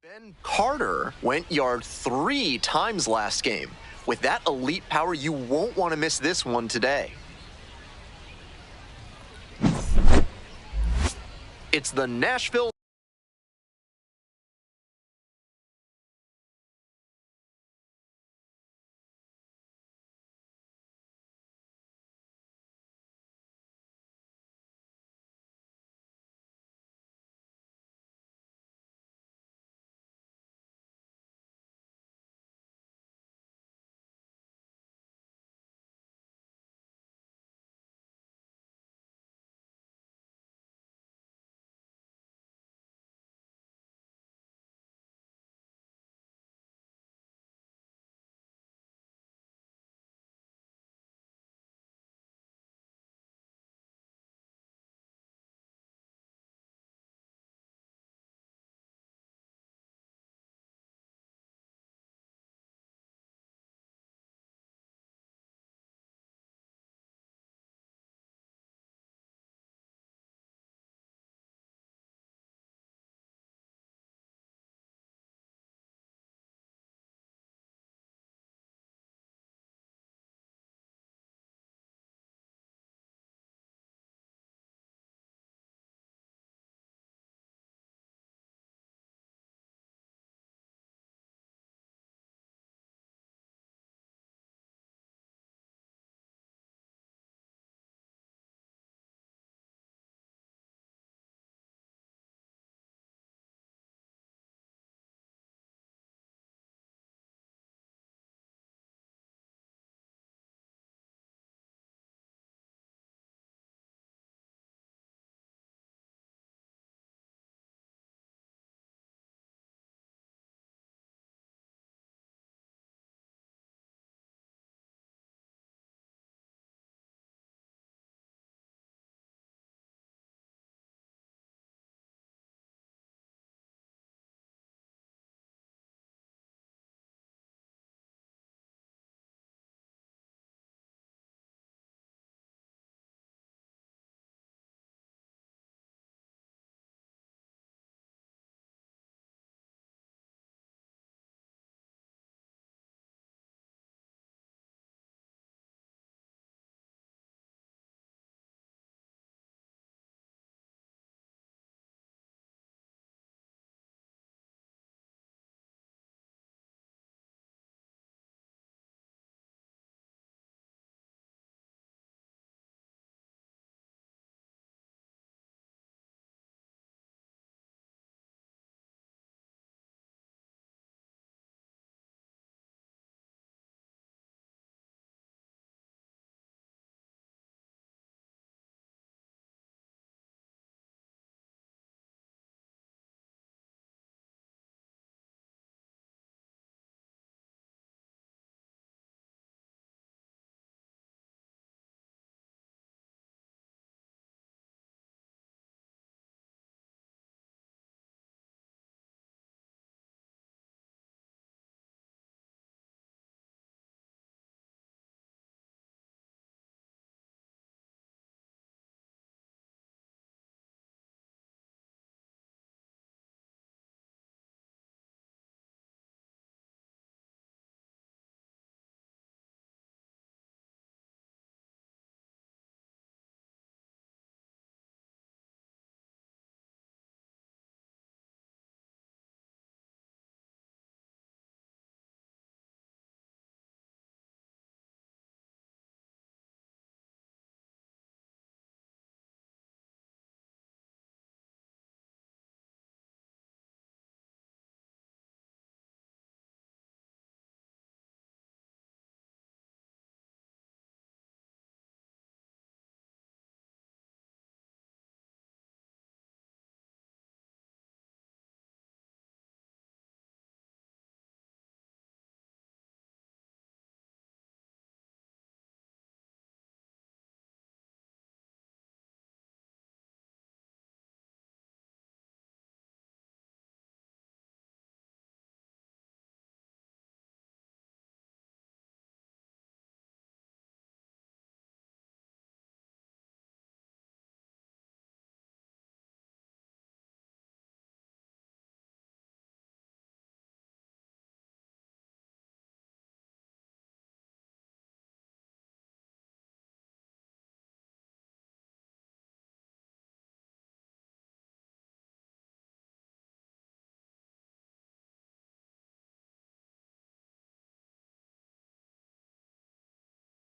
Ben Carter went yard 3 times last game. With that elite power, you won't want to miss this one today. It's the Nashville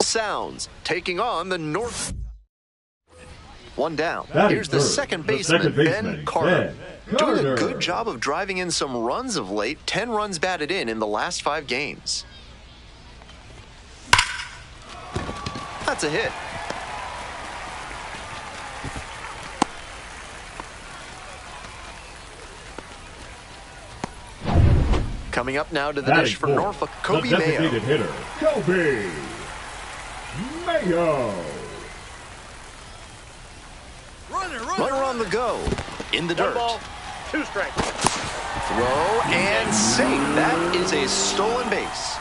sounds, taking on the North. One down. Batting Here's the third, second the baseman, second Ben Carter. Ben Doing a Carter. good job of driving in some runs of late. 10 runs batted in the last 5 games. That's a hit. Coming up now to the dish for Norfolk, Kobe the Mayo. designated hitter, Kobe Mayo. Runner on the go. In the dirt. 1 ball, 2 strikes. Throw and safe. That is a stolen base.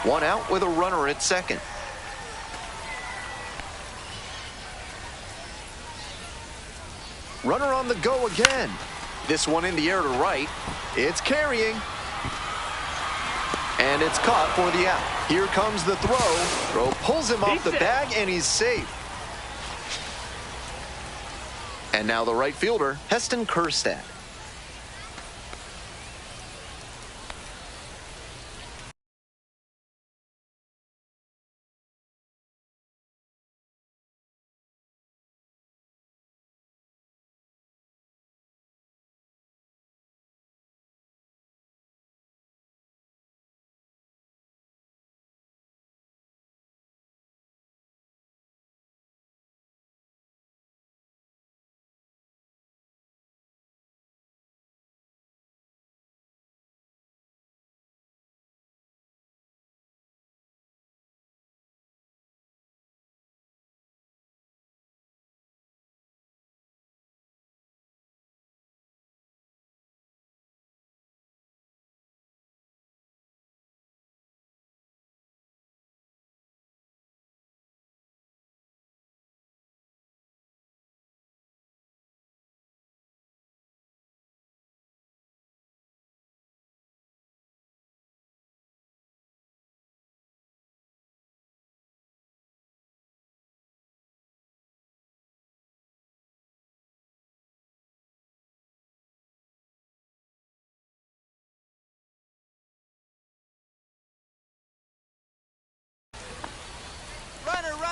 1 out with a runner at second. Runner on the go again. This one in the air to right. It's carrying. And it's caught for the out. Here comes the throw. Throw pulls him off the bag, and he's safe. And now the right fielder, Heston Kjerstad.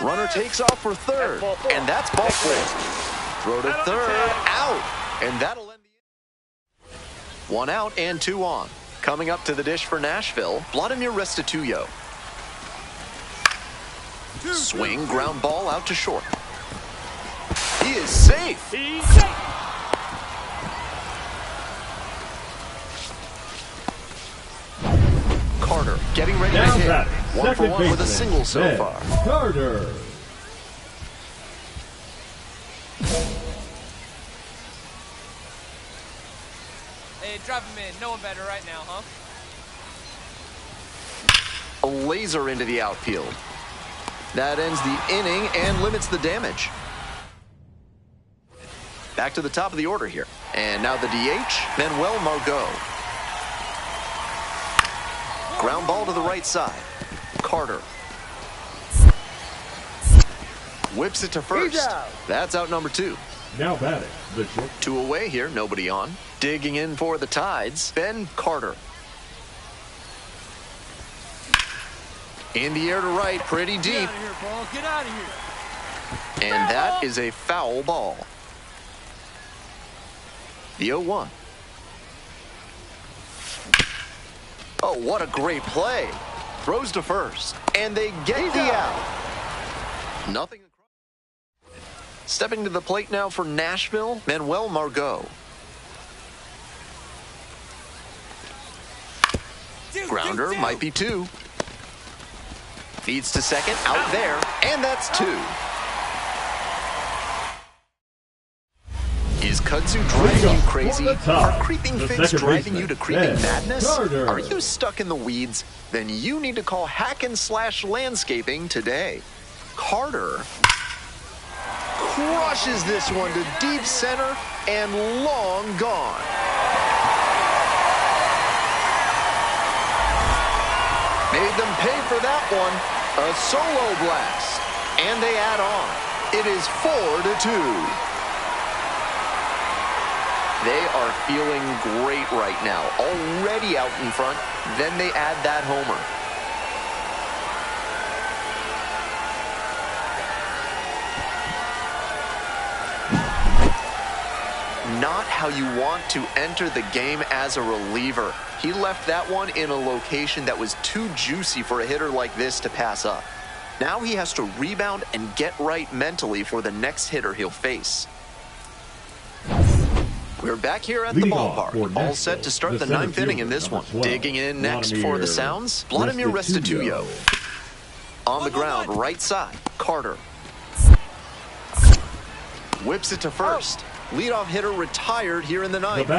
Runner takes off for third, and that's ball 4. Throw to third, out, and that'll end the inning. 1 out and 2 on. Coming up to the dish for Nashville, Vladimir Restituyo. Swing, ground ball out to short. He is safe. He's safe. Carter getting ready to hit. 1 for 1 with a single so far. Carter. Hey, drop him in. No one better right now, huh? A laser into the outfield. That ends the inning and limits the damage. Back to the top of the order here. And now the DH, Manuel Margot. Ground ball to the right side. Carter. Whips it to first. That's out number 2. Now batting, the short. 2 away here, nobody on. Digging in for the Tides, Ben Carter. In the air to right, pretty deep. Get out of here, ball. Get out of here. And that is a foul ball. The 0-1. Oh, what a great play. Throws to first, and they get the out. Nothing. Stepping to the plate now for Nashville, Manuel Margot. Grounder might be 2. Feeds to second, out there, and that's 2. Is kudzu driving you crazy? Are creeping fits driving you to creeping madness? Are you stuck in the weeds? Then you need to call Hack and Slash Landscaping today. Carter crushes this one to deep center and long gone. Made them pay for that one. A solo blast. And they add on. It is 4-2. They are feeling great right now. Already out in front. Then they add that homer. not how you want to enter the game as a reliever. He left that one in a location that was too juicy for a hitter like this to pass up. Now he has to rebound and get right mentally for the next hitter he'll face. We're back here at the ballpark, all set to start the ninth inning in this one. Digging in next for the Sounds, Vladimir Restituyo. On the ground, right side, Carter. Whips it to first. Leadoff hitter retired here in the ninth.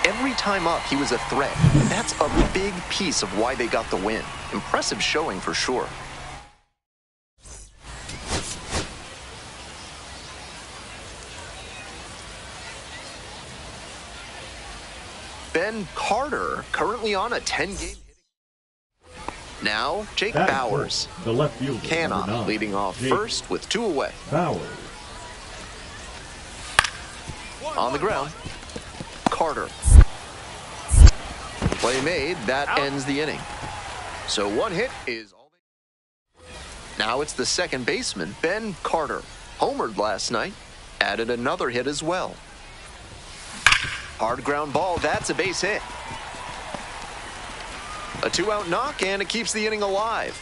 Every time up, he was a threat. That's a big piece of why they got the win. Impressive showing for sure. Ben Carter, currently on a 10-game hitting. Now, Jake Bowers. The left fielder, Cannot leading off first with 2 away. Bowers. On the ground, Carter. Play made, that ends the inning. So 1 hit is all they... Now it's the second baseman, Ben Carter. Homered last night, added another hit as well. Hard ground ball, that's a base hit. A 2-out knock, and it keeps the inning alive.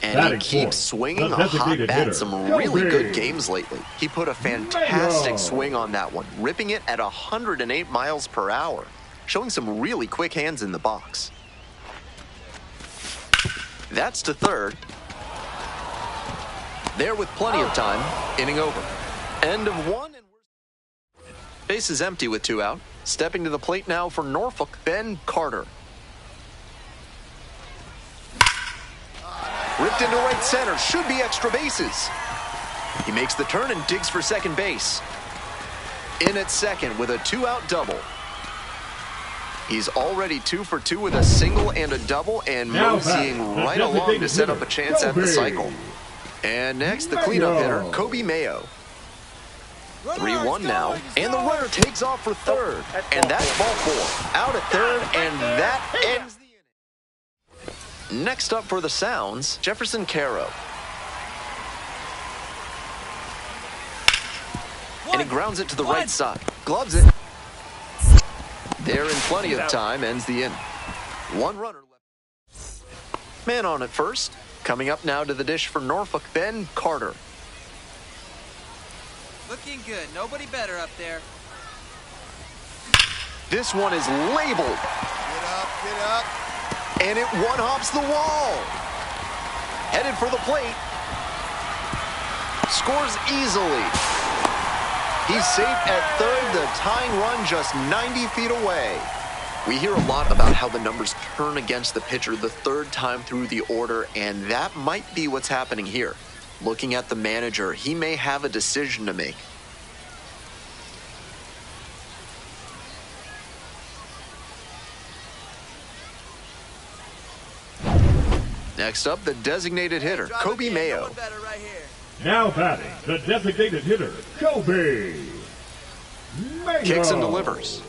And he keeps swinging a hot bat. Some really good games lately. He put a fantastic swing on that one, ripping it at 108 miles per hour, showing some really quick hands in the box. That's to third. There with plenty of time, inning over. End of 1, and base is empty with 2 out. Stepping to the plate now for Norfolk, Ben Carter. Ripped into right center, should be extra bases. He makes the turn and digs for second base. In at second with a 2-out double. He's already 2 for 2 with a single and a double, and moseying right along to set up a chance at the cycle. And next, the cleanup hitter, Kobe Mayo. 3-1 now, and the runner takes off for third, and that's ball 4. Out at third, and that ends the inning. Next up for the Sounds, Jefferson Caro. And he grounds it to the right side. Gloves it. There in plenty of time, ends the inning. 1 runner left. Man on at first. Coming up now to the dish for Norfolk, Ben Carter. Looking good. Nobody better up there. This one is labeled. Get up. And it one-hops the wall. Headed for the plate. Scores easily. He's safe at third. The tying run just 90 feet away. We hear a lot about how the numbers turn against the pitcher the third time through the order, and that might be what's happening here. Looking at the manager, he may have a decision to make. Next up, the designated hitter, Kobe Mayo. Now batting, the designated hitter, Kobe Mayo. Kicks and delivers.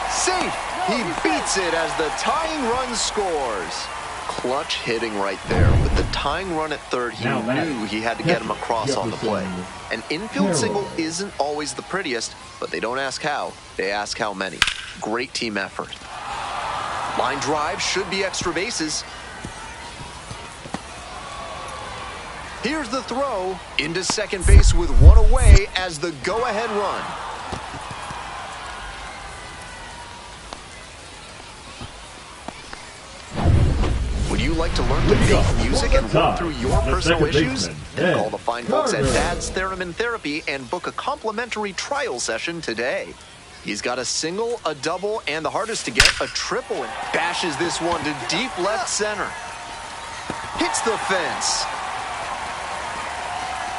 Safe! He beats it as the tying run scores. Clutch hitting right there. With the tying run at third, he knew he had to get him across on the play. An infield single isn't always the prettiest, but they don't ask how, they ask how many. Great team effort. Line drive, should be extra bases. Here's the throw into second base with 1 away as the go-ahead run. Would you like to learn to make music and work through your personal issues? Then call the fine folks at Dad's Theremin Therapy and book a complimentary trial session today. He's got a single, a double, and the hardest to get, a triple, and bashes this one to deep left center. Hits the fence.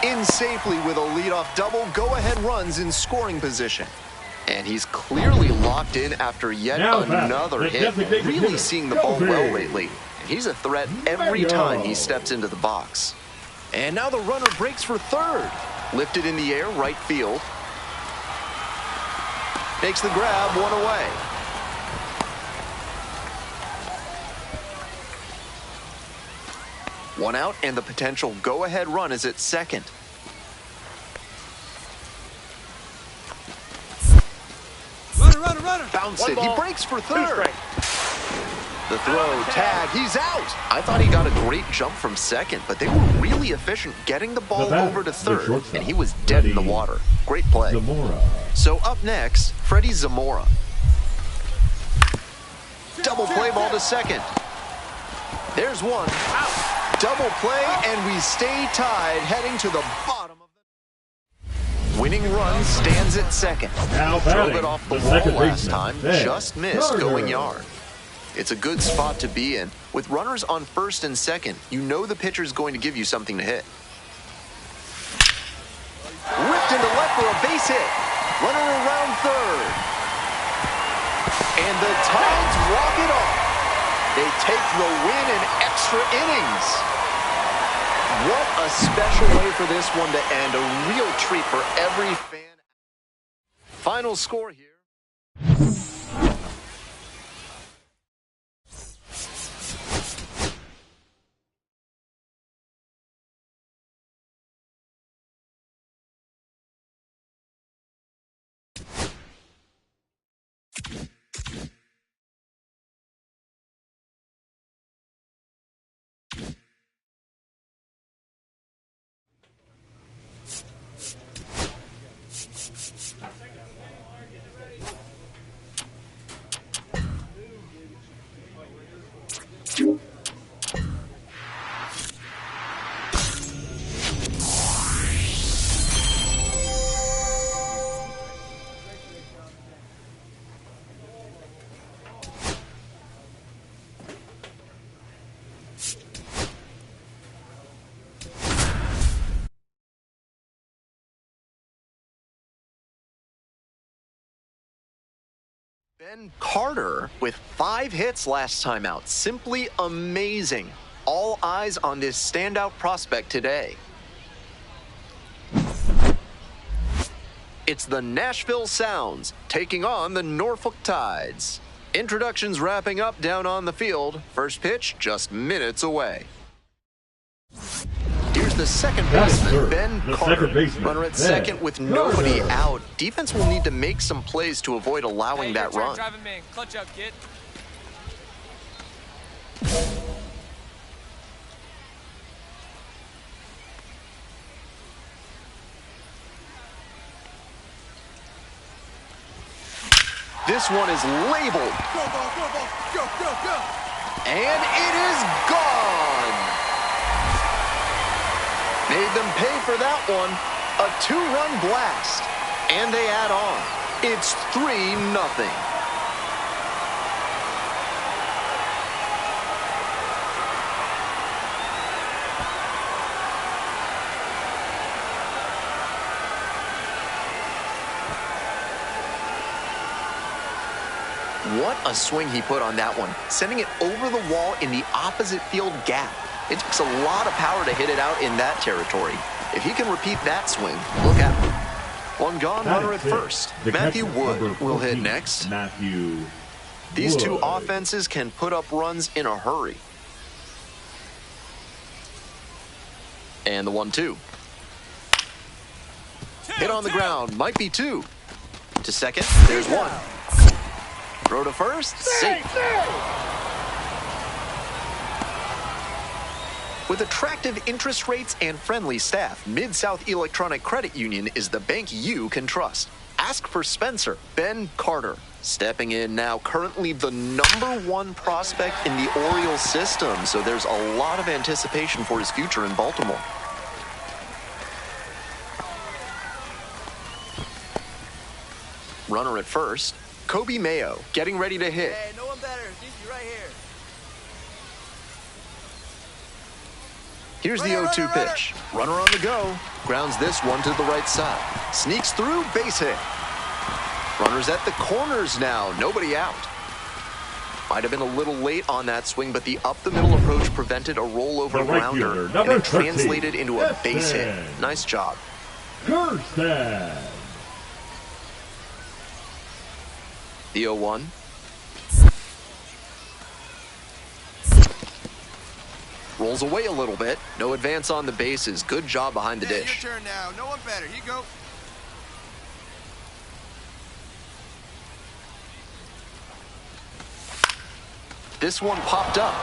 In safely with a leadoff double, go-ahead runs in scoring position. And he's clearly locked in after yet another hit. Really seeing the ball well lately. He's a threat every time he steps into the box. And now the runner breaks for third. Lifted in the air, right field. Makes the grab, 1 away. One out, and the potential go-ahead run is at second. Runner. Bounce it. He breaks for third. The throw, tag, he's out. I thought he got a great jump from second, but they were really efficient getting the ball over to third, and he was dead in the water. Great play. So up next, Freddie Zamora. Double play ball to second. There's one. Double play, and we stay tied, heading to the bottom of the... Winning run stands at second. Drove it off the wall last time, just missed going yard. It's a good spot to be in. With runners on first and second, you know the pitcher's going to give you something to hit. Whipped into left for a base hit. Runner around third. And the Tides walk it off. They take the win in extra innings. What a special way for this one to end. A real treat for every fan. Final score here. Ben Carter with 5 hits last time out. Simply amazing. All eyes on this standout prospect today. It's the Nashville Sounds taking on the Norfolk Tides. Introductions wrapping up down on the field. First pitch just minutes away. Here's the second baseman, Ben Carter. Runner at second with nobody out. Defense will need to make some plays to avoid allowing that run. Drive him in. Clutch up, kid. This one is labeled. Go. And it is gone. Made them pay for that one. A 2-run blast. And they add on. It's 3-0. What a swing he put on that one, sending it over the wall in the opposite field gap. It takes a lot of power to hit it out in that territory. If he can repeat that swing, look out. One gone, runner at first. Matthew Wood will hit next. These two offenses can put up runs in a hurry. And the 1-2. Hit on the ground, might be 2. To second, there's 1. Throw to first, safe. With attractive interest rates and friendly staff, Mid-South Electronic Credit Union is the bank you can trust. Ask for Spencer, Ben Carter. Stepping in now, currently the #1 prospect in the Orioles system, so there's a lot of anticipation for his future in Baltimore. Runner at first, Kobe Mayo getting ready to hit. Hey, no one better. You right here. Here's the 0-2 pitch. Runner on the go. Grounds this one to the right side. Sneaks through, base hit. Runners at the corners now. Nobody out. Might have been a little late on that swing, but the up-the-middle approach prevented a rollover grounder, and it translated into a base hit. Nice job. The 0-1. Rolls away a little bit. No advance on the bases. Good job behind the dish. Your turn now. No one better. Here you go. This one popped up.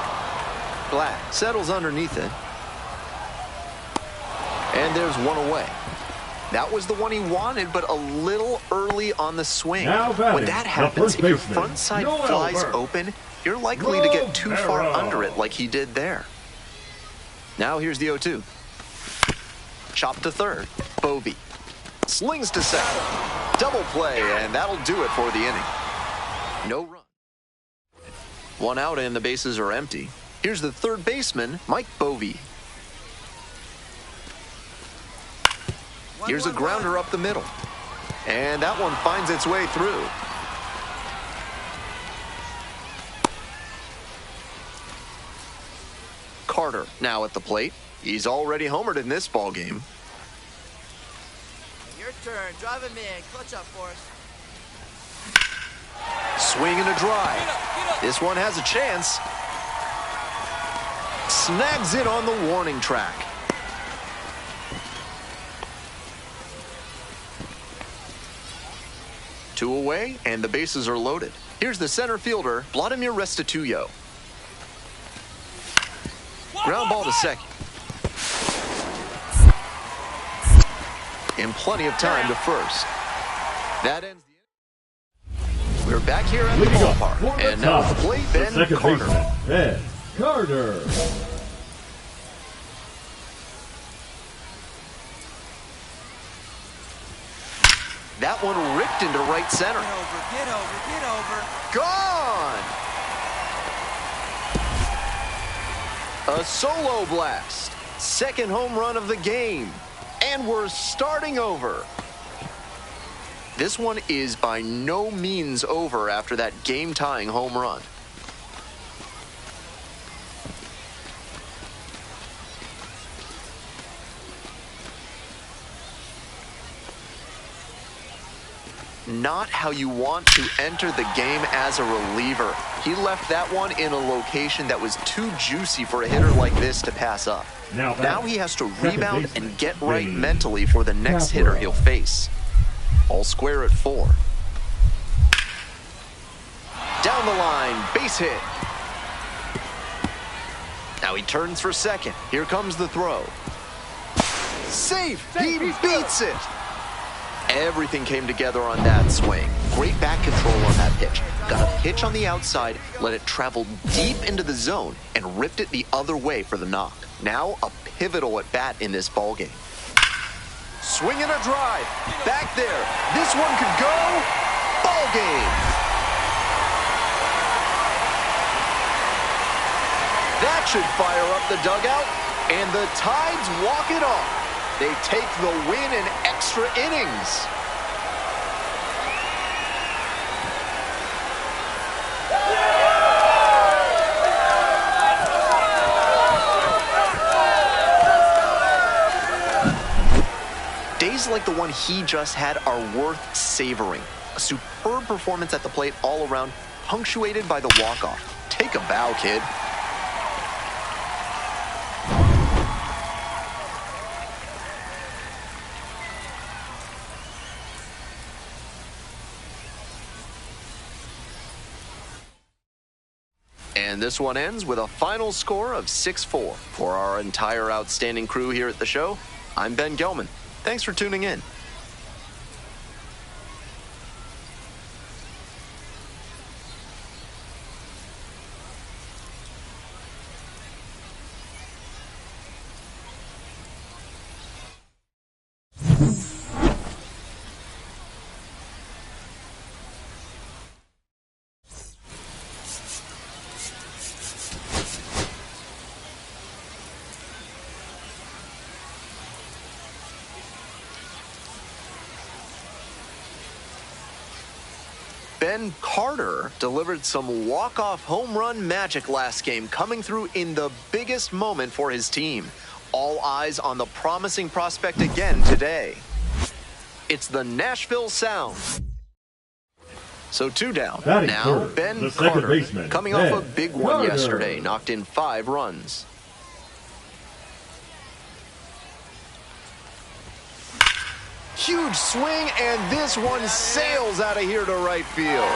Black settles underneath it. And there's one away. That was the one he wanted, but a little early on the swing. When that happens, if your front side flies open, you're likely to get too far under it like he did there. Now here's the 0-2. Chop to third. Bovee slings to second. Double play, and that'll do it for the inning. No run. One out and the bases are empty. Here's the third baseman, Mike Bovee. Here's a grounder up the middle. And that one finds its way through. Carter now at the plate. He's already homered in this ball game. Your turn. Drive him in. Clutch up for us. Swing and a drive. This one has a chance. Snags it on the warning track. Two away, and the bases are loaded. Here's the center fielder, Vladimir Restituyo. Ground ball to second. And plenty of time to first. That ends the inning. We're back here at the ballpark. And now at the plate, Ben Carter. Ben Carter. That one ripped into right center. Get over. Gone! A solo blast. Second home run of the game. And we're starting over. This one is by no means over after that game-tying home run. Not how you want to enter the game as a reliever. He left that one in a location that was too juicy for a hitter like this to pass up. Now he has to rebound and get right mentally for the next hitter he'll face. All square at 4. Down the line, base hit. Now he turns for second. Here comes the throw. Safe! He beats it! Everything came together on that swing. Great back control on that pitch. Got a pitch on the outside, let it travel deep into the zone, and ripped it the other way for the knock. Now a pivotal at bat in this ballgame. Swing and a drive. Back there. This one could go. Ballgame. That should fire up the dugout, and the Tides walk it off. They take the win in extra innings. Days like the one he just had are worth savoring. A superb performance at the plate all around, punctuated by the walk-off. Take a bow, kid. And this one ends with a final score of 6-4. For our entire outstanding crew here at the show, I'm Ben Gelman. Thanks for tuning in. Ben Carter delivered some walk-off home run magic last game, coming through in the biggest moment for his team. All eyes on the promising prospect again today. It's the Nashville Sound. So 2 down. Now Ben Carter, coming off a big one yesterday, knocked in 5 runs. huge swing, and this one sails out of here to right field.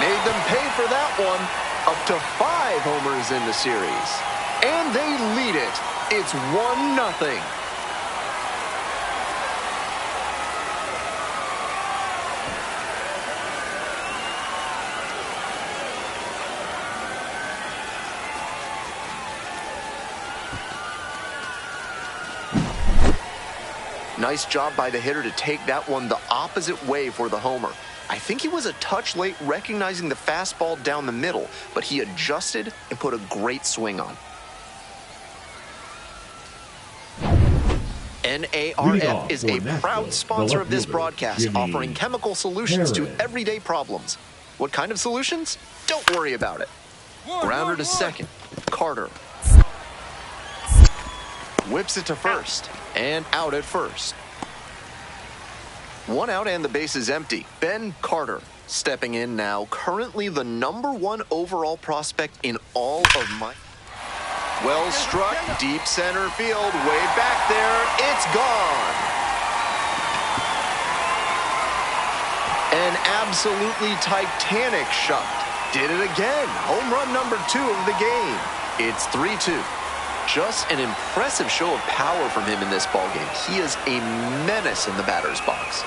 Made them pay for that one. Up to 5 homers in the series. And they lead it. It's 1-0. Nice job by the hitter to take that one the opposite way for the homer. I think he was a touch late recognizing the fastball down the middle, but he adjusted and put a great swing on. NARF is a proud sponsor of this broadcast, offering chemical solutions to everyday problems. What kind of solutions? Don't worry about it. Grounder to second. Carter. Whips it to first. And out at first. 1 out and the base is empty. Ben Carter stepping in now, currently the #1 overall prospect in all of my... Well struck, deep center field, way back there, it's gone. An absolutely titanic shot. Did it again, home run #2 of the game. It's 3-2. Just an impressive show of power from him in this ballgame. He is a menace in the batter's box.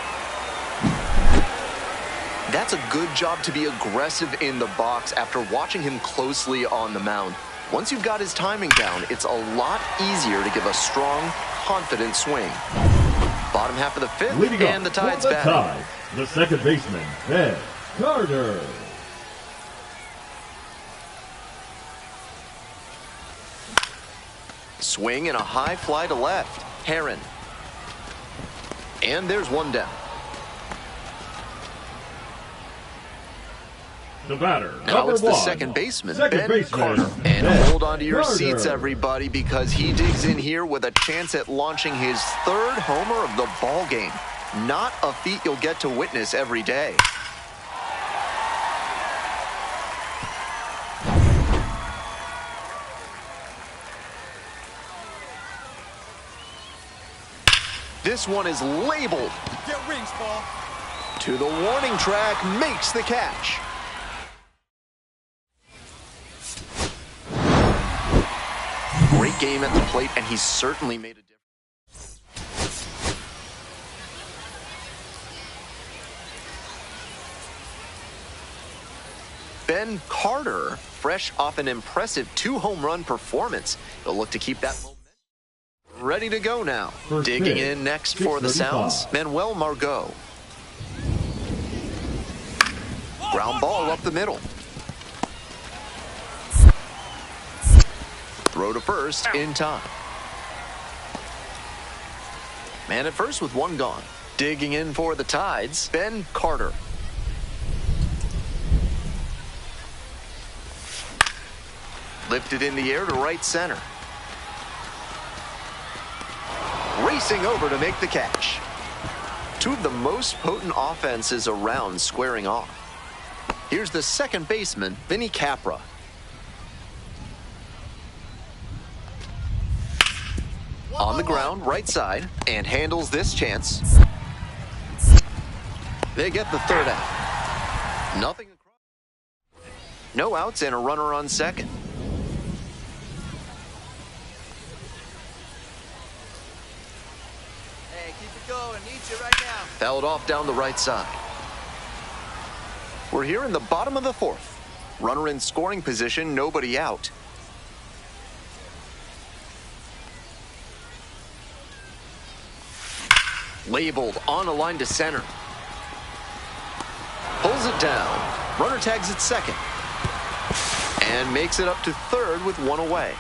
That's a good job to be aggressive in the box after watching him closely on the mound. Once you've got his timing down, it's a lot easier to give a strong, confident swing. Bottom half of the 5th, and the Tide's batting. The second baseman, Ben Carter. Swing and a high fly to left. Heron. And there's one down. The batter, now it's the second baseman, Ben Carter. And hold on to your seats, everybody, because he digs in here with a chance at launching his 3rd homer of the ball game. Not a feat you'll get to witness every day. This one is labeled. Get rings, Paul. To the warning track, makes the catch. Great game at the plate, and he's certainly made a difference. Ben Carter, fresh off an impressive 2-home run performance. He'll look to keep that momentum. Ready to go now. Digging in next for the Sounds, Manuel Margot. Ground ball up the middle. Throw to first in time. Man at first with 1 gone. Digging in for the Tides, Ben Carter. Lifted in the air to right center. Racing over to make the catch. 2 of the most potent offenses around squaring off. Here's the second baseman, Vinny Capra. On the ground, right side, and handles this chance. They get the 3rd out. Nothing across. No outs and a runner on second. Hey, keep it going. Need you right now. Fouled off down the right side. We're here in the bottom of the 4th. Runner in scoring position, nobody out. Labeled on a line to center. Pulls it down. Runner tags at second. And makes it up to 3rd with 1 away.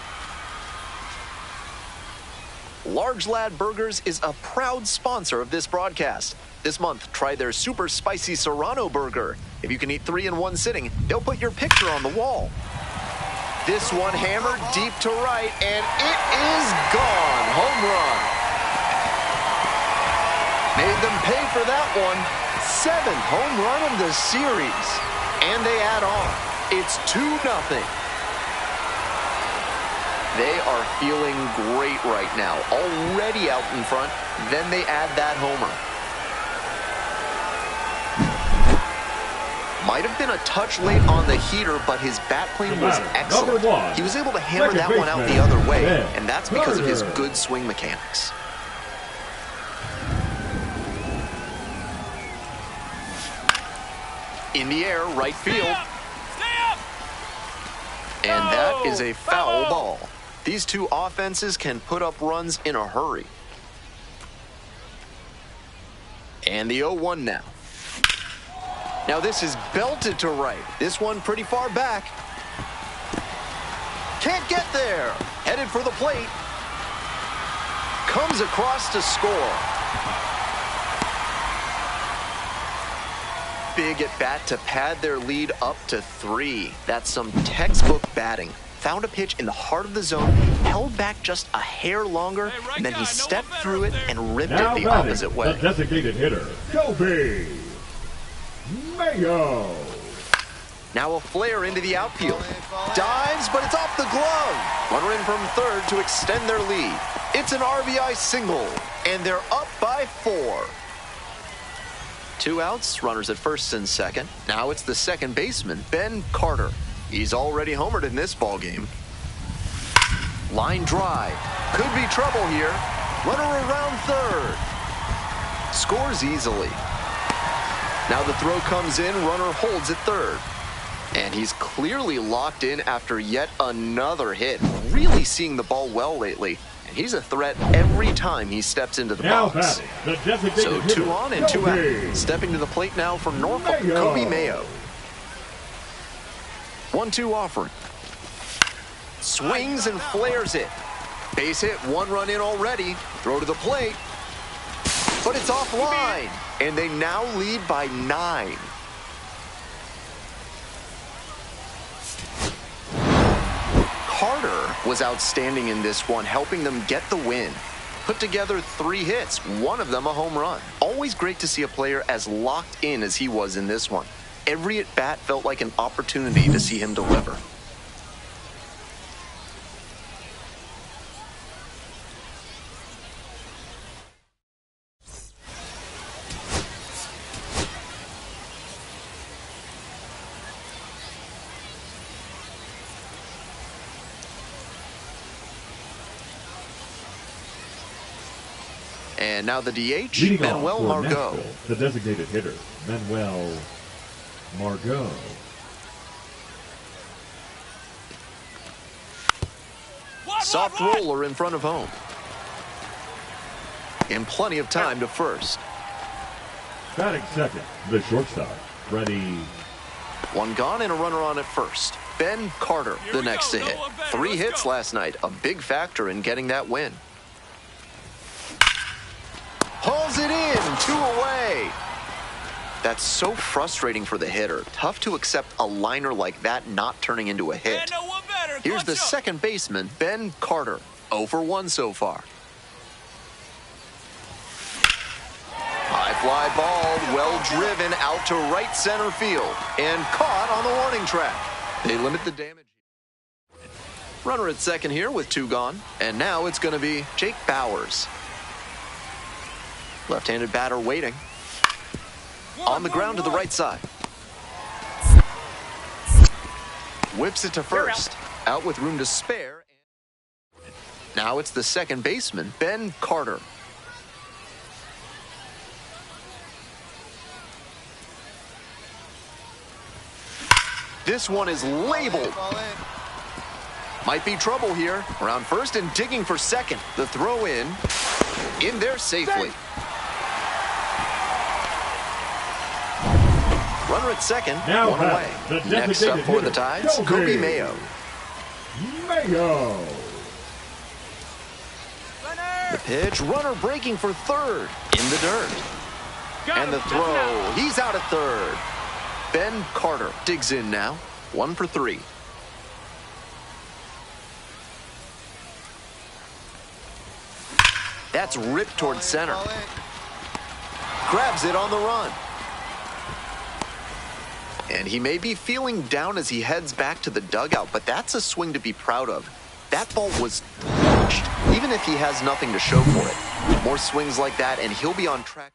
Large Lad Burgers is a proud sponsor of this broadcast. This month, try their super spicy Serrano burger. If you can eat 3 in 1 sitting, they'll put your picture on the wall. This one hammered deep to right, and it is gone. Home run. Made them pay for that one. 7th home run of the series. And they add on. It's 2-0. They are feeling great right now. Already out in front, then they add that homer. Might have been a touch late on the heater, but his bat plane was excellent. He was able to hammer that one out the other way, and that's because of his good swing mechanics. In the air, right field. And that is a foul ball. These two offenses can put up runs in a hurry. And the 0-1 now. Now this is belted to right. This one pretty far back. Can't get there. Headed for the plate. Comes across to score. Big at bat to pad their lead up to 3. That's some textbook batting. Found a pitch in the heart of the zone, held back just a hair longer, and then he stepped through it and ripped it the opposite way. The designated hitter, Kobe Mayo. Now a flare into the outfield. Dives, but it's off the glove. Runner in from third to extend their lead. It's an RBI single, and they're up by 4. 2 outs, runners at first and second. Now it's the second baseman, Ben Carter. He's already homered in this ballgame. Line drive. Could be trouble here. Runner around third. Scores easily. Now the throw comes in, runner holds at third. And he's clearly locked in after yet another hit. Really seeing the ball well lately. And he's a threat every time he steps into the box. So 2 on and 2 out. Stepping to the plate now for Norfolk, Kobe Mayo. 1-2 offering. Swings and flares it. Base hit, 1 run in already. Throw to the plate. But it's offline. And they now lead by 9. Carter was outstanding in this one, helping them get the win. Put together 3 hits, 1 of them a home run. Always great to see a player as locked in as he was in this one. Every at-bat felt like an opportunity to see him deliver. And now the DH, Leading Manuel Margot. Nashville, the designated hitter, Manuel Margot. Soft roller in front of home. And plenty of time to first. Batting second, the shortstop, Freddie. 1 gone and a runner on at first. Ben Carter, the next to hit. 3 hits last night, a big factor in getting that win. Hauls it in, 2 away. That's so frustrating for the hitter. Tough to accept a liner like that not turning into a hit. Here's the second baseman, Ben Carter. 0 for 1 so far. High fly ball, well driven out to right center field. And caught on the warning track. They limit the damage. Runner at second here with 2 gone. And now it's going to be Jake Bowers. Left-handed batter waiting. On the ground to the right side. Whips it to first. Out with room to spare. Now it's the second baseman, Ben Carter. This one is labeled. Might be trouble here. Around first and digging for second. The throw in there safely. Runner at second, Now 1 away. Next up for the Tides, Kobe Mayo. Mayo. The pitch, runner breaking for third, in the dirt. And the throw, he's out at third. Ben Carter digs in now, 1 for 3. That's ripped toward center. Grabs it on the run. And he may be feeling down as he heads back to the dugout, but that's a swing to be proud of. That ball was pushed, even if he has nothing to show for it. More swings like that, and he'll be on track.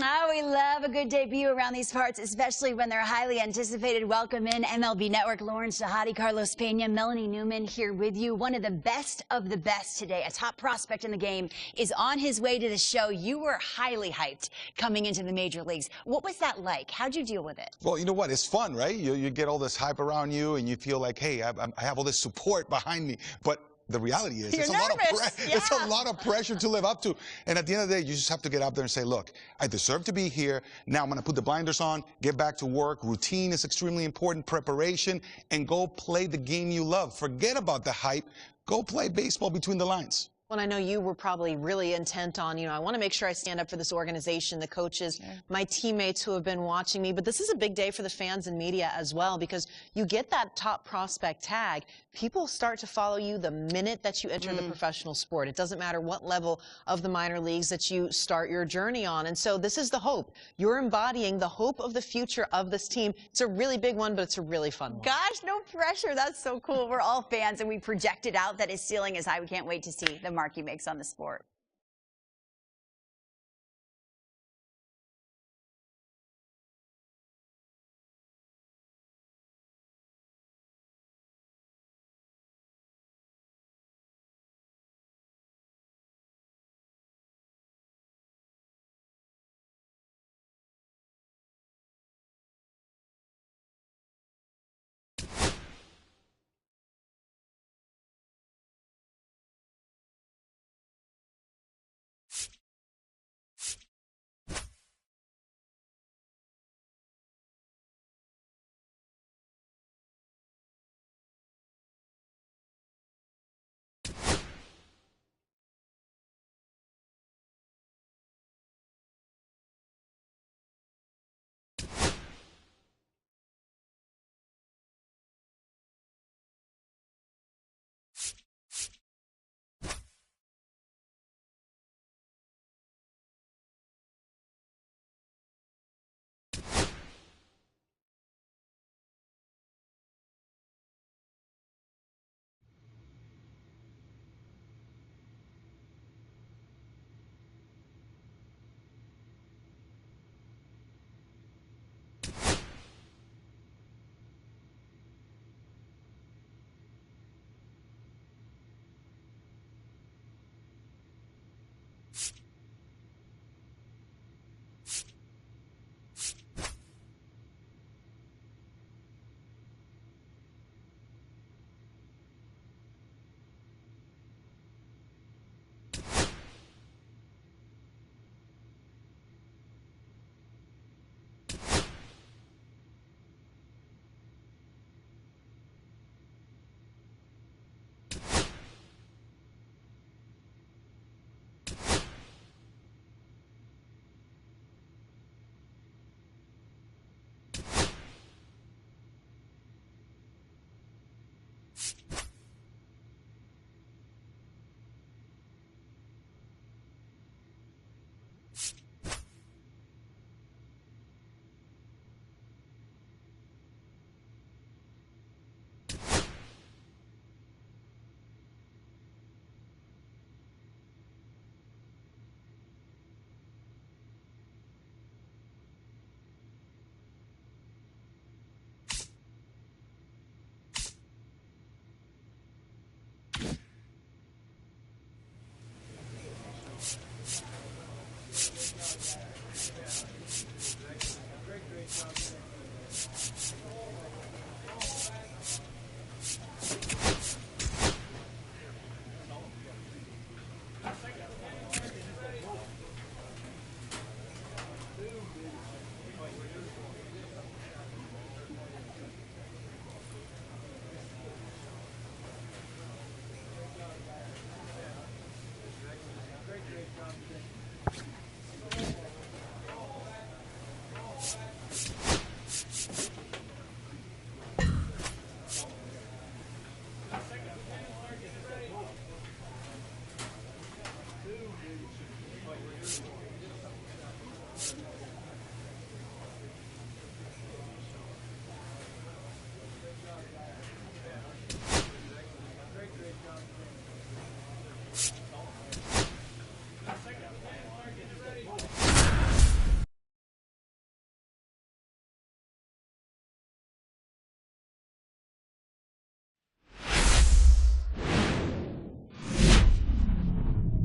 Oh, we love a good debut around these parts, especially when they're highly anticipated. Welcome in MLB Network, Lauren Shahadi, Carlos Pena, Melanie Newman here with you. One of the best today, a top prospect in the game, is on his way to the show. You were highly hyped coming into the major leagues. What was that like? How'd you deal with it? Well, you know what? It's fun, right? You get all this hype around you, and you feel like, hey, I have all this support behind me. But the reality is, it's a lot of pressure to live up to. And at the end of the day, you just have to get out there and say, look, I deserve to be here. Now I'm going to put the blinders on, get back to work. Routine is extremely important, preparation, and go play the game you love. Forget about the hype. Go play baseball between the lines. Well, I know you were probably really intent on, I want to make sure I stand up for this organization, the coaches, my teammates who have been watching me. But this is a big day for the fans and media as well, because you get that top prospect tag. People start to follow you the minute that you enter the professional sport. It doesn't matter what level of the minor leagues that you start your journey on. And so this is the hope. You're embodying the hope of the future of this team. It's a really big one, but it's a really fun one. Gosh, no pressure. That's so cool. We're all fans, and we projected out that his ceiling is high. We can't wait to see the mark he makes on the sport.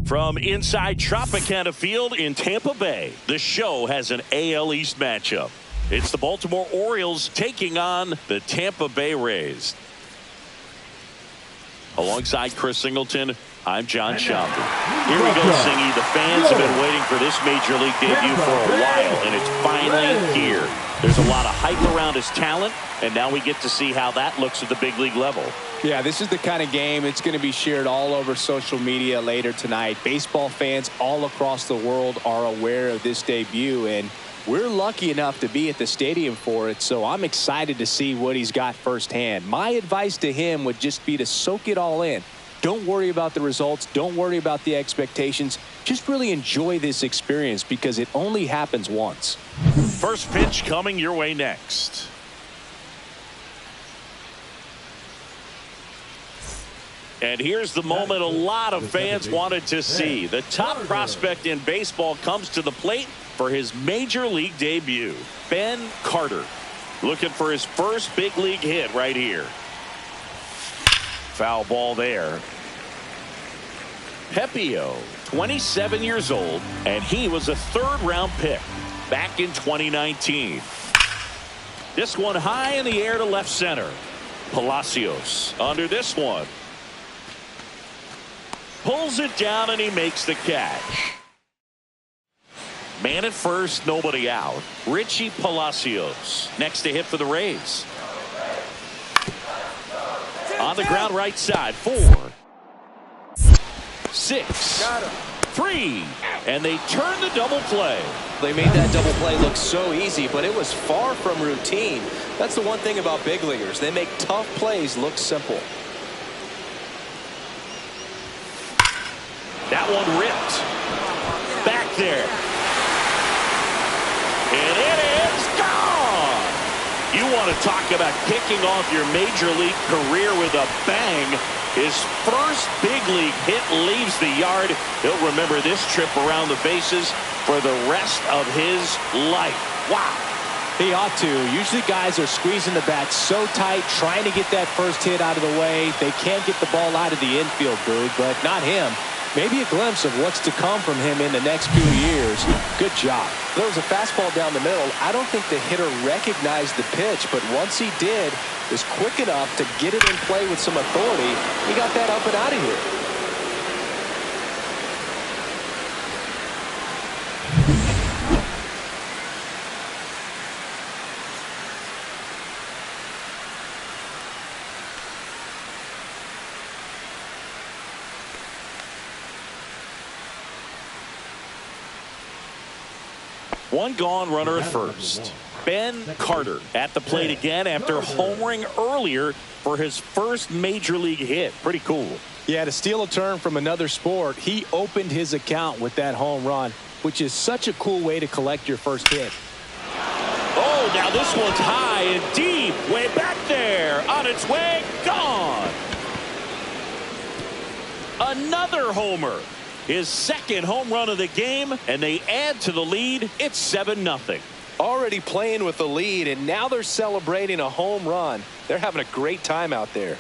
From inside Tropicana Field in Tampa Bay, the show has an AL East matchup. It's the Baltimore Orioles taking on the Tampa Bay Rays. Alongside Chris Singleton, I'm John Schaumburg. Here we go, Singy. The fans have been waiting for this Major League debut for a while, and it's finally here. There's a lot of hype around his talent, and now we get to see how that looks at the big league level. Yeah, this is the kind of game it's going to be shared all over social media later tonight. Baseball fans all across the world are aware of this debut, and we're lucky enough to be at the stadium for it, so I'm excited to see what he's got firsthand. My advice to him would just be to soak it all in. Don't worry about the results. Don't worry about the expectations. Just really enjoy this experience because it only happens once. First pitch coming your way next. And here's the moment a lot of fans wanted to see. The top prospect in baseball comes to the plate for his Major League debut. Ben Carter looking for his first big league hit right here. Foul ball there. Pepio, 27 years old, and he was a third-round pick back in 2019. This one high in the air to left center. Palacios under this one. Pulls it down and he makes the catch. Man at first, nobody out. Richie Palacios next to hit for the Rays. On the ground right side. 4, 6, 3, and they turn the double play. They made that double play look so easy, but it was far from routine. That's the one thing about big leaguers. They make tough plays look simple. That one ripped. Back there. And it is gone. You want to talk about kicking off your Major League career with a bang. His first big league hit leaves the yard. He'll remember this trip around the bases for the rest of his life. Wow. He ought to. Usually guys are squeezing the bat so tight, trying to get that first hit out of the way. They can't get the ball out of the infield, Boog, but not him. Maybe a glimpse of what's to come from him in the next few years. Good job. There was a fastball down the middle. I don't think the hitter recognized the pitch, but once he did, was quick enough to get it in play with some authority. He got that up and out of here. One gone, runner at first. Ben Carter at the plate again after homering earlier for his first Major League hit. Pretty cool. Yeah, to steal a turn from another sport, he opened his account with that home run, which is such a cool way to collect your first hit. Oh, now this one's high and deep. Way back there. On its way. Gone. Another homer. His second home run of the game, and they add to the lead. It's 7-0. Already playing with the lead, and now they're celebrating a home run. They're having a great time out there.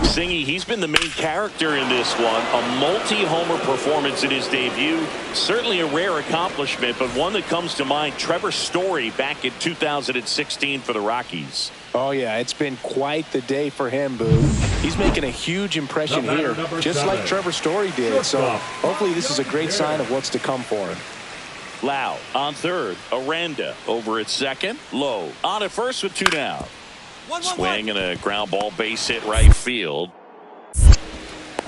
Singy, he's been the main character in this one. A multi-homer performance in his debut. Certainly a rare accomplishment, but one that comes to mind. Trevor Story back in 2016 for the Rockies. Oh, yeah, it's been quite the day for him, Boo. He's making a huge impression here, just like Trevor Story did. So hopefully this is a great sign of what's to come for him. Lau on third. Aranda over at second. Low on at first with 2 down. Swing and a ground ball base hit right field.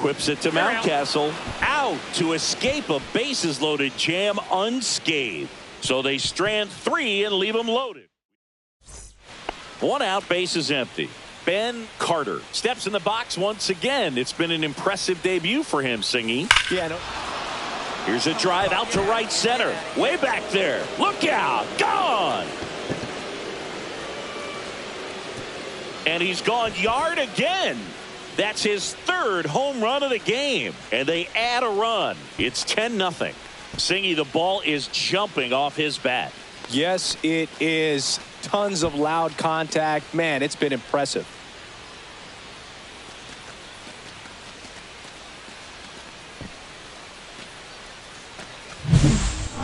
Whips it to Mountcastle. Out to escape a bases loaded jam unscathed. So they strand 3 and leave them loaded. 1 out, base is empty. Ben Carter steps in the box once again. It's been an impressive debut for him, Singy. Yeah, no. Here's a drive out to right center. Way back there. Look out. Gone. And he's gone yard again. That's his 3rd home run of the game. And they add a run. It's 10-0. Singy, the ball is jumping off his bat. Yes, it is. Tons of loud contact. Man, it's been impressive.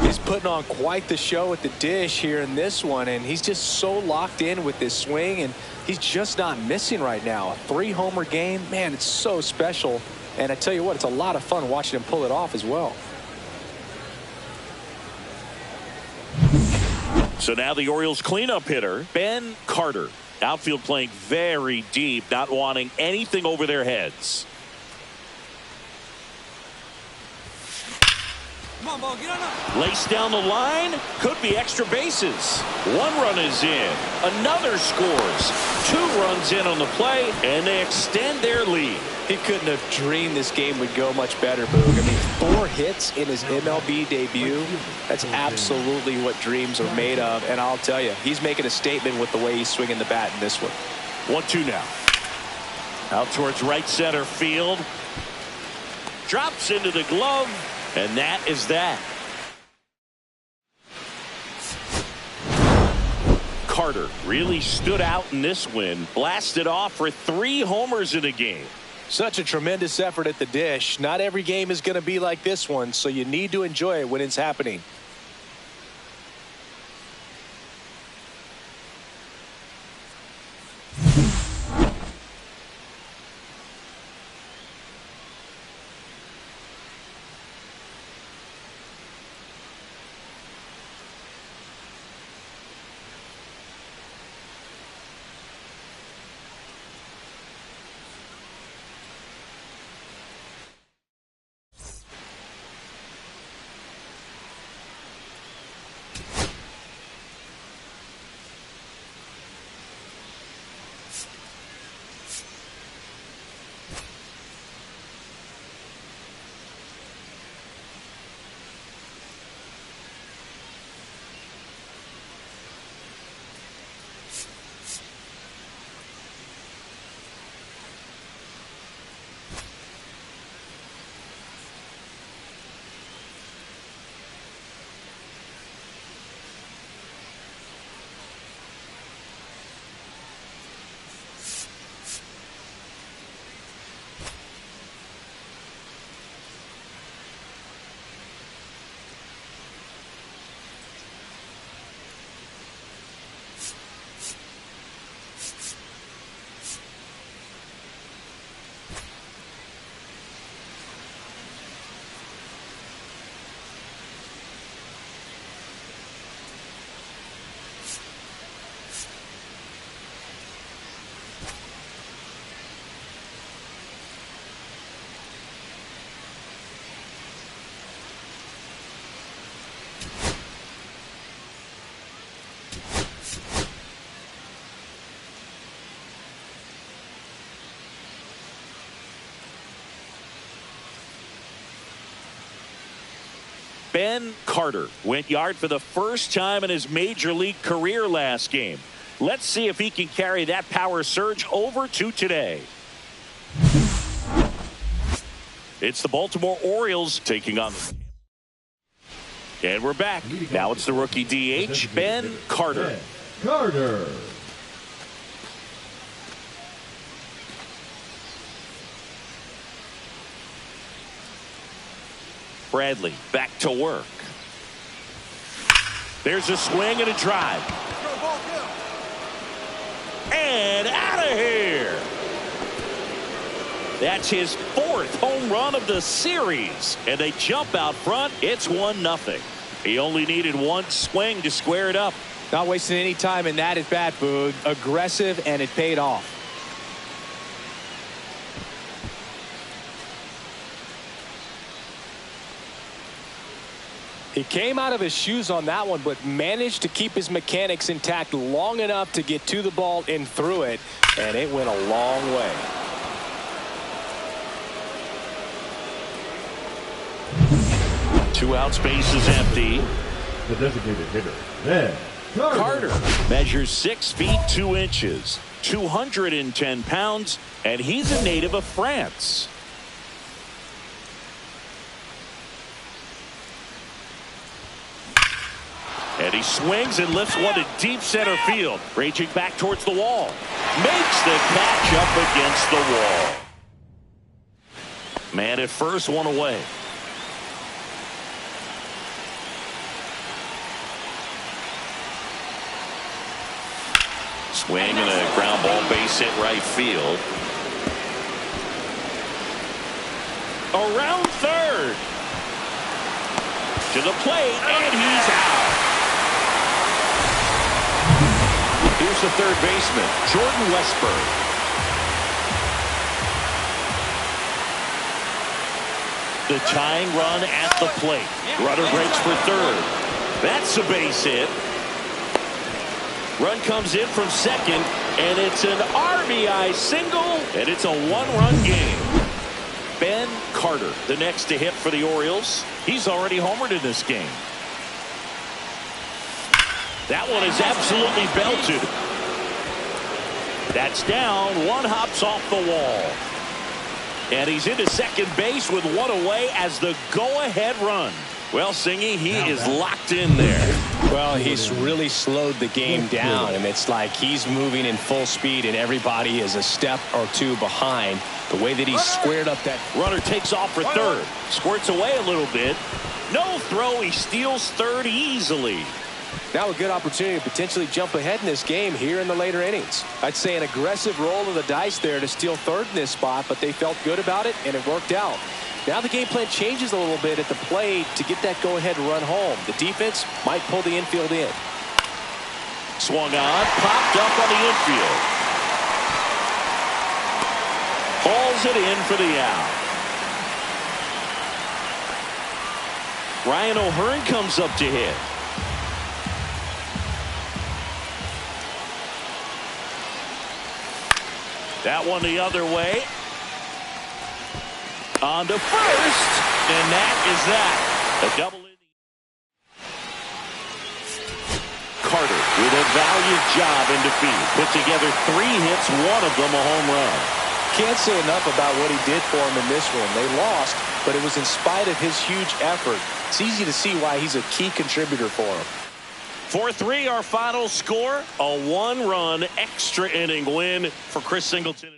He's putting on quite the show at the dish here in this one, and he's just so locked in with this swing, and he's just not missing right now. A 3-homer game, man, it's so special. And I tell you what, it's a lot of fun watching him pull it off as well. So now the Orioles cleanup hitter, Ben Carter. Outfield playing very deep, not wanting anything over their heads. Come on, Bo, get on up. Lace down the line, could be extra bases. 1 run is in, another scores. 2 runs in on the play, and they extend their lead. He couldn't have dreamed this game would go much better, Boog. I mean, 4 hits in his MLB debut. That's absolutely what dreams are made of. And I'll tell you, he's making a statement with the way he's swinging the bat in this one. 1-2 now. Out towards right center field. Drops into the glove, and that is that. Carter really stood out in this win. Blasted off for 3 homers in a game. Such a tremendous effort at the dish. Not every game is going to be like this one, so you need to enjoy it when it's happening. Ben Carter went yard for the first time in his major league career last game. Let's see if he can carry that power surge over to today. It's the Baltimore Orioles taking on. And we're back. Now it's the rookie DH, Ben Carter. Carter. Bradley back to work. There's a swing and a drive. And out of here. That's his 4th home run of the series. And they jump out front. It's 1-0. He only needed 1 swing to square it up. Not wasting any time in that at bat, Boog. Aggressive, and it paid off. He came out of his shoes on that one, but managed to keep his mechanics intact long enough to get to the ball and through it, and it went a long way. Two outs, base is empty. The designated hitter, Ben Carter measures 6 feet 2 inches, 210 pounds, and he's a native of France. And he swings and lifts one to deep center field. Raging back towards the wall. Makes the catch up against the wall. Man at first, one away. Swing and a ground ball base hit right field. Around third. To the plate, and he's out. Here's the third baseman, Jordan Westburg. The tying run at the plate. Runner breaks for third. That's a base hit. Run comes in from second, and it's an RBI single, and it's a one-run game. Ben Carter, the next to hit for the Orioles. He's already homered in this game. That one is absolutely belted. That's down. One hops off the wall. And he's into second base with one away as the go-ahead run. Well, Singy, he is locked in there. Well, he's really slowed the game down, and it's like he's moving in full speed, and everybody is a step or two behind. The way that he squared up that runner takes off for third. Squirts away a little bit. No throw. He steals third easily. Now a good opportunity to potentially jump ahead in this game here in the later innings. I'd say an aggressive roll of the dice there to steal third in this spot, but they felt good about it, and it worked out. Now the game plan changes a little bit at the plate to get that go-ahead run home. The defense might pull the infield in. Swung on, popped up on the infield. Hauls it in for the out. Ryan O'Hearn comes up to hit. That one the other way. On to first, and that is that. A double in. Carter with a valiant job in defeat. Put together 3 hits, one of them a home run. Can't say enough about what he did for him in this one. They lost, but it was in spite of his huge effort. It's easy to see why he's a key contributor for him. 4-3 our final score. A 1-run extra inning win for Chris Singleton.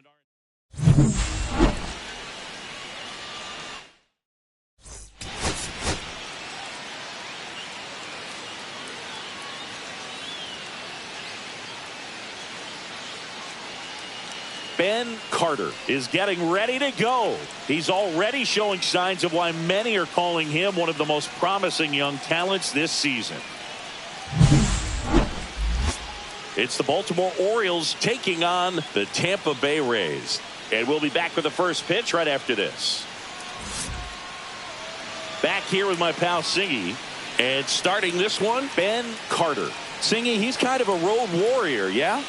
Ben Carter is getting ready to go. He's already showing signs of why many are calling him one of the most promising young talents this season. It's the Baltimore Orioles taking on the Tampa Bay Rays. And we'll be back with the first pitch right after this. Back here with my pal Singy. And starting this one, Ben Carter. Singy, he's kind of a road warrior, yeah?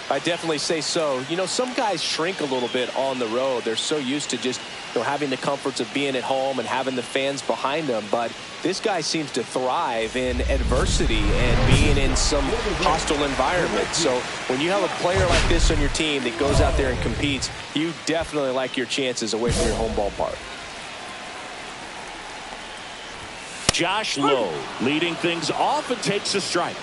I definitely say so. You know, some guys shrink a little bit on the road. They're so used to just, you know, having the comforts of being at home and having the fans behind them. But this guy seems to thrive in adversity and being in some hostile environment. So when you have a player like this on your team that goes out there and competes, you definitely like your chances away from your home ballpark. Josh Lowe leading things off and takes a strike.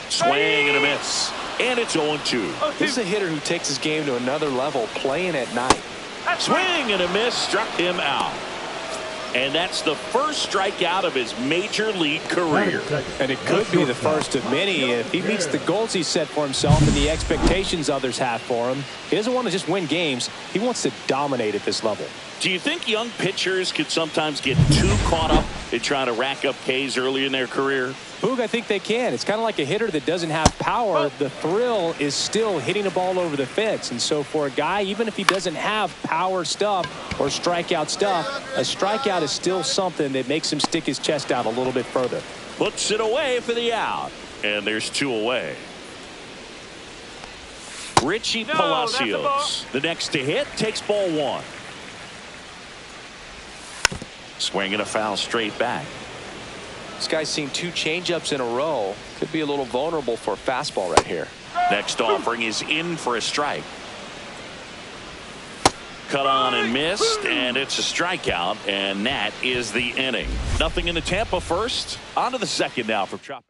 Swing and a miss. And it's 0-2. This is a hitter who takes his game to another level playing at night. Swing and a miss, struck him out. And that's the first strikeout of his major league career. And it could be the first of many if he meets the goals he set for himself and the expectations others have for him. He doesn't want to just win games. He wants to dominate at this level. Do you think young pitchers could sometimes get too caught up in trying to rack up Ks early in their career? Boog, I think they can. It's kind of like a hitter that doesn't have power. The thrill is still hitting the ball over the fence. And so for a guy, even if he doesn't have power stuff or strikeout stuff, a strikeout is still something that makes him stick his chest out a little bit further. Puts it away for the out. And there's 2 away. Richie Palacios, the next to hit, takes ball 1. Swing and a foul straight back. This guy's seen 2 changeups in a row. Could be a little vulnerable for a fastball right here. Next offering is in for a strike. cut on and missed, and it's a strikeout, and that is the inning. Nothing in the Tampa first. On to the second now for Tropicana.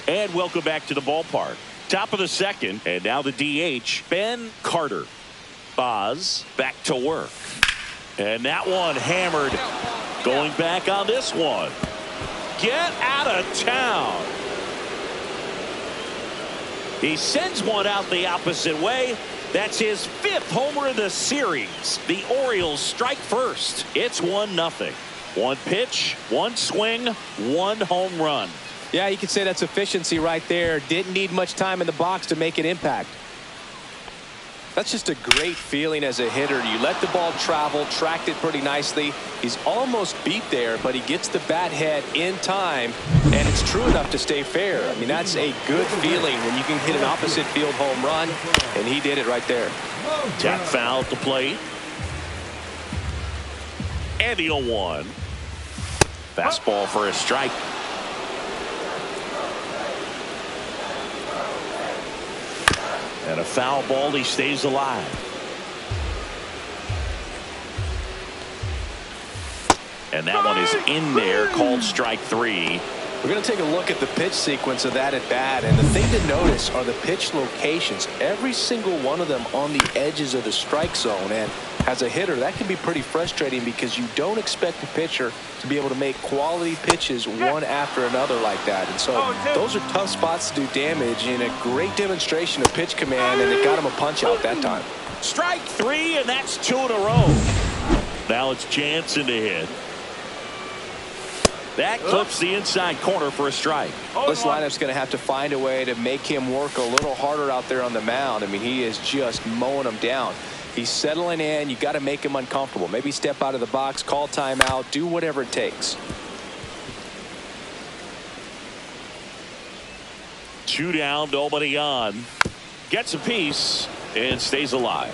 And welcome back to the ballpark. Top of the second, and now the DH, Ben Carter. Boz back to work. And that one hammered. Going back on this one. Get out of town. He sends one out the opposite way. That's his 5th homer of the series. The Orioles strike first. It's 1-0. One pitch, one swing, one home run. Yeah, you could say that's efficiency right there. Didn't need much time in the box to make an impact. That's just a great feeling as a hitter. You let the ball travel, tracked it pretty nicely. He's almost beat there, but he gets the bat head in time, and it's true enough to stay fair. I mean, that's a good feeling when you can hit an opposite field home run, and he did it right there. Tap foul at the plate. And the 0-1. Fastball for a strike. And a foul ball. He stays alive. And that one is in there, called strike 3. We're going to take a look at the pitch sequence of that at bat, and the thing to notice are the pitch locations. Every single one of them on the edges of the strike zone, and as a hitter that can be pretty frustrating because you don't expect the pitcher to be able to make quality pitches one after another like that. And so those are tough spots to do damage, and a great demonstration of pitch command, and it got him a punch out that time. Strike 3, and that's 2 in a row. Now it's Jansen to hit. That clips the inside corner for a strike. This lineup's going to have to find a way to make him work a little harder out there on the mound. I mean, he is just mowing them down. He's settling in. You got to make him uncomfortable. Maybe step out of the box, call timeout, do whatever it takes. 2 down, nobody on. Gets a piece and stays alive.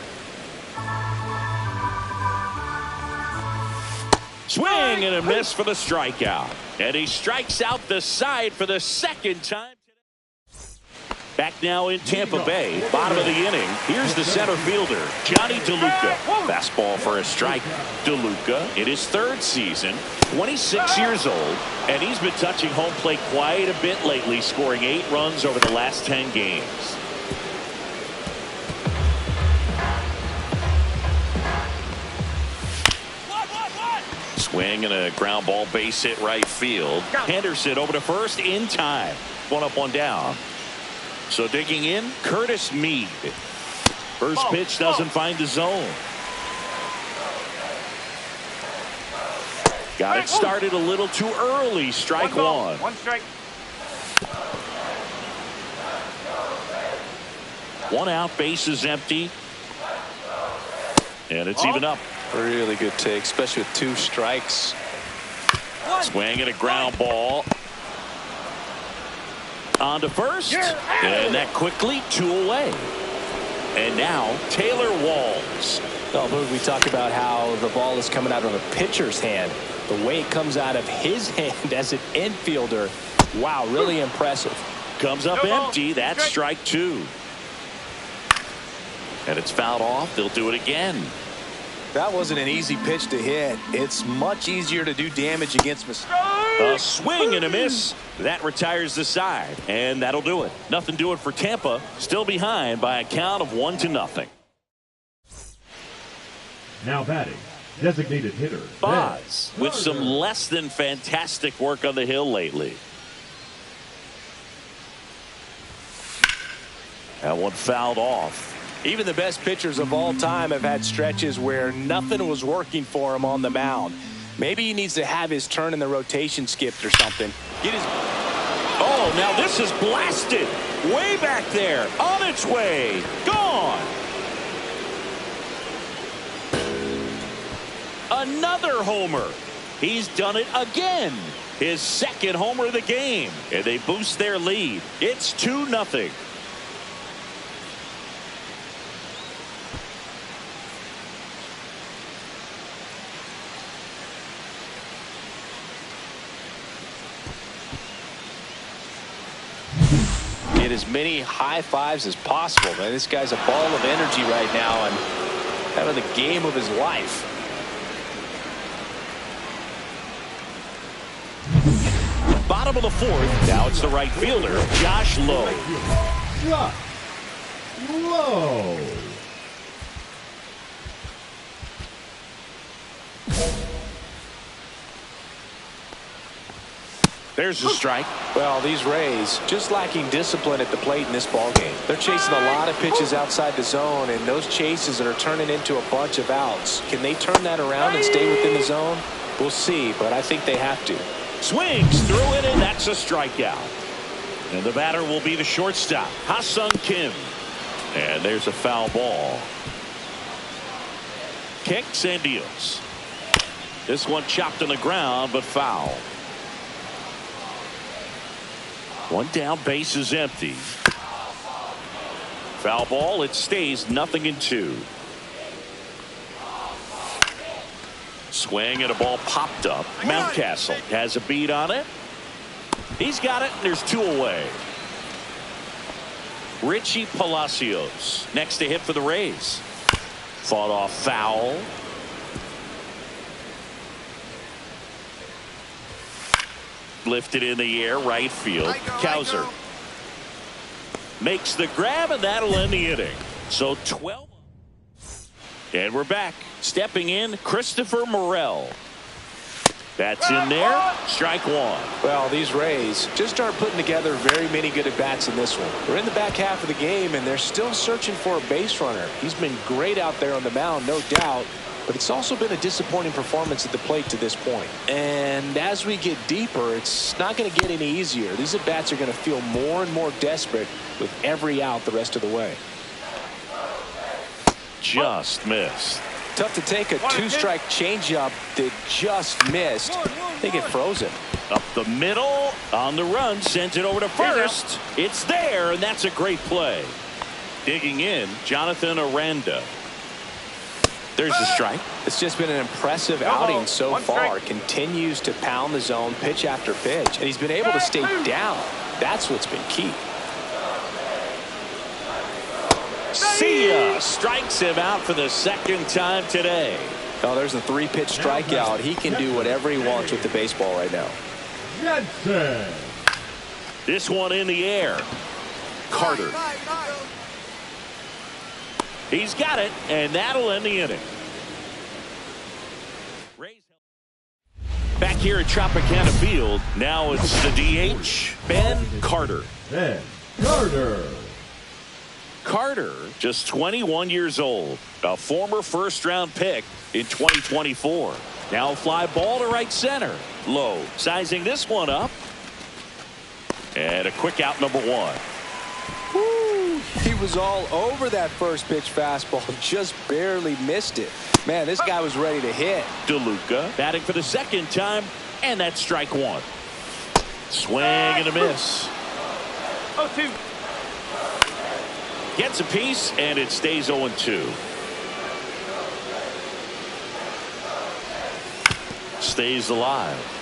Swing and a miss for the strikeout. And he strikes out the side for the second time today. Back now in Tampa Bay, bottom of the inning. Here's the center fielder, Johnny DeLuca. Fastball for a strike. DeLuca in his 3rd season, 26 years old, and he's been touching home plate quite a bit lately, scoring 8 runs over the last 10 games. Swing and a ground ball, base hit right field. Henderson over to first in time. 1 up, 1 down. So digging in, Curtis Mead. First pitch doesn't find the zone. Got it started a little too early. Strike 1. 1 strike. 1 out, base is empty. And it's even up. Really good take, especially with 2 strikes. Swing and a ground ball. On to first. And that quickly 2 away. And now Taylor Walls. Although we talk about how the ball is coming out of a pitcher's hand, the way it comes out of his hand as an infielder, wow, really impressive. Comes up empty. That's strike 2. And it's fouled off. They'll do it again. That wasn't an easy pitch to hit. It's much easier to do damage against mistakes. A swing and a miss. That retires the side. And that'll do it. Nothing doing for Tampa. Still behind by a count of 1-0. Now batting, designated hitter Boz with some less than fantastic work on the hill lately. That one fouled off. Even the best pitchers of all time have had stretches where nothing was working for him on the mound. Maybe he needs to have his turn in the rotation skipped or something. Oh, now this is blasted. Way back there. On its way. Gone. Another homer. He's done it again. His 2nd homer of the game. And they boost their lead. It's 2-0. Get as many high fives as possible, man. This guy's a ball of energy right now, and having the game of his life. Bottom of the fourth. Now it's the right fielder, Josh Lowe. Josh Lowe. There's the strike. Well, these Rays just lacking discipline at the plate in this ballgame. They're chasing a lot of pitches outside the zone, and those chases are turning into a bunch of outs. Can they turn that around and stay within the zone? We'll see, but I think they have to. Swings through it, and that's a strikeout. And the batter will be the shortstop, Ha-Sung Kim. And there's a foul ball. Kicks and deals. This one chopped on the ground, but foul. One down, base is empty. Foul ball, it stays 0-2. Swing and a ball popped up. Mountcastle has a beat on it. He's got it, and there's 2 away. Richie Palacios next to hit for the Rays. Fought off foul. Lifted in the air, right field. Cowser makes the grab, and that'll end the inning. So 12. And we're back. Stepping in, Christopher Morel. That's in there. Strike one. Well, these Rays just aren't putting together very many good at-bats in this one. We're in the back half of the game, and they're still searching for a base runner. He's been great out there on the mound, no doubt. But it's also been a disappointing performance at the plate to this point. And as we get deeper, it's not going to get any easier. These at-bats are going to feel more and more desperate with every out the rest of the way. Just missed. Tough to take a 2-strike changeup that just missed. I think it froze him. Up the middle, on the run, sends it over to first. It's there, and that's a great play. Digging in, Jonathan Aranda. There's the strike. It's just been an impressive outing so far. Continues to pound the zone pitch after pitch, and he's been able to stay down. That's what's been key. See ya. Strikes him out for the second time today. Oh, there's a 3-pitch strikeout. He can do whatever he wants with the baseball right now. Jensen. This one in the air. Carter. He's got it, and that'll end the inning. Back here at Tropicana Field, now it's the DH, Ben Carter. Ben Carter. Carter, just 21 years old, a former first-round pick in 2024. Now fly ball to right center. Low, sizing this one up. And a quick out, number 1. Woo, he was all over that first pitch fastball, just barely missed it. Man, this guy was ready to hit. DeLuca batting for the second time, and that's strike 1. Swing and a miss. 0-2. Gets a piece, and it stays 0-2. Stays alive.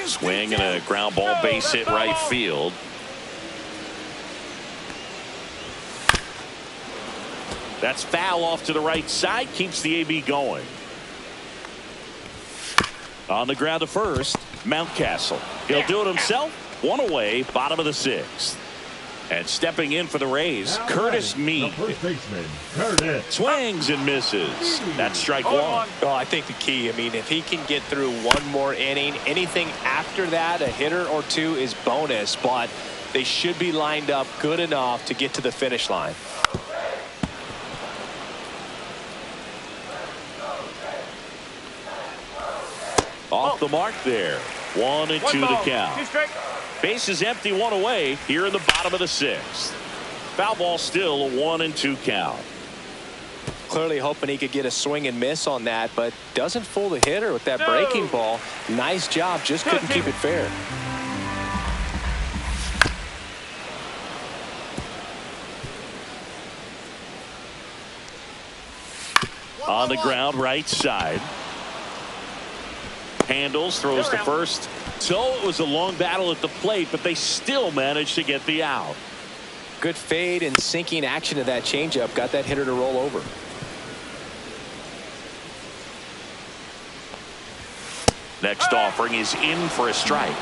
Swing and a ground ball base hit right field. That's foul off to the right side. Keeps the AB going. On the ground to first, Mountcastle. He'll do it himself. 1 away, bottom of the 6th. And stepping in for the Rays, Curtis Mead. First baseman, Curtis. Swings and misses. That's strike 1. Oh, I think the key, if he can get through one more inning, anything after that, a hitter or 2 is bonus, but they should be lined up good enough to get to the finish line. Off the mark there. 1-2 to count. Base is empty, 1 away here in the bottom of the 6th. Foul ball still a 1-2 count. Clearly hoping he could get a swing and miss on that, but doesn't fool the hitter with that breaking ball. Nice job, just couldn't keep it fair. On the ground, right side. Handles, throws to first. So it was a long battle at the plate, but they still managed to get the out. good fade and sinking action to that changeup got that hitter to roll over. Next offering is in for a strike.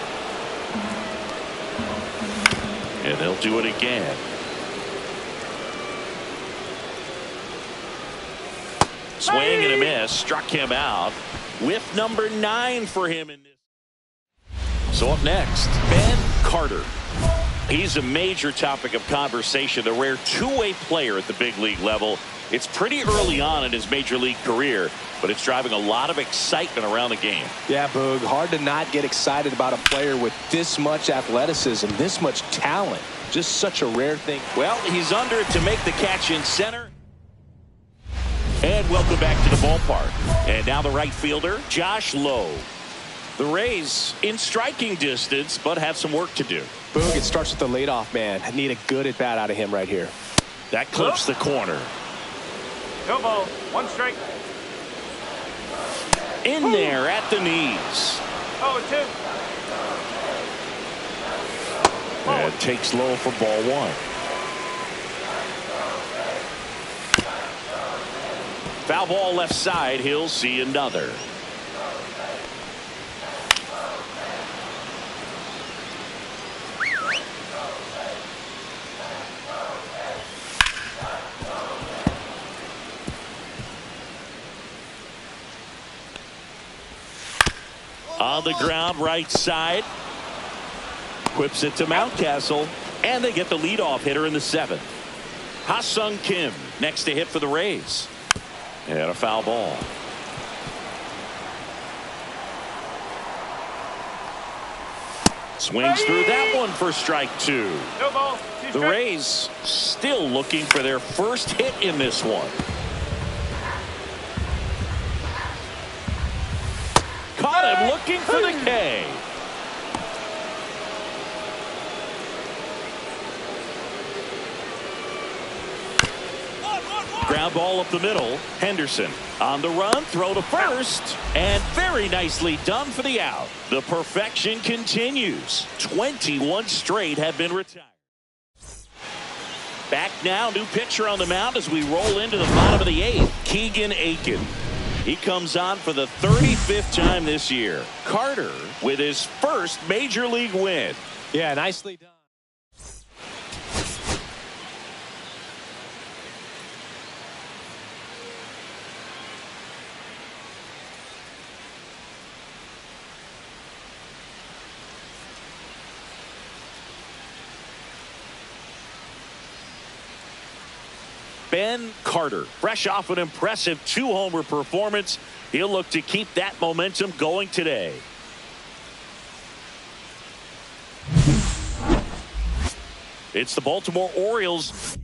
And they'll do it again. Swing and a miss. Struck him out. Whiff number 9 for him in this. So up next, Ben Carter. He's a major topic of conversation, a rare two-way player at the big league level. It's pretty early on in his major league career, but it's driving a lot of excitement around the game. Yeah, Boog, hard to not get excited about a player with this much athleticism, this much talent. Just such a rare thing. Well, he's under it to make the catch in center. And welcome back to the ballpark. And now the right fielder, Josh Lowe. The Rays in striking distance, but have some work to do. Boog, it starts with the leadoff man. I need a good at bat out of him right here. That clips the corner. No ball. 1 strike. In there at the knees. 0-2. And takes low for ball 1. Foul ball left side. He'll see another. On the ground, right side. Whips it to Mountcastle, and they get the leadoff hitter in the 7th. Ha-Sung Kim next to hit for the Rays. And a foul ball. Swings through that one for strike 2. No ball. The Rays still looking for their first hit in this one. Caught him looking for the K. Ground ball up the middle. Henderson on the run, throw to first, and very nicely done for the out. The perfection continues. 21 straight have been retired. Back now, new pitcher on the mound as we roll into the bottom of the 8th. Keegan Aiken. He comes on for the 35th time this year. Carter with his first major league win. Yeah, nicely done. Ben Carter, fresh off an impressive 2-homer performance. He'll look to keep that momentum going today. It's the Baltimore Orioles.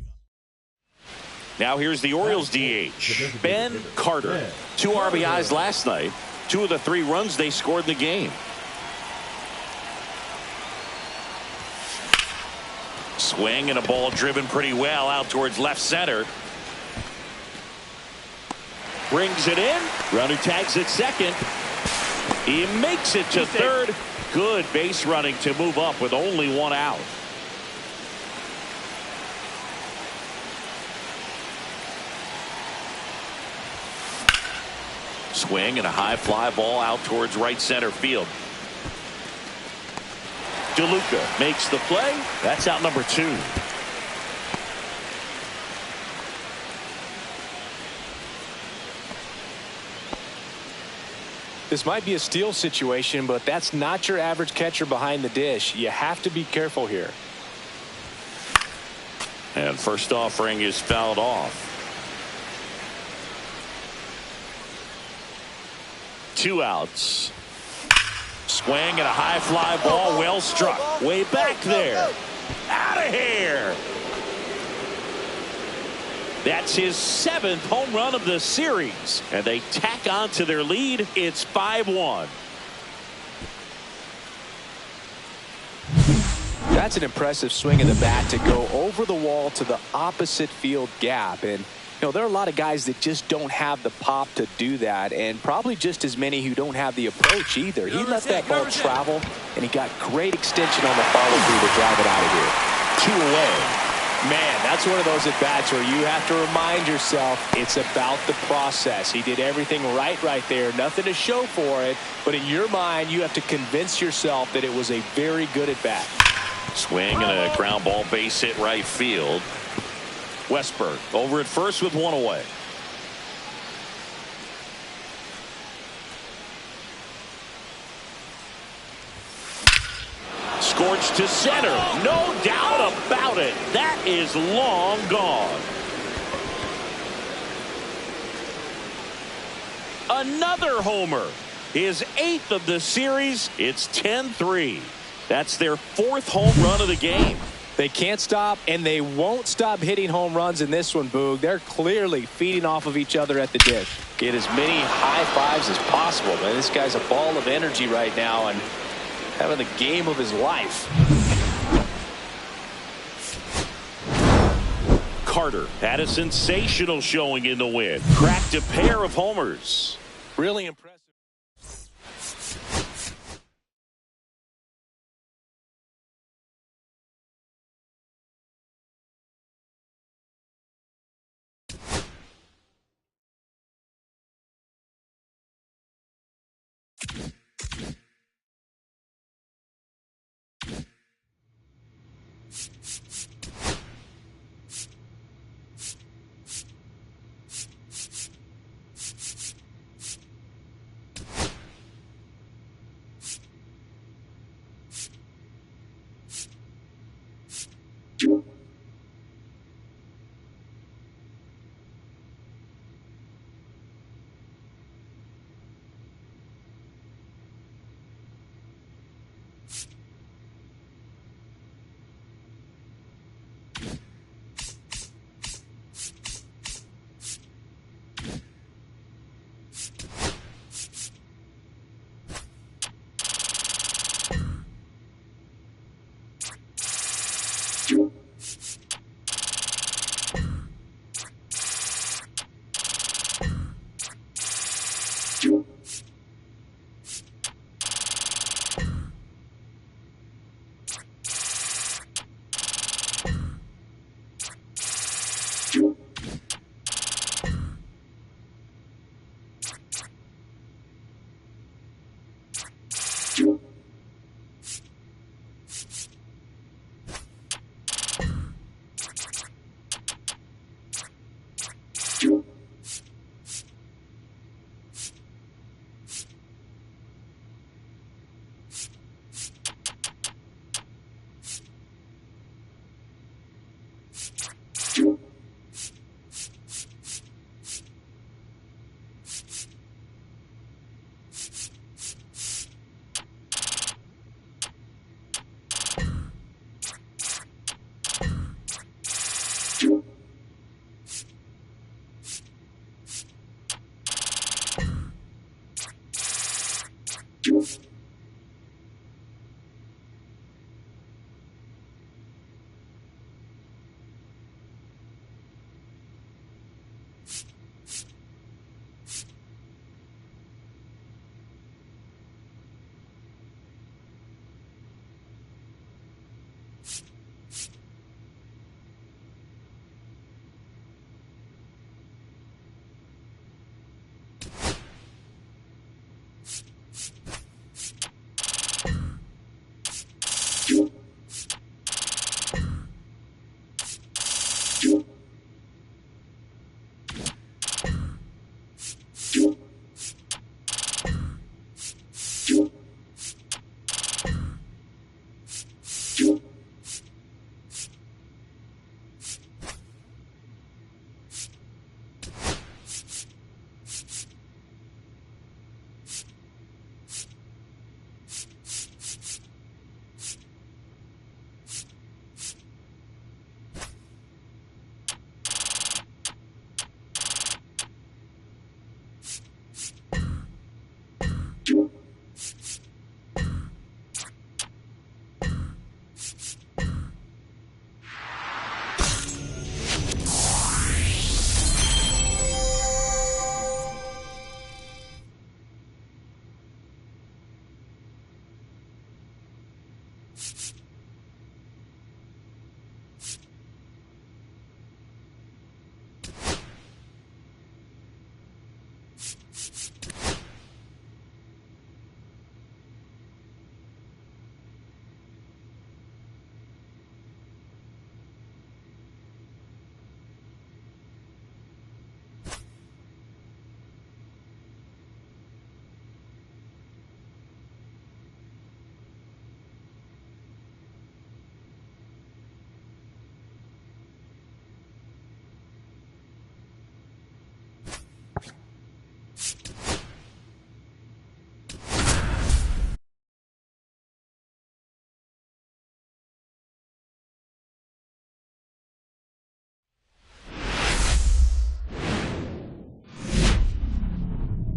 Now here's the Orioles DH, Ben Carter. 2 RBIs last night. 2 of the 3 runs they scored in the game. Swing and a ball driven pretty well out towards left center. Brings it in. Runner tags at second. He makes it to third. Good base running to move up with only 1 out. Swing and a high fly ball out towards right center field. DeLuca makes the play. That's out number 2. This might be a steal situation, but that's not your average catcher behind the dish. You have to be careful here. And first offering is fouled off. 2 outs. Swing and a high fly ball, well struck. Way back there. Out of here. That's his 7th home run of the series. And they tack on to their lead. It's 5-1. That's an impressive swing of the bat to go over the wall to the opposite field gap. And you know, there are a lot of guys that just don't have the pop to do that, and probably just as many who don't have the approach either. He let that ball travel, and he got great extension on the follow-through to drive it out of here. 2 away. Man, that's one of those at-bats where you have to remind yourself it's about the process. He did everything right there. Nothing to show for it. But in your mind, you have to convince yourself that it was a very good at-bat. Swing and a ground ball base hit right field. Westberg over at first with one away. Scorched to center. No doubt about it. That is long gone. Another homer. His 8th of the series. It's 10-3. That's their 4th home run of the game. They can't stop, and they won't stop hitting home runs in this one, Boog. They're clearly feeding off of each other at the dish. Get as many high fives as possible, man. This guy's a ball of energy right now and having the game of his life. Carter had a sensational showing in the win. Cracked a pair of homers. Really impressive.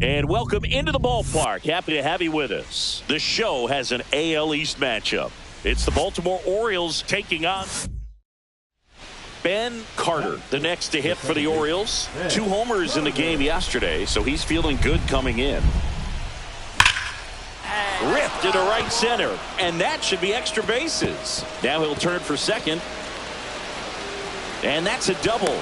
And welcome into the ballpark. Happy to have you with us. The show has an AL East matchup. It's the Baltimore Orioles taking on Ben Carter, the next to hit for the Orioles. 2 homers in the game yesterday, so he's feeling good coming in. Ripped into right center, and that should be extra bases. Now he'll turn for second, and that's a double.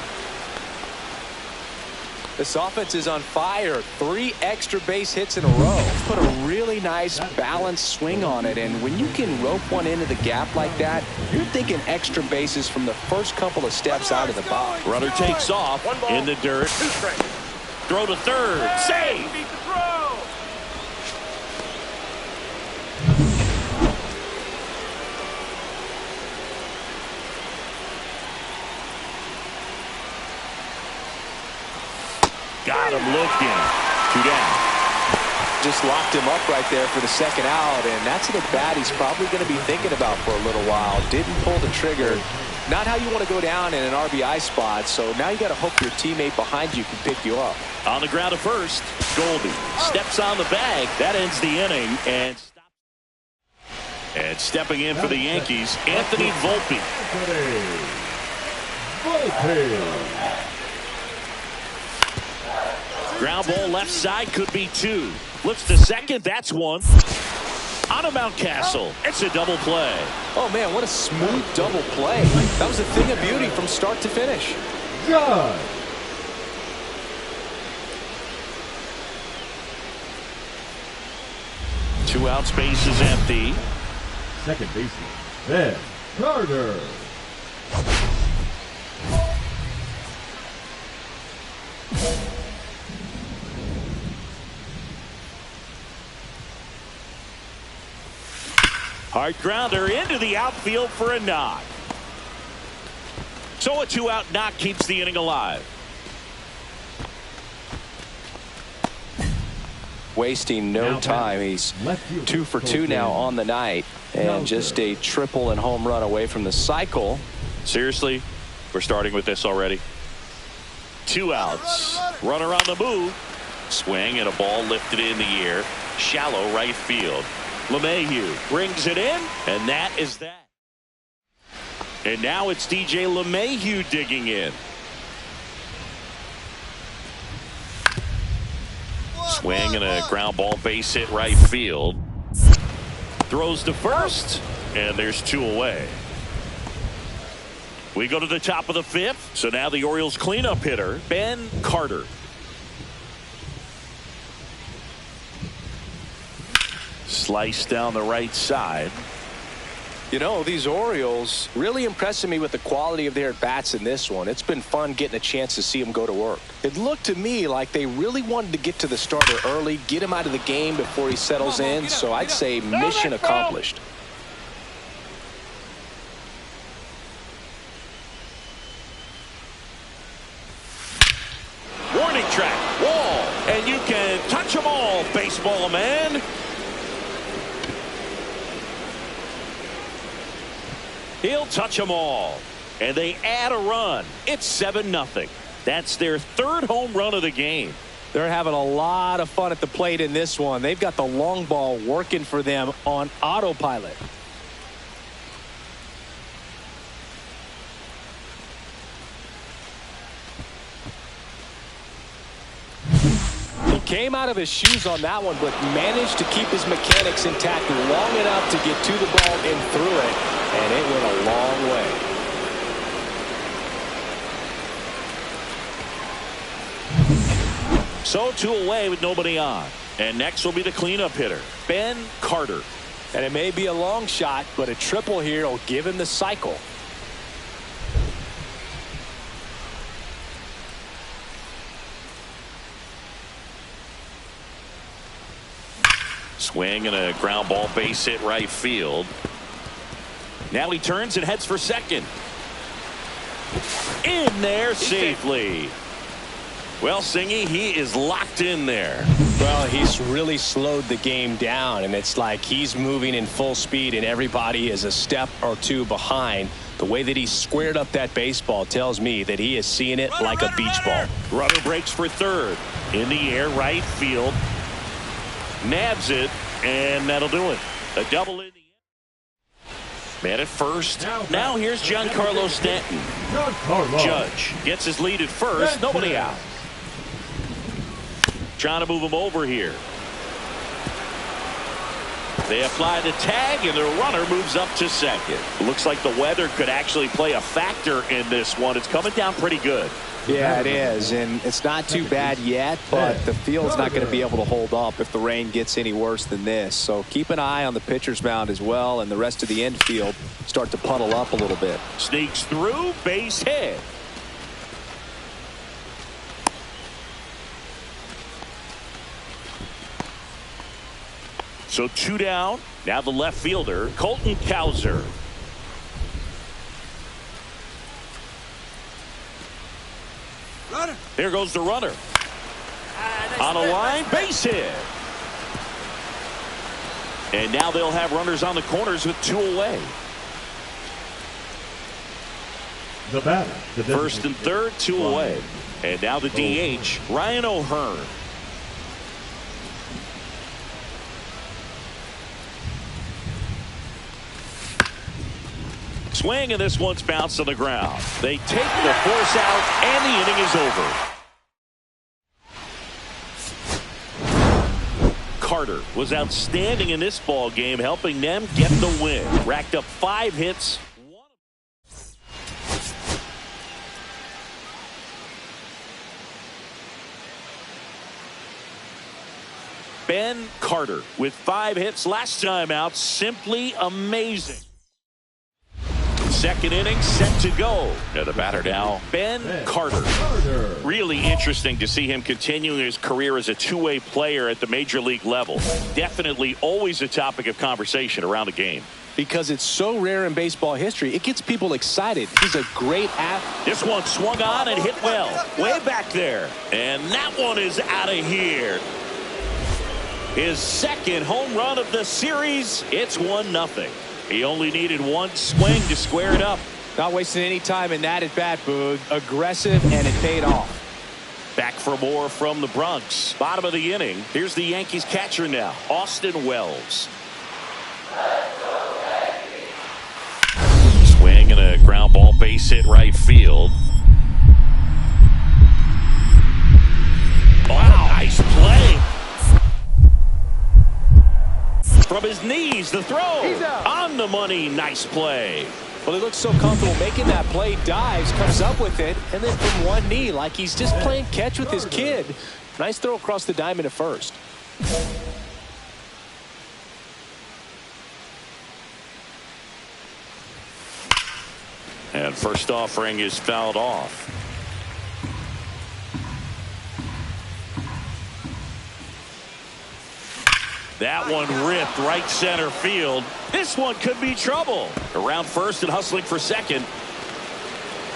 This offense is on fire. 3 extra base hits in a row. Put a really nice balanced swing on it, and when you can rope one into the gap like that, you're thinking extra bases from the first couple of steps out of the box. Runner takes off in the dirt. Throw to third. Save. Got him looking. 2 down. Just locked him up right there for the second out, and that's an at-bat he's probably going to be thinking about for a little while. Didn't pull the trigger. Not how you want to go down in an RBI spot, so now you got to hope your teammate behind you can pick you up. On the ground at first, Goldie steps on the bag. That ends the inning. And stepping in for the Yankees, Anthony Volpe. Ground ball left side, could be 2. Flips to second, that's 1. On to Mountcastle, it's a double play. Oh man, what a smooth double play. That was a thing of beauty from start to finish. Good. 2 outs, base is empty. Second baseman, Ben Carter. Hard grounder into the outfield for a knock. So a 2-out knock keeps the inning alive. Wasting no time. He's 2 for 2 now on the night, and just a triple and home run away from the cycle. Seriously, we're starting with this already. 2 outs. Runner on the move. Swing and a ball lifted in the air. Shallow right field. LeMahieu brings it in, and that is that. And now it's DJ LeMahieu digging in. Swing and a ground ball base hit right field. Throws to first, and there's 2 away. We go to the top of the 5th, so now the Orioles cleanup hitter, Ben Carter. Slice down the right side. You know, these Orioles really impressing me with the quality of their bats in this one. It's been fun getting a chance to see them go to work. It looked to me like they really wanted to get to the starter early, get him out of the game before he settles in. So I'd say mission accomplished. Warning track, wall, and you can touch them all, baseball man. He'll touch them all, and they add a run. It's 7-0. That's their 3rd home run of the game. They're having a lot of fun at the plate in this one. They've got the long ball working for them on autopilot. He came out of his shoes on that one, but managed to keep his mechanics intact long enough to get to the ball and through it, and it went a long way. So 2 away with nobody on. And next will be the cleanup hitter, Ben Carter. And it may be a long shot, but a triple here will give him the cycle. Swing and a ground ball base hit right field. Now he turns and heads for second. In there safely. Well, Singy, he is locked in there. Well, he's really slowed the game down, and it's like he's moving in full speed and everybody is a step or 2 behind. The way that he squared up that baseball tells me that he is seeing it like a beach ball. Runner breaks for third. In the air, right field. Nabs it, and that'll do it. A double in the end. Man at first. Now here's Giancarlo Stanton. Judge gets his lead at first. Nobody out. Trying to move him over here. They apply the tag, and the runner moves up to second. Looks like the weather could actually play a factor in this one. It's coming down pretty good. Yeah, it is, and it's not too bad yet, but the field's not going to be able to hold up if the rain gets any worse than this. So keep an eye on the pitcher's mound as well, and the rest of the infield start to puddle up a little bit. Sneaks through, base hit. So 2 down. Now the left fielder, Colton Cowser. Runner. There goes the runner. On a line, base hit. And now they'll have runners on the corners with 2 away. The batter. First and third, 2 away. And now the DH, Ryan O'Hearn. Swing, and this one's bounced on the ground. They take the force out, and the inning is over. Carter was outstanding in this ball game, helping them get the win. Racked up 5 hits. Ben Carter with 5 hits last time out. Simply amazing. Second inning set to go. Now the batter now, Ben Carter. Really interesting to see him continuing his career as a two-way player at the major league level. Definitely always a topic of conversation around the game. Because it's so rare in baseball history, it gets people excited. He's a great athlete. This one swung on and hit well. Way back there. And that one is out of here. His second home run of the series. It's 1-0. He only needed 1 swing to square it up. Not wasting any time in that at bat, Boog. Aggressive, and it paid off. Back for more from the Bronx. Bottom of the inning. Here's the Yankees catcher now, Austin Wells. Swing and a ground ball, base hit right field. Wow, nice play. From his knees, the throw on the money. Nice play. Well, he looks so comfortable making that play. Dives, comes up with it, and then from one knee, like he's just playing catch with his kid. Nice throw across the diamond at first. And first offering is fouled off. That one ripped right center field. This one could be trouble. Around first and hustling for second.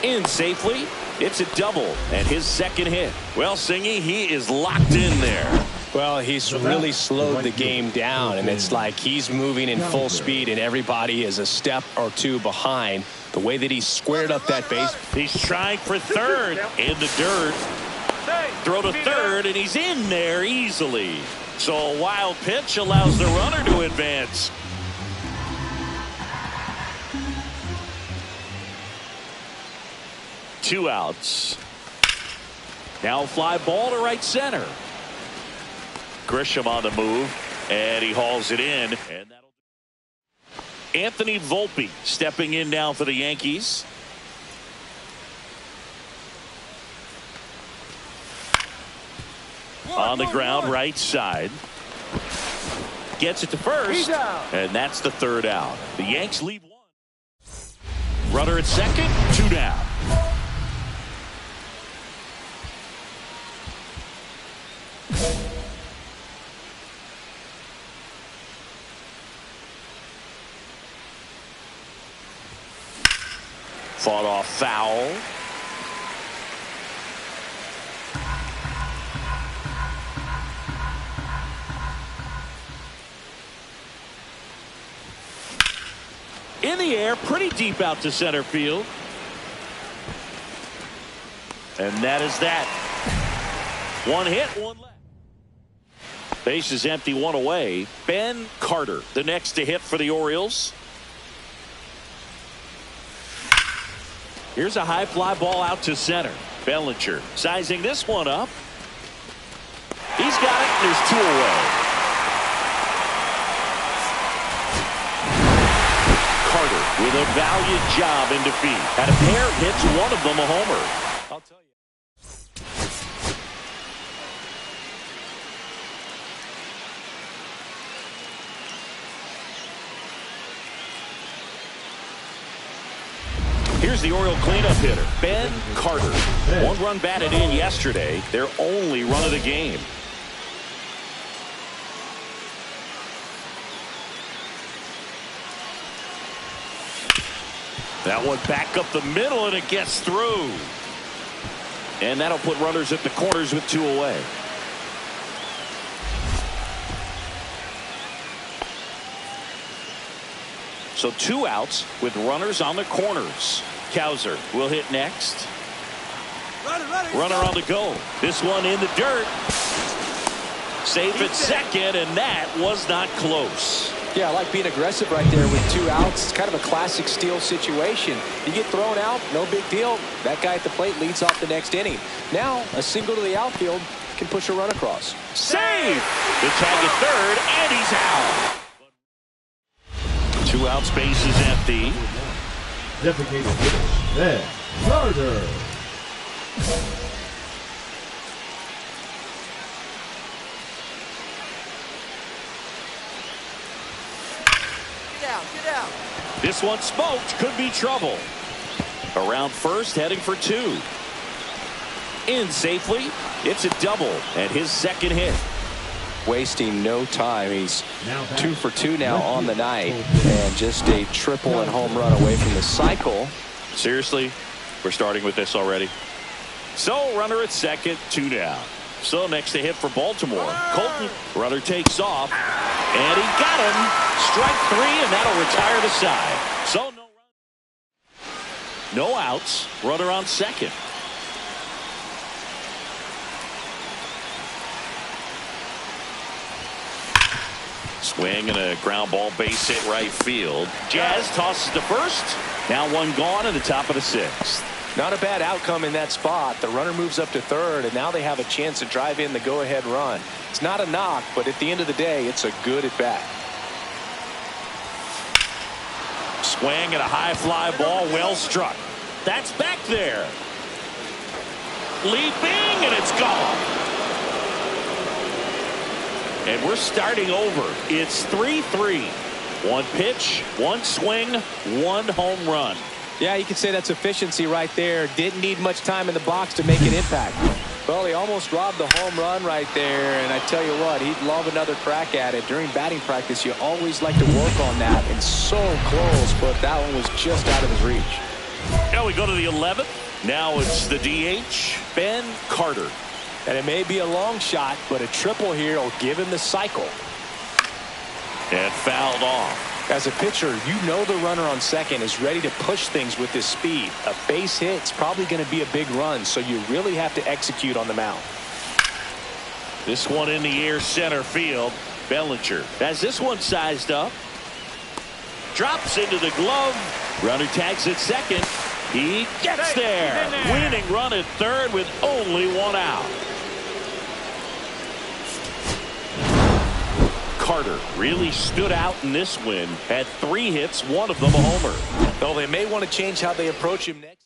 In safely. It's a double and his second hit. Well, Singy, he is locked in there. Well, he's really slowed the game down, and it's like he's moving in full speed, and everybody is a step or 2 behind. The way that he squared up that base. He's trying for third in the dirt. Throw to third, and he's in there easily. So a wild pitch allows the runner to advance. Two outs. Now a fly ball to right center. Grisham on the move, and he hauls it in. And that'll... Anthony Volpe stepping in now for the Yankees. On the ground, right side. Gets it to first, and that's the third out. The Yanks leave 1. Runner at second, 2 down. Fought off foul. In the air, pretty deep out to center field. And that is that. One hit, one left. Base is empty, one away. Ben Carter, the next to hit for the Orioles. Here's a high fly ball out to center. Bellinger sizing this one up. He's got it, and there's 2 away. Carter with a valiant job in defeat. Had a pair of hits, one of them a homer. I'll tell you. Here's the Oriole cleanup hitter, Ben Carter. 1 run batted in yesterday, their only run of the game. That one back up the middle, and it gets through. And that'll put runners at the corners with 2 away. So 2 outs with runners on the corners. Cowser will hit next. Runner on the go. This one in the dirt. Safe at second, and that was not close. Yeah, I like being aggressive right there with 2 outs. It's kind of a classic steal situation. You get thrown out, no big deal. That guy at the plate leads off the next inning. Now, a single to the outfield can push a run across. Save! The tag at third, and he's out. 2 outs, base is empty. Designated hitter, Ben Carter. Get out. This one smoked, could be trouble. Around first, heading for 2. In safely, it's a double, and his second hit. Wasting no time. He's 2 for 2 now on the night, and just a triple and home run away from the cycle. Seriously, we're starting with this already. So runner at second, 2 down. So next to hit for Baltimore, Colton. Runner takes off, and he got him. Strike 3, and that'll retire the side. So no outs. Runner on second. Swing and a ground ball, base hit right field. Jazz tosses to first. Now 1 gone in the top of the 6th. Not a bad outcome in that spot. The runner moves up to third, and now they have a chance to drive in the go-ahead run. It's not a knock, but at the end of the day, it's a good at-bat. Swing and a high fly ball, well struck. That's back there. Leaping, and it's gone. And we're starting over. It's 3-3. 1 pitch, 1 swing, 1 home run. Yeah, you can say that's efficiency right there. Didn't need much time in the box to make an impact. Well, he almost robbed the home run right there, and I tell you what, he'd love another crack at it. During batting practice, you always like to work on that, and so close, but that one was just out of his reach. Now we go to the 11th. Now it's the DH, Ben Carter. And it may be a long shot, but a triple here will give him the cycle. And fouled off. As a pitcher, you know the runner on second is ready to push things with his speed. A base hit's probably going to be a big run, so you really have to execute on the mound. This one in the air, center field. Bellinger has this one sized up. Drops into the glove. Runner tags at second. He gets there. Winning run at third with only 1 out. Carter really stood out in this win. Had 3 hits, 1 of them a homer. Though they may want to change how they approach him next.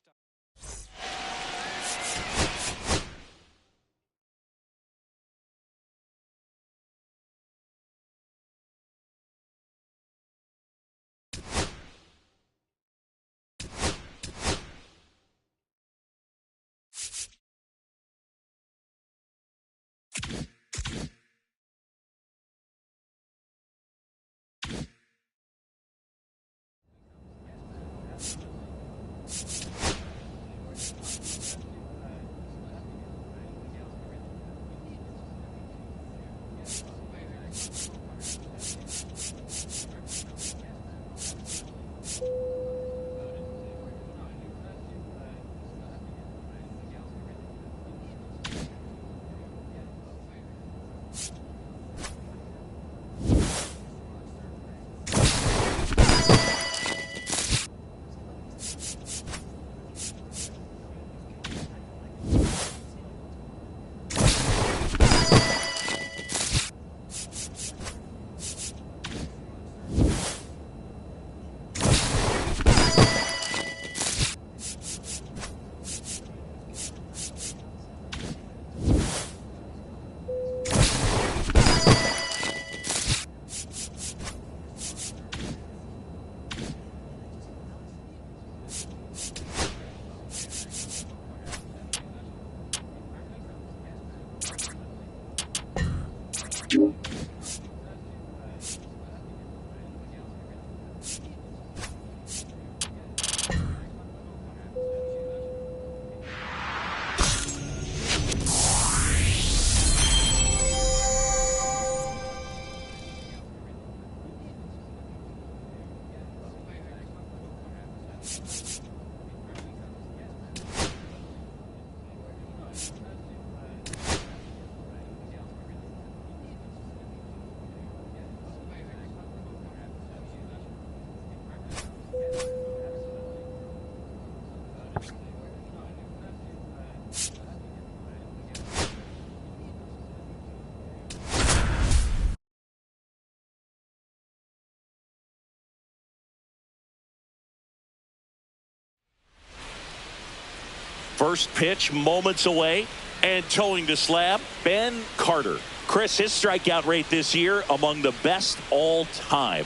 First pitch moments away, and towing the slab, Ben Carter. Chris, his strikeout rate this year among the best all time.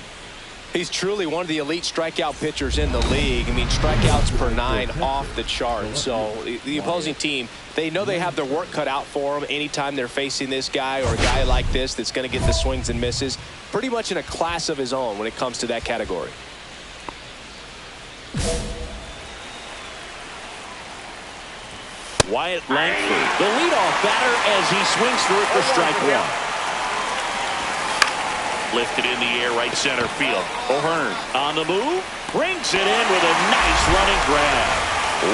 He's truly one of the elite strikeout pitchers in the league. I mean, strikeouts per 9 off the chart. So the opposing team, they know they have their work cut out for them anytime they're facing this guy or a guy like this that's going to get the swings and misses. Pretty much in a class of his own when it comes to that category. Wyatt Langford, the leadoff batter, as he swings through it for strike one. Lifted in the air, right center field. O'Hearn on the move, brings it in with a nice running grab.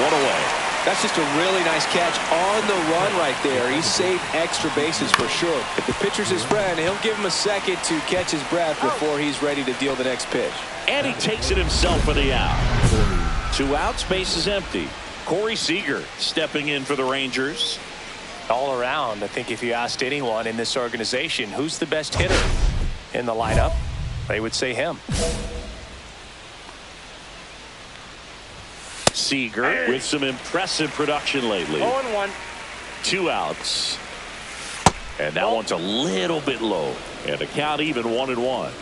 One away. That's just a really nice catch on the run right there. He saved extra bases for sure. If the pitcher's his friend, he'll give him a second to catch his breath before he's ready to deal the next pitch. And he takes it himself for the out. 2 outs, base is empty. Corey Seager stepping in for the Rangers. All around, I think if you asked anyone in this organization who's the best hitter in the lineup, they would say him. Seager with some impressive production lately. 0-1. 2 outs. And that one's a little bit low. And the count even 1-1.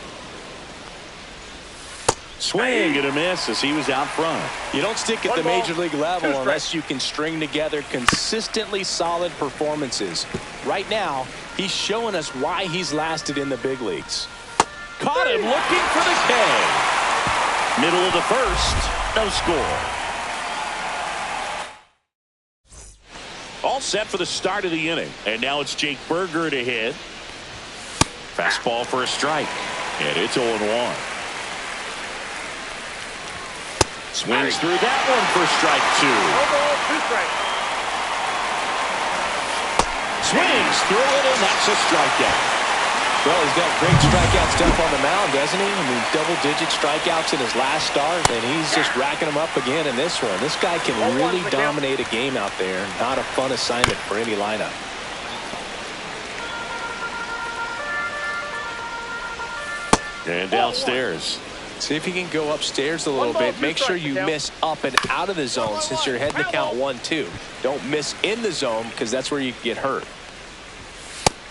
Swing and a miss as he was out front. You don't stick at the major league level unless you can string together consistently solid performances. Right now, he's showing us why he's lasted in the big leagues. Caught him looking for the K. Middle of the first, no score. All set for the start of the inning. And now it's Jake Berger to hit. Fastball for a strike. And it's 0-1. Swings through that one for strike 2. Swings through it, and that's a strikeout. Well, he's got great strikeout stuff on the mound, doesn't he? I mean, double-digit strikeouts in his last start, and he's just racking them up again in this one. This guy can really dominate a game out there. Not a fun assignment for any lineup. And downstairs. See if you can go upstairs a little bit. Make sure you miss up and out of the zone since you're heading to count 1-2. Don't miss in the zone because that's where you get hurt.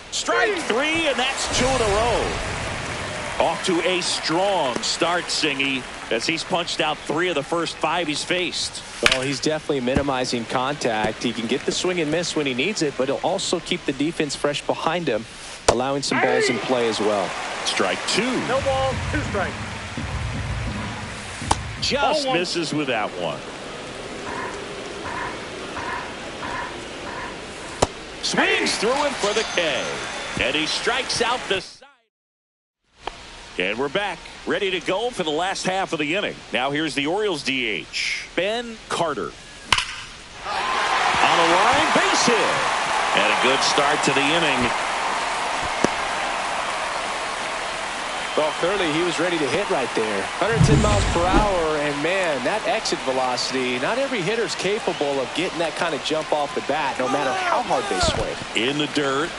Strike 3, and that's 2 in a row. Off to a strong start, Singy, as he's punched out 3 of the first 5 he's faced. Well, he's definitely minimizing contact. He can get the swing and miss when he needs it, but he'll also keep the defense fresh behind him, allowing some balls in play as well. Strike 2. No ball, 2 strikes. Just misses with that one. Swings through it for the K. And he strikes out the side. And we're back, ready to go for the last half of the inning. Now here's the Orioles DH, Ben Carter. On a line, base hit. And a good start to the inning. Well, clearly he was ready to hit right there. 110 miles per hour, and man, that exit velocity, not every hitter's capable of getting that kind of jump off the bat, no matter how hard they swing. In the dirt.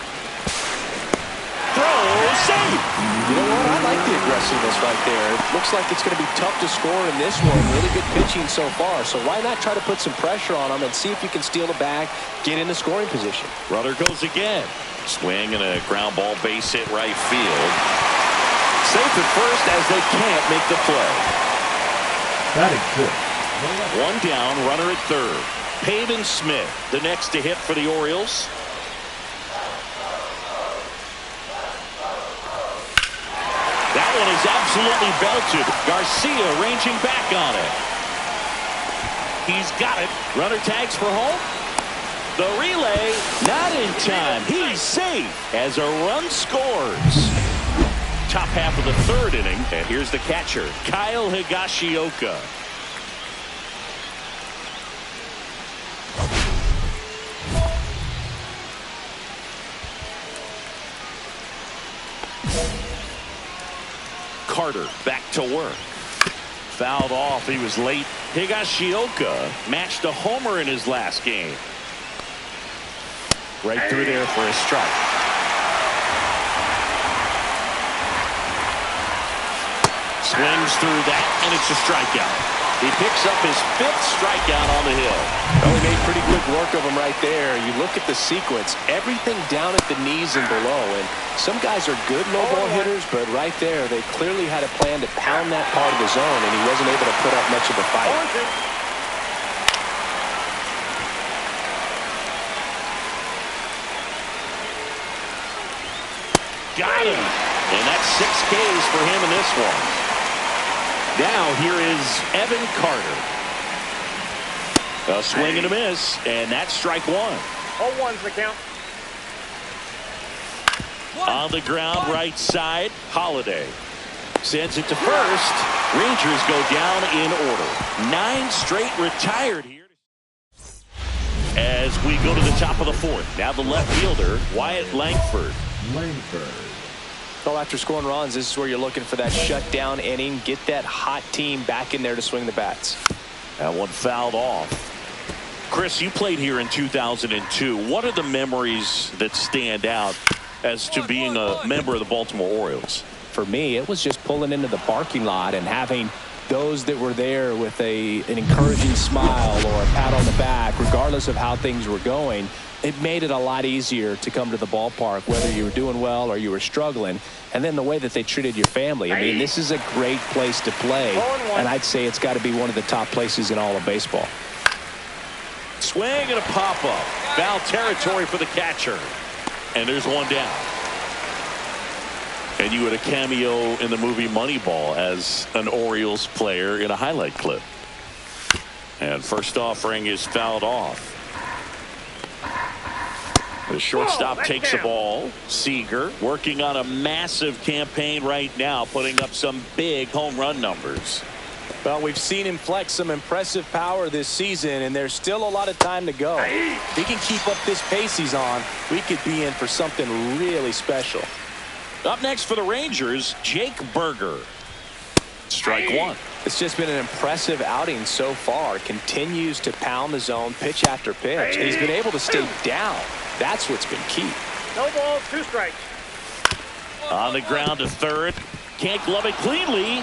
Throw, save. You know what? I like the aggressiveness right there. It looks like it's going to be tough to score in this one. Really good pitching so far, so why not try to put some pressure on him and see if you can steal the bag, get in the scoring position. Runner goes again. Swing and a ground ball base hit right field. Safe at first as they can't make the play. Batting fifth. 1 down, runner at third. Pavin Smith, the next to hit for the Orioles. That one is absolutely belted. Garcia ranging back on it. He's got it. Runner tags for home. The relay, not in time. He's safe as a run scores. Top half of the 3rd inning, and here's the catcher, Kyle Higashioka. Carter back to work. Fouled off. He was late. Higashioka matched a homer in his last game. Right through there for a strike. Swings through that, and it's a strikeout. He picks up his 5th strikeout on the hill. Well, he made pretty quick work of him right there. You look at the sequence, everything down at the knees and below. And some guys are good low ball hitters, but right there, they clearly had a plan to pound that part of the zone, and he wasn't able to put up much of a fight. Got him. And that's 6 Ks for him in this one. Now here is Evan Carter. A swing and a miss, and that's strike 1. 0-1's the count. On the ground, right side, Holiday sends it to first. Rangers go down in order. 9 straight retired here. As we go to the top of the 4th. Now the left fielder, Wyatt Langford. Well, after scoring runs, this is where you're looking for that shutdown inning. Get that hot team back in there to swing the bats. That one fouled off. Chris, you played here in 2002. What are the memories that stand out as to being a member of the Baltimore Orioles? For me, it was just pulling into the parking lot and having those that were there with an encouraging smile or a pat on the back, regardless of how things were going. It made it a lot easier to come to the ballpark, whether you were doing well or you were struggling. And then the way that they treated your family. I mean, this is a great place to play, and I'd say it's got to be one of the top places in all of baseball. Swing and a pop-up. Foul territory for the catcher. And there's one down. And you had a cameo in the movie Moneyball as an Orioles player in a highlight clip. And first offering is fouled off. The shortstop takes the ball. Seager working on a massive campaign right now, putting up some big home run numbers. Well, we've seen him flex some impressive power this season, and there's still a lot of time to go. If he can keep up this pace he's on, we could be in for something really special. Up next for the Rangers, Jake Berger. Strike 1. It's just been an impressive outing so far. Continues to pound the zone pitch after pitch. He's been able to stay down. That's what's been key. No balls, 2 strikes. On the ground to third. Can't glove it cleanly.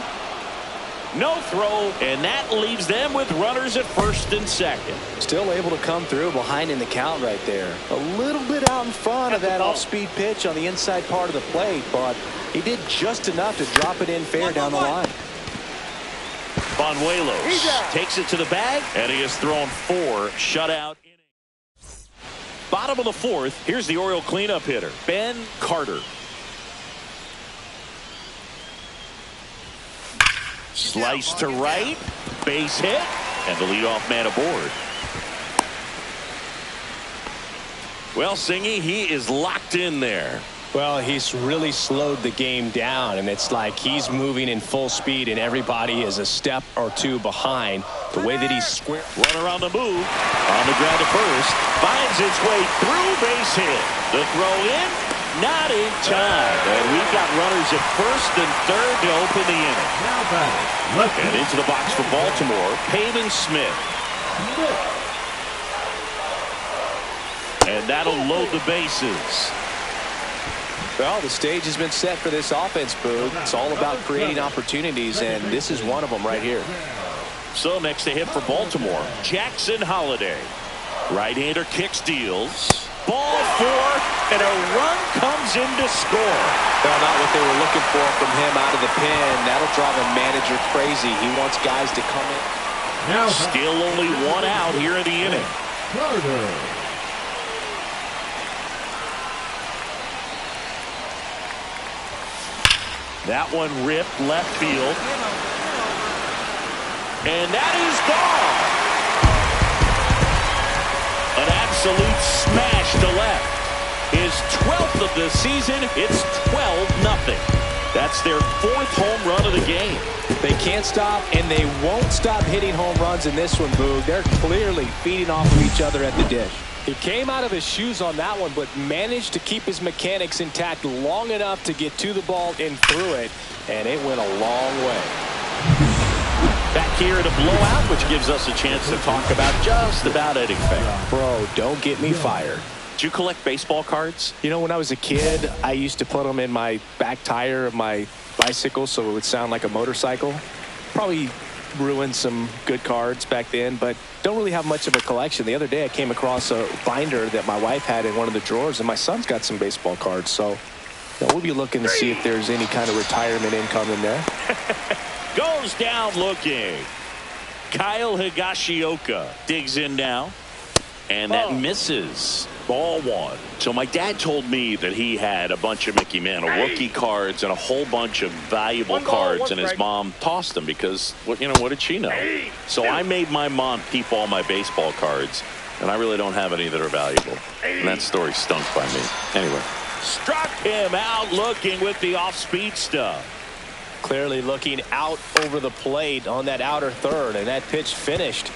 No throw, and that leaves them with runners at first and second. Still able to come through behind in the count right there. A little bit out in front of that off-speed pitch on the inside part of the plate, but he did just enough to drop it in fair down the line. Banuelos takes it to the bag, and he has thrown 4 shutout innings. Bottom of the 4th, here's the Oriole cleanup hitter, Ben Carter. Slice to right, base hit, and the leadoff man aboard. Well, Singy, he is locked in there. Well, he's really slowed the game down, and it's like he's moving in full speed, and everybody is a step or 2 behind. The way that he's square. Runner on the move, on the ground to first, finds his way through, base hit. The throw in, not in time. And we've got runners at first and third to open the inning. And into the box for Baltimore, Pavin Smith. And that'll load the bases. Well, the stage has been set for this offense, Boog. It's all about creating opportunities, and this is one of them right here. So next to hit for Baltimore, Jackson Holiday. Right-hander kicks, deals. Ball 4, and a run comes in to score. Well, not what they were looking for from him out of the pen. That'll drive a manager crazy. He wants guys to come in. Now, still only 1 out here in the inning. That one ripped left field. And that is gone. An absolute smash to left. His 12th of the season. It's 12-0. That's their 4th home run of the game. They can't stop, and they won't stop hitting home runs in this one, Boog. They're clearly feeding off of each other at the dish. He came out of his shoes on that one, but managed to keep his mechanics intact long enough to get to the ball and through it, and it went a long way. Back here at a blowout, which gives us a chance to talk about just about anything. Bro, don't get me fired. Did you collect baseball cards? You know, when I was a kid, I used to put them in my back tire of my bicycle so it would sound like a motorcycle. Probably ruined some good cards back then, but don't really have much of a collection. The other day I came across a binder that my wife had in one of the drawers, and my son's got some baseball cards. So we'll be looking to see if there's any kind of retirement income in there. Goes down looking. Kyle Higashioka digs in now, and that misses. Ball one. So my dad told me that he had a bunch of Mickey Mantle rookie cards and a whole bunch of valuable cards, and his mom tossed them because, what did she know? So I made my mom keep all my baseball cards, and I really don't have any that are valuable. And that story stunk by me. Anyway, struck him out looking with the off-speed stuff. Clearly looking out over the plate on that outer third, and that pitch finished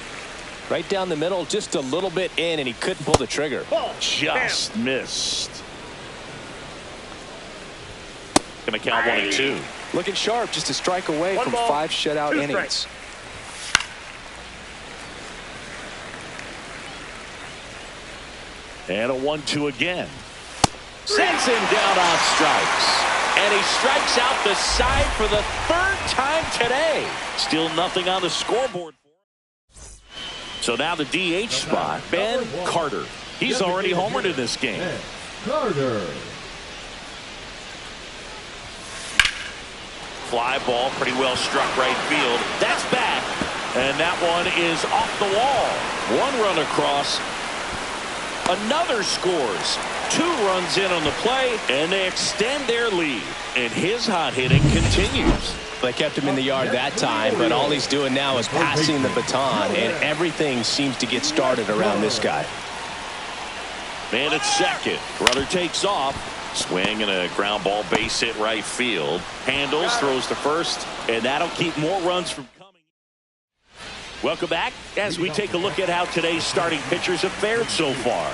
right down the middle, just a little bit in, and he couldn't pull the trigger. Just missed. Gonna count 1-2. Looking sharp, just a strike away from 5 shutout innings. And a 1-2 again. Sends him down on strikes. And he strikes out the side for the 3rd time today. Still nothing on the scoreboard. So now the DH spot, Ben Carter. He's already homered in this game. Carter. Fly ball, pretty well struck right field. That's back. And that one is off the wall. 1 run across. Another scores. 2 runs in on the play, and they extend their lead. And his hot hitting continues. They kept him in the yard that time, but all he's doing now is passing the baton, and everything seems to get started around this guy. Man at second. Runner takes off. Swing and a ground ball base hit right field. Handles, throws to first, and that'll keep more runs from coming. Welcome back as we take a look at how today's starting pitchers have fared so far.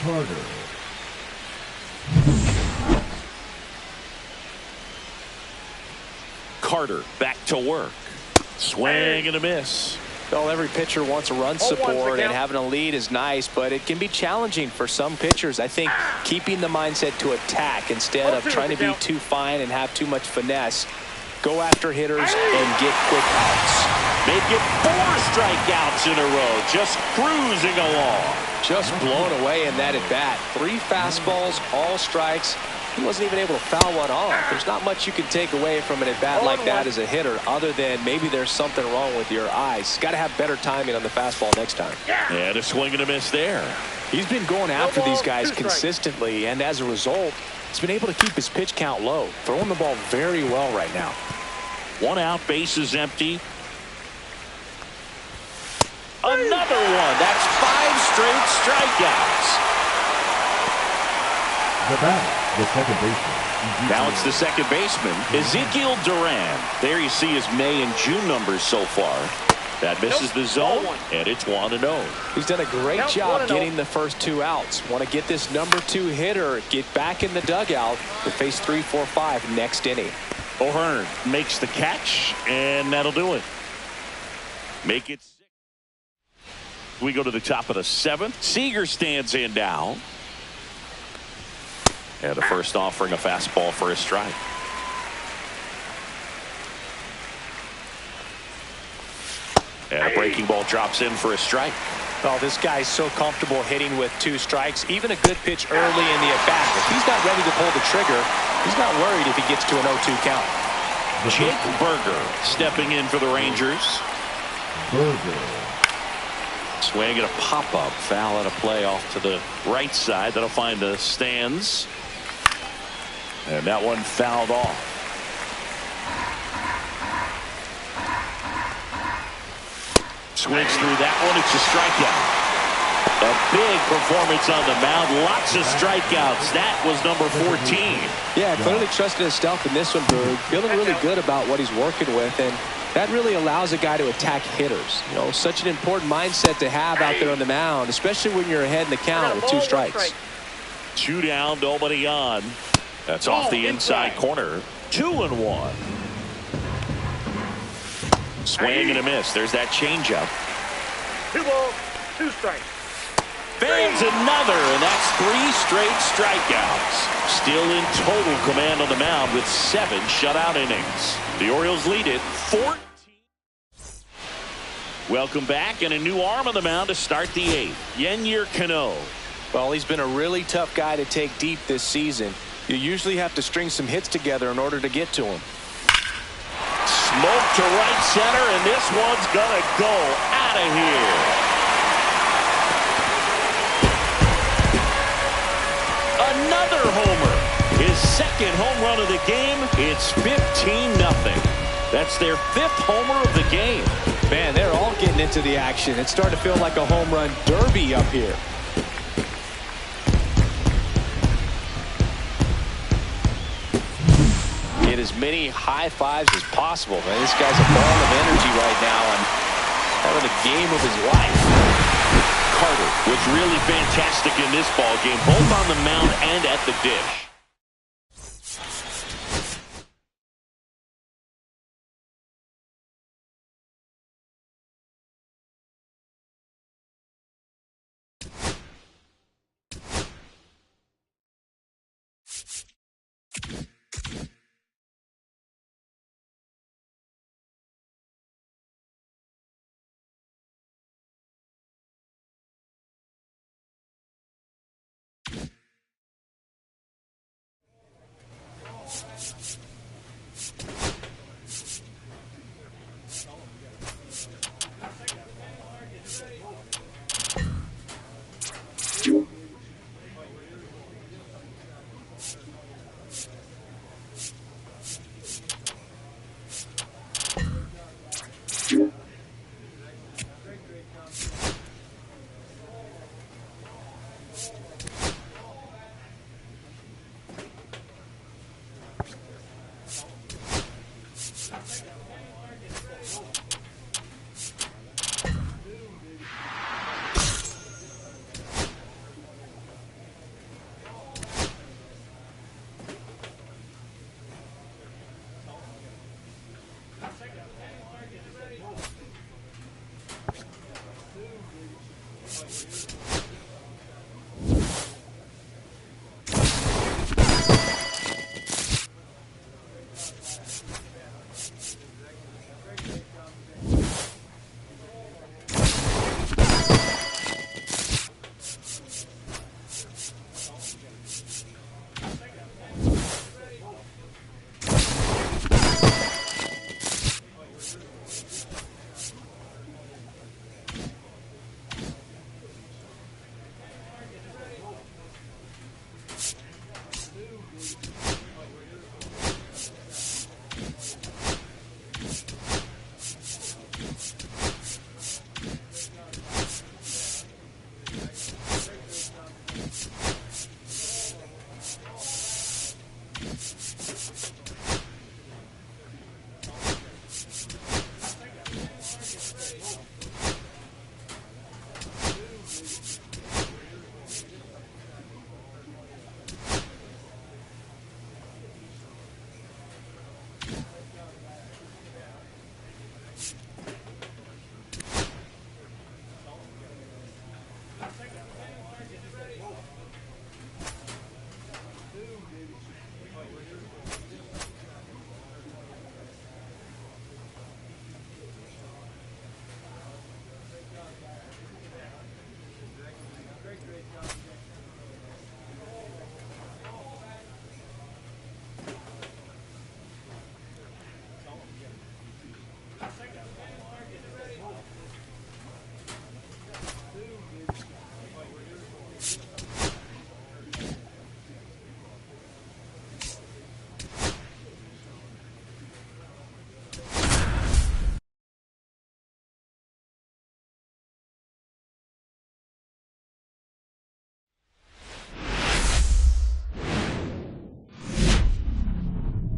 Carter. Carter back to work. Swing and a miss. Well, every pitcher wants a run support, and having a lead is nice, but it can be challenging for some pitchers. I think keeping the mindset to attack instead of trying to be too fine and have too much finesse. Go after hitters and get quick outs. Make it 4 strikeouts in a row. Just cruising along. Just blown away in that at bat. 3 fastballs, all strikes. He wasn't even able to foul one off. There's not much you can take away from an at-bat like that as a hitter, other than maybe there's something wrong with your eyes. Got to have better timing on the fastball next time. And a swing and a miss there. He's been going after these guys consistently, and as a result, he's been able to keep his pitch count low. Throwing the ball very well right now. 1 out, base is empty. Another one. That's 5 straight strikeouts. The batter, the second baseman. Now it's the second baseman, Ezekiel Duran. There you see his May and June numbers so far. That misses the zone, and it's 1-0. He's done a great job getting the first 2 outs. Want to get this number 2 hitter, get back in the dugout to face 3, 4, 5 next inning. O'Hearn makes the catch, and that'll do it. Make it 6. We go to the top of the 7th. Seager stands in now. And the first offering a fastball for a strike. And a breaking ball drops in for a strike. Well, this guy's so comfortable hitting with 2 strikes. Even a good pitch early in the at-bat. If he's not ready to pull the trigger, he's not worried if he gets to an 0-2 count. Jake Berger stepping in for the Rangers. Berger. Swing and a pop-up. Foul out of play off to the right side. That'll find the stands. And that one fouled off. Swings through that one. It's a strikeout. A big performance on the mound. Lots of strikeouts. That was number 14. Yeah, clearly trusting his stealth in this one, Berg. Feeling really good about what he's working with, and that really allows a guy to attack hitters. You know, such an important mindset to have out there on the mound, especially when you're ahead in the count with 2 strikes. 2 down, nobody on. That's off the inside corner. 2-1. Swing and a miss. There's that changeup. 2 balls, 2 strikes. Fans another, and that's 3 straight strikeouts. Still in total command on the mound with 7 shutout innings. The Orioles lead it 14. Welcome back, and a new arm on the mound to start the 8th. Yennier Cano. Well, he's been a really tough guy to take deep this season. You usually have to string some hits together in order to get to him. Smoke to right center, and this one's gonna go out of here. Another homer. His second home run of the game. It's 15-0. That's their 5th homer of the game. Man, they're all getting into the action. It's starting to feel like a home run derby up here. Get as many high fives as possible. Man, this guy's a ball of energy right now and having the game of his life. Carter was really fantastic in this ball game, both on the mound and at the dish.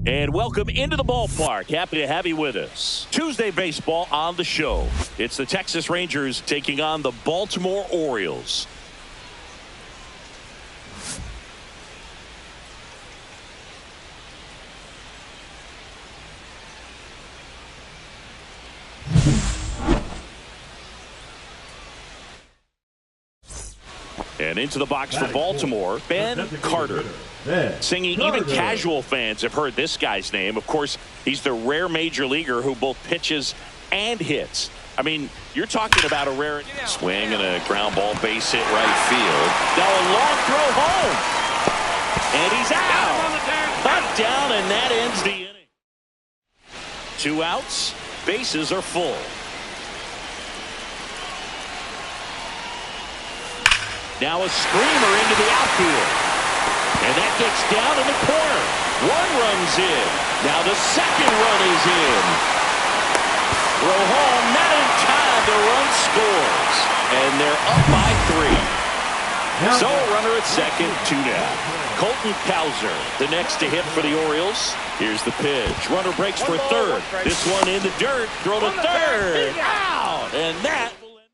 And welcome into the ballpark. Happy to have you with us. Tuesday baseball on the show. It's the Texas Rangers taking on the Baltimore Orioles. And into the box for Baltimore, Ben Carter. Singing, even casual fans have heard this guy's name. Of course, he's the rare major leaguer who both pitches and hits. I mean, you're talking about a rare swing and a ground ball base hit right field. Now a long throw home. And he's out. Cut down, and that ends the inning. 2 outs. Bases are full. Now a screamer into the outfield. And that gets down in the corner. 1 run's in. Now the second run is in. Throw home, not in time. The run scores. And they're up by 3. So a runner at second, 2 down. Colton Cowser, the next to hit for the Orioles. Here's the pitch. Runner breaks for third. This one in the dirt. Throw to third. Out. And that will end.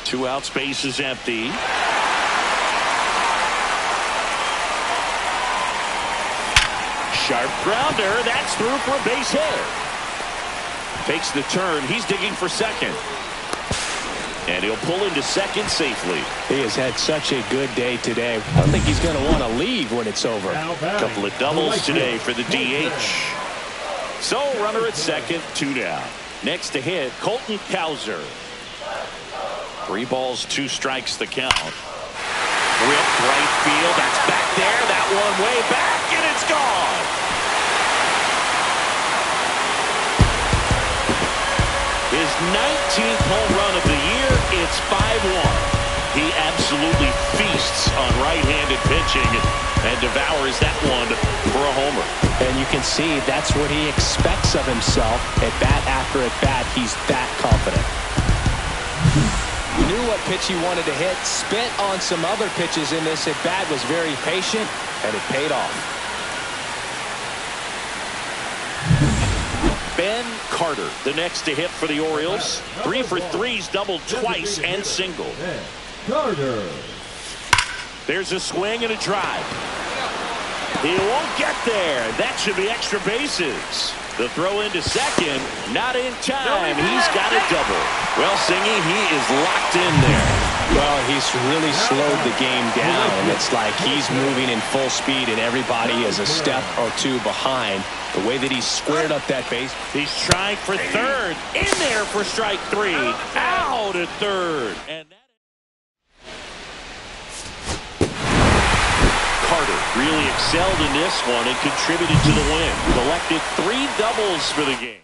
2 outs, base is empty. Sharp grounder. That's through for a base hit. Takes the turn. He's digging for second. And he'll pull into second safely. He has had such a good day today. I don't think he's going to want to leave when it's over. A couple of doubles today for the DH. So runner at second, 2 down. Next to hit, Colton Cowser. 3 balls, 2 strikes the count. Ripped right field. That's back there. That one way back, and it's gone. His 19th home run of the year. It's 5-1. He absolutely feasts on right-handed pitching and devours that one for a homer. And you can see that's what he expects of himself. At bat after at bat, he's that confident. He knew what pitch he wanted to hit, spit on some other pitches in this at bat, was very patient, and it paid off. Ben Carter, the next to hit for the Orioles. 3 for 3's doubled twice and singled. Carter. There's a swing and a drive. He won't get there. That should be extra bases. The throw into second, not in time. He's got a double. Well, Singy, he is locked in there. Well, he's really slowed the game down, and it's like he's moving in full speed, and everybody is a step or 2 behind. The way that he squared up that base. He's trying for third. In there for strike 3. Out at third. And Carter really excelled in this one and contributed to the win. Collected 3 doubles for the game.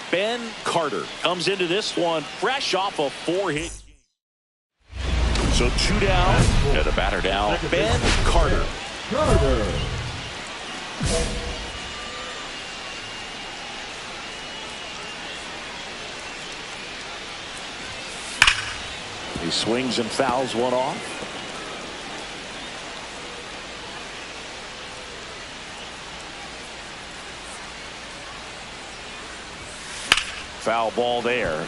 Ben Carter comes into this one fresh off a 4-hit game. So 2 down, and a batter now, Ben Carter. He swings and fouls one off. Foul ball there.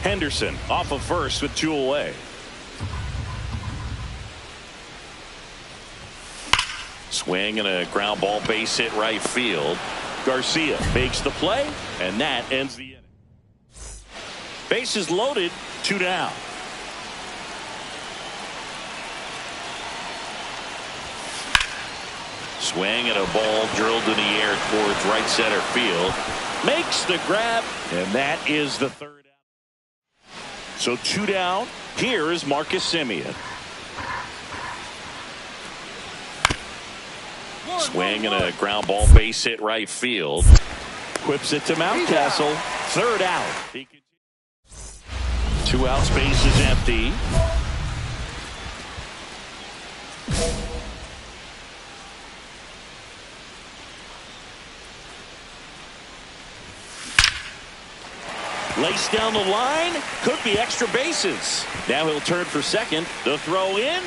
Henderson off of first with 2 away. Swing and a ground ball base hit right field. Garcia makes the play, and that ends the inning. Bases loaded, 2 down. Swing and a ball drilled in the air towards right center field. Makes the grab, and that is the 3rd. So 2 down. Here is Marcus Semien. Swing and a ground ball base hit right field. Whips it to Mountcastle. 3rd out. 2 outs, base is empty. Laced down the line, could be extra bases. Now he'll turn for second. The throw in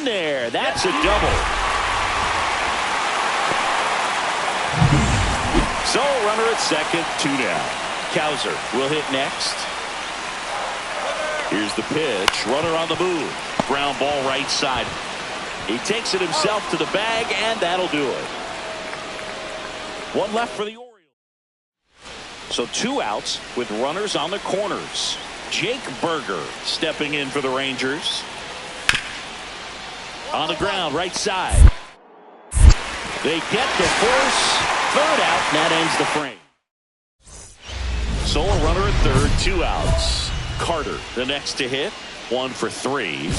there. That's a double. So runner at second, 2 down. Cowser will hit next. Here's the pitch. Runner on the move. Ground ball right side. He takes it himself to the bag, and that'll do it. 1 left for the Orioles. So 2 outs with runners on the corners. Jake Berger stepping in for the Rangers. On the ground, right side. They get the force. Third out, and that ends the frame. Solo runner at third, 2 outs. Carter, the next to hit, 1 for 3.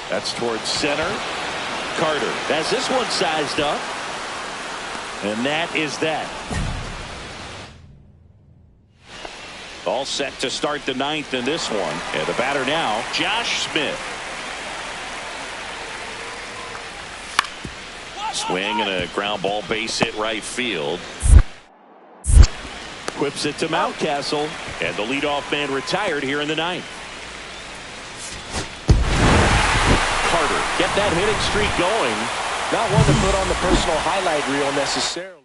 That's towards center. Carter has this one sized up. And that is that. All set to start the 9th in this one. And the batter now, Josh Smith. Swing and a ground ball base hit right field. Whips it to Mountcastle. And the leadoff man retired here in the 9th. Carter, get that hitting streak going. Not one to put on the personal highlight reel necessarily.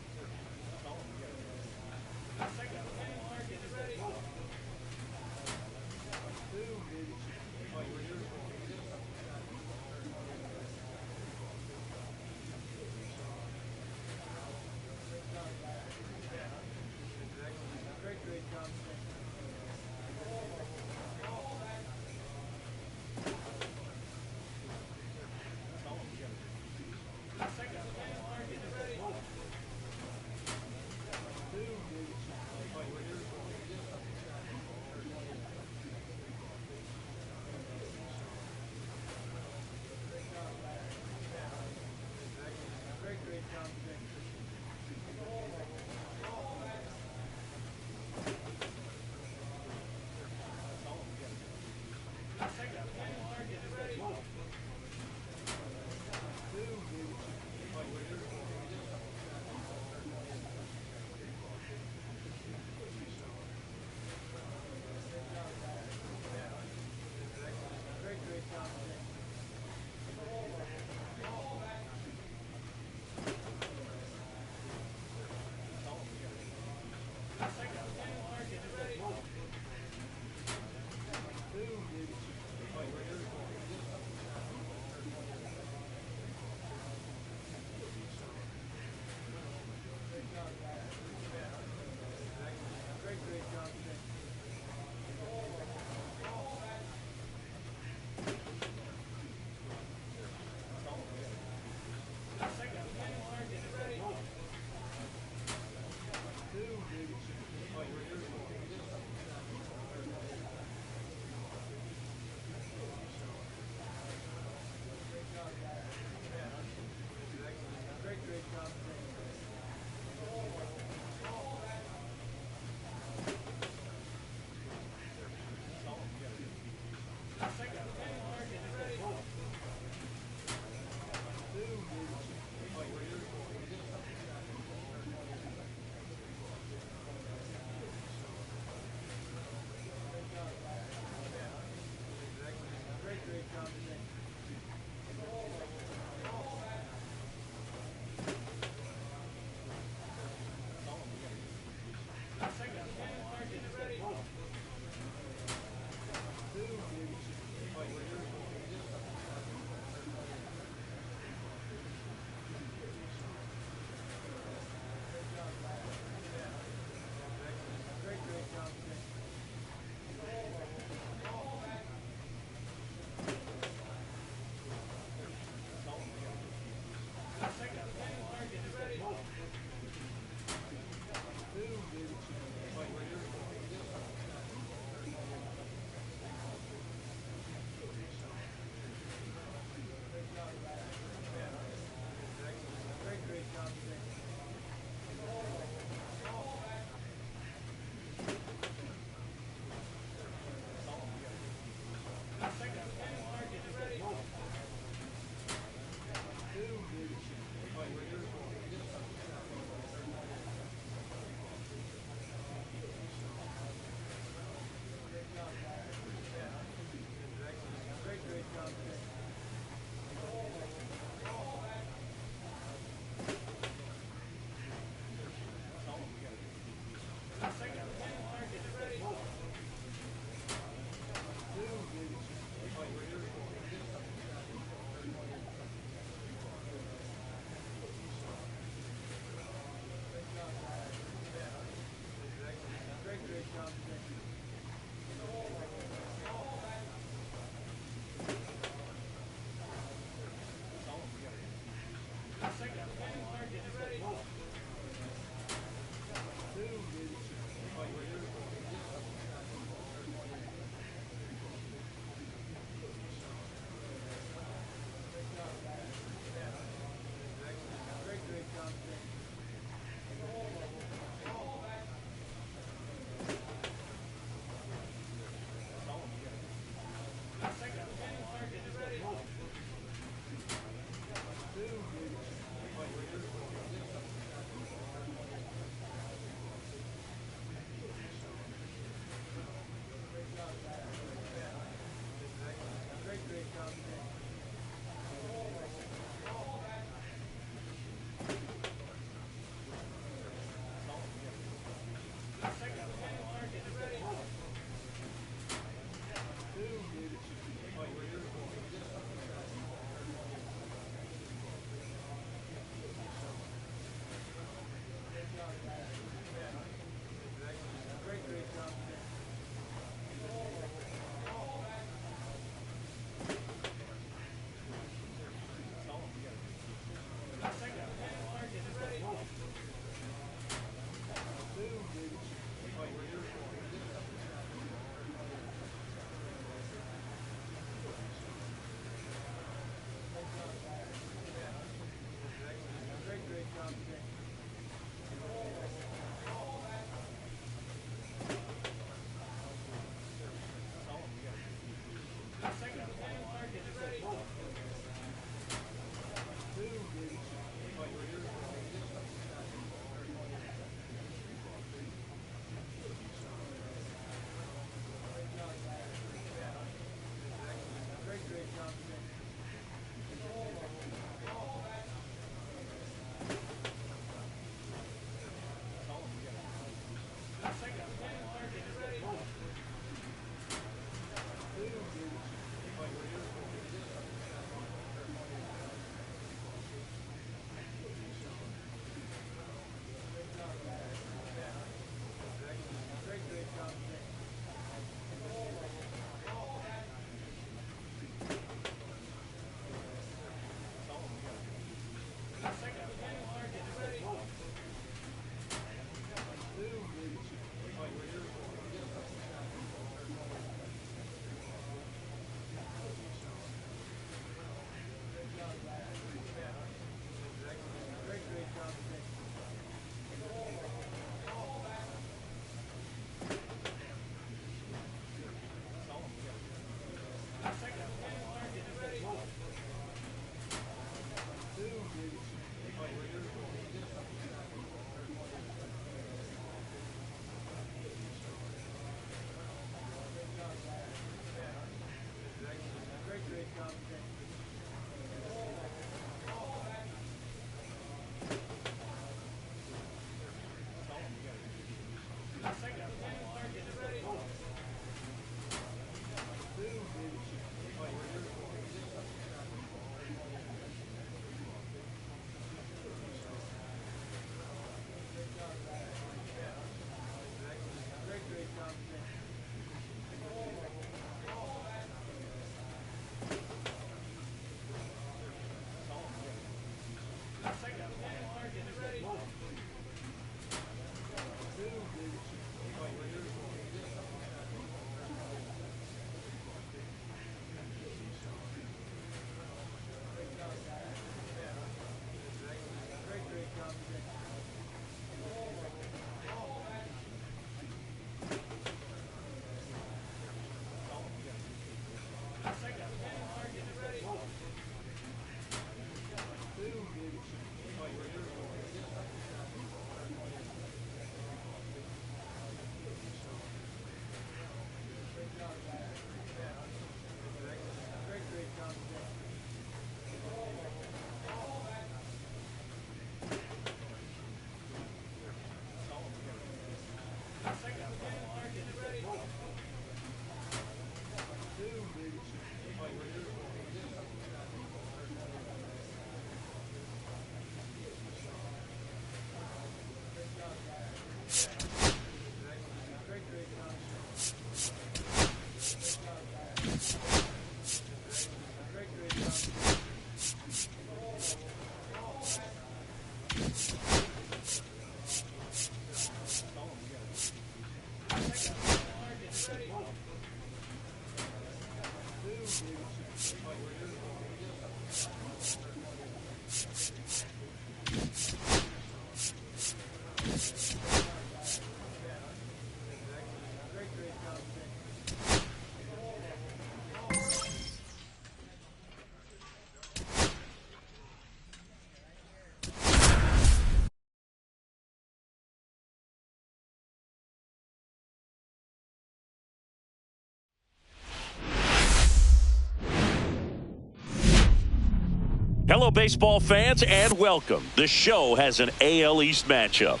Hello, baseball fans, and welcome. The show has an AL East matchup.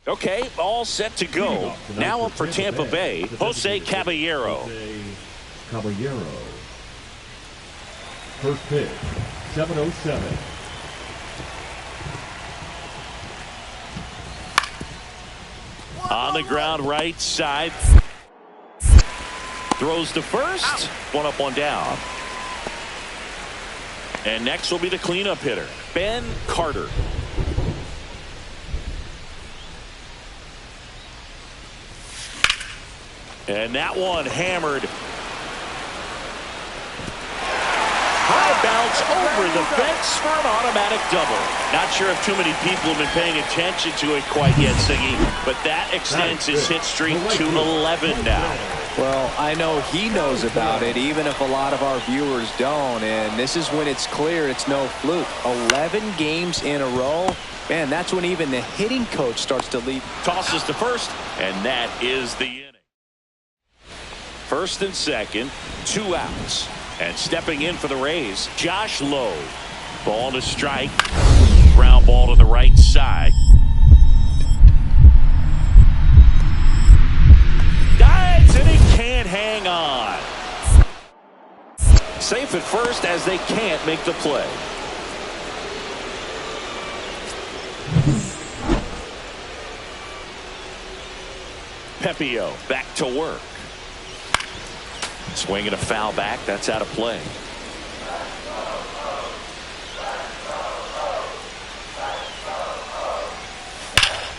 Okay, all set to go. Now up for Tampa Bay, Jose Caballero. First pitch, 7:07. On the ground, right side. Throws to first. One up, one down. And next will be the cleanup hitter, Ben Carter. And that one hammered. High bounce over the fence for an automatic double. Not sure if too many people have been paying attention to it quite yet, Siggy, but that extends his hit streak to 11 now. Well, I know he knows about it, even if a lot of our viewers don't. And this is when it's clear it's no fluke. 11 games in a row. Man, that's when even the hitting coach starts to lead. Tosses to first, and that is the inning. First and second, 2 outs. And stepping in for the Rays, Josh Lowe. Ball to strike. Ground ball to the right side. Dives, and he can't hang on. Safe at first as they can't make the play. Pepio back to work. Swinging a foul back. That's out of play.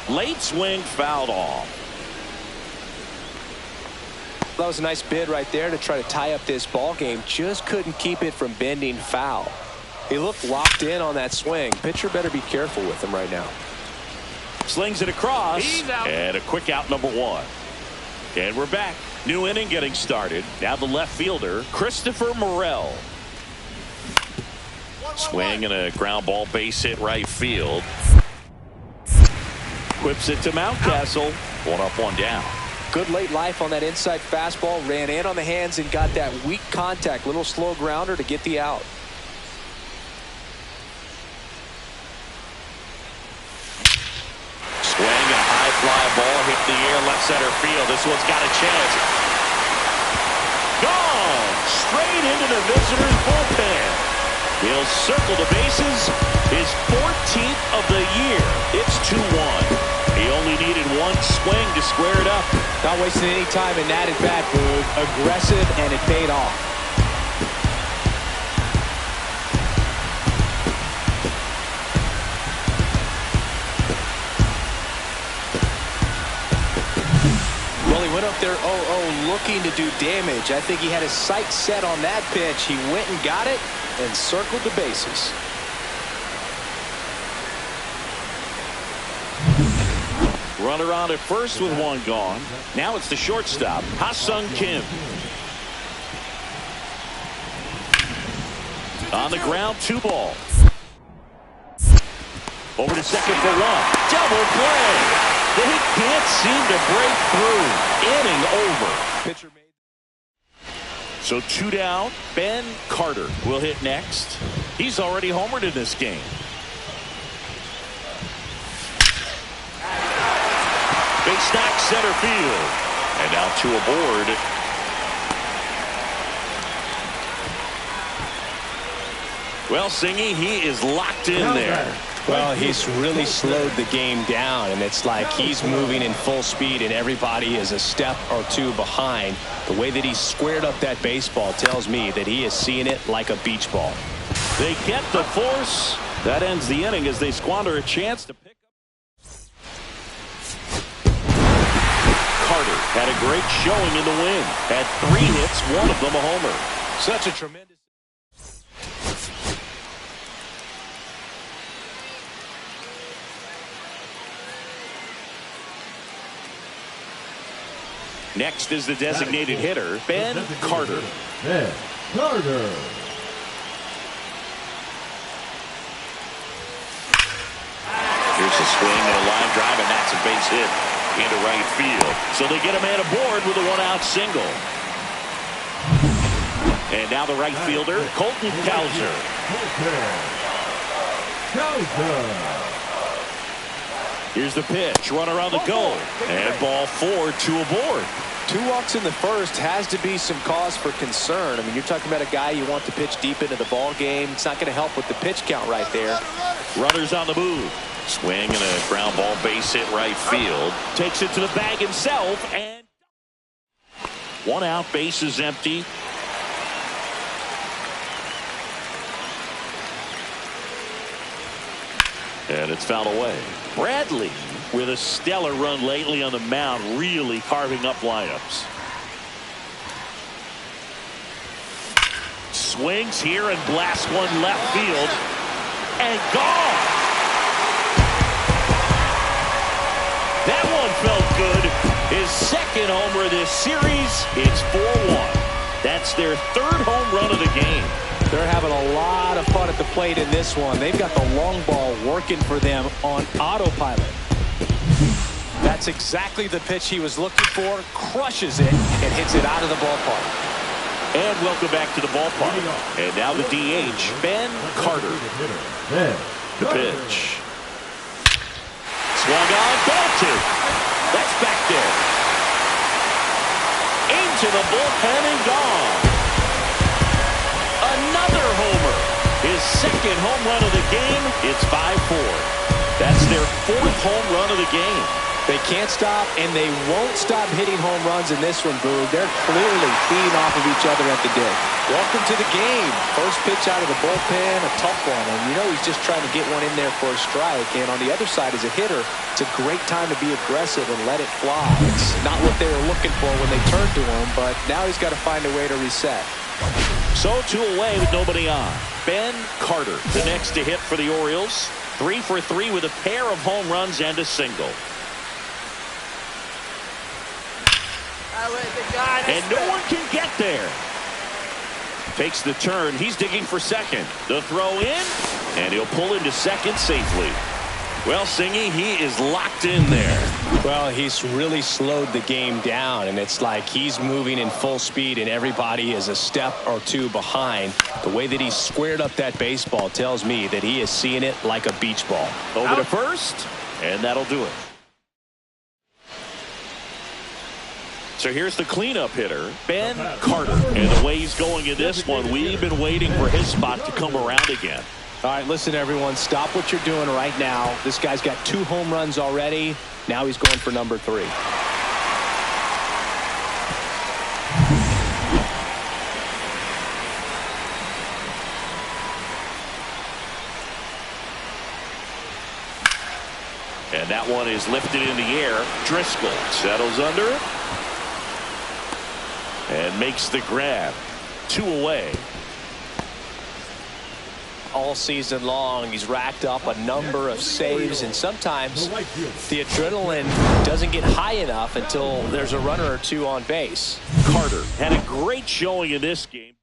Late swing fouled off. That was a nice bid right there to try to tie up this ball game. Just couldn't keep it from bending foul. He looked locked in on that swing. Pitcher better be careful with him right now. Slings it across. And a quick out, number 1. And we're back. New inning getting started. Now the left fielder, Christopher Morel. Swing and a ground ball base hit right field. Whips it to Mountcastle. 1 up, 1 down. Good late life on that inside fastball. Ran in on the hands and got that weak contact. Little slow grounder to get the out. Swing and a high fly ball hit the air left center field. This one's got a chance. Gone straight into the visitor's bullpen. He'll circle the bases. His 14th of the year. It's 2-1. He only needed 1 swing to square it up. Not wasting any time in that at-bat, Boog. Aggressive, and it paid off. Well, he went up there 0-0 looking to do damage. I think he had his sights set on that pitch. He went and got it and circled the bases. Runner on at first with 1 gone. Now it's the shortstop, Ha-Sung Kim. On the ground, 2 balls. Over to second for 1. Double play. They can't seem to break through. Inning over. Pitcher made. So 2 down. Ben Carter will hit next. He's already homered in this game. Big stack center field. And now 2 aboard. Well, Singy, he is locked in there. Well, he's really slowed the game down, and it's like he's moving in full speed, and everybody is a step or 2 behind. The way that he squared up that baseball tells me that he is seeing it like a beach ball. They get the force. That ends the inning as they squander a chance to pick up. Carter had a great showing in the win. Had 3 hits, 1 of them a homer. Such a tremendous. Next is the designated hitter, Ben Carter. Ben Carter. Here's a swing and a line drive, and that's a base hit into right field. So they get a man aboard with a 1-out single. And now the right fielder, Colton Cowser. Here's the pitch. Runner on the go. And ball 4, 2 aboard. 2 walks in the first has to be some cause for concern. I mean, you're talking about a guy you want to pitch deep into the ball game. It's not going to help with the pitch count right there. Runners on the move. Swing and a ground ball base hit right field. Takes it to the bag himself. And 1 out, base is empty. And it's fouled away. Bradley with a stellar run lately on the mound, really carving up lineups. Swings here and blasts one left field. And gone! That one felt good. His second homer this series. It's 4-1. That's their 3rd home run of the game. They're having a lot of fun at the plate in this one. They've got the long ball working for them on autopilot. That's exactly the pitch he was looking for. Crushes it and hits it out of the ballpark. And welcome back to the ballpark. And now the DH, Ben Carter. The pitch. Swung on, belted. That's back there. Into the bullpen and gone. Another homer. His 2nd home run of the game. It's 5-4. That's their 4th home run of the game. They can't stop, and they won't stop hitting home runs in this one, Boog. They're clearly feeding off of each other at the dig. Welcome to the game. First pitch out of the bullpen, a tough one. And you know he's just trying to get one in there for a strike. And on the other side, as a hitter, it's a great time to be aggressive and let it fly. It's not what they were looking for when they turned to him, but now he's got to find a way to reset. So 2 away with nobody on. Ben Carter, the next to hit for the Orioles. 3 for 3 with a pair of home runs and a single. And no one can get there. Takes the turn. He's digging for second. The throw in, and he'll pull into second safely. Well, Singy, he is locked in there. Well, he's really slowed the game down, and it's like he's moving in full speed, and everybody is a step or 2 behind. The way that he squared up that baseball tells me that he is seeing it like a beach ball. Over to first, and that'll do it. So here's the cleanup hitter, Ben Carter. And the way he's going in this one, we've been waiting for his spot to come around again. All right, listen, everyone, stop what you're doing right now. This guy's got 2 home runs already. Now he's going for number 3. And that one is lifted in the air. Driscoll settles under and makes the grab. 2 away. All season long, he's racked up a number of saves, and sometimes the adrenaline doesn't get high enough until there's a runner or 2 on base. Carter had a great showing in this game.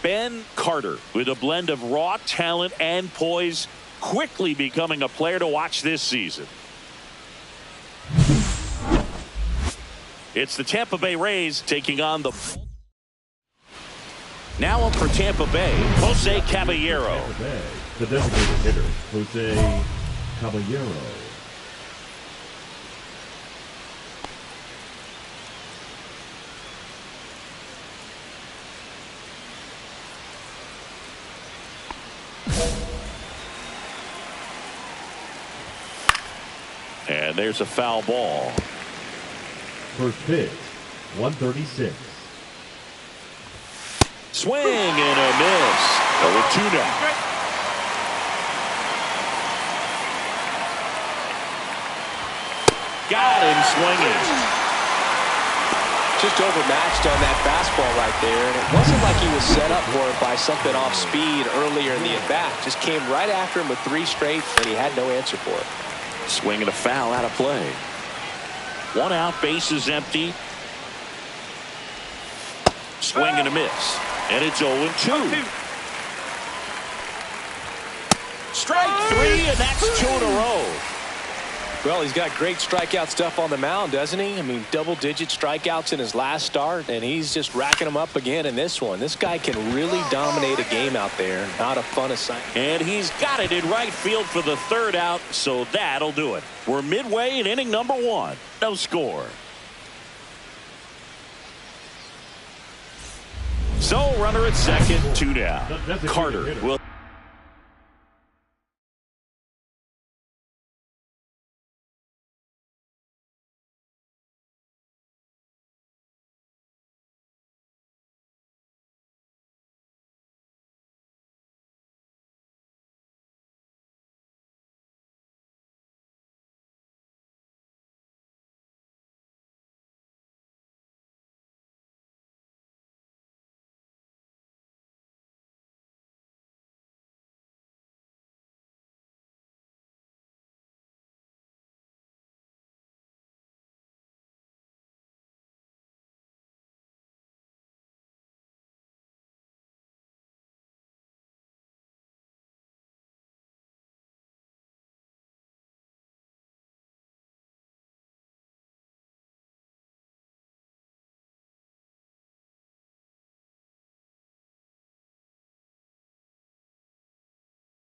Ben Carter, with a blend of raw talent and poise, quickly becoming a player to watch this season. It's the Tampa Bay Rays taking on the... Now up for Tampa Bay, Jose Caballero. The designated hitter, Jose Caballero. And there's a foul ball. First pitch, 136. Swing and a miss. 0-2 now. Got him swinging. Just overmatched on that fastball right there, and it wasn't like he was set up for it by something off speed earlier in the at-bat. Just came right after him with 3 straight, and he had no answer for it. Swing and a foul out of play. 1 out, bases empty. Swing and a miss. And it's 0-2. Strike 3, and that's 2 in a row. Well, he's got great strikeout stuff on the mound, doesn't he? I mean, double-digit strikeouts in his last start, and he's just racking them up again in this one. This guy can really dominate a game out there. Not a fun assignment. And he's got it in right field for the 3rd out, so that'll do it. We're midway in inning number 1. No score. So, runner at second, 2 down. Carter will...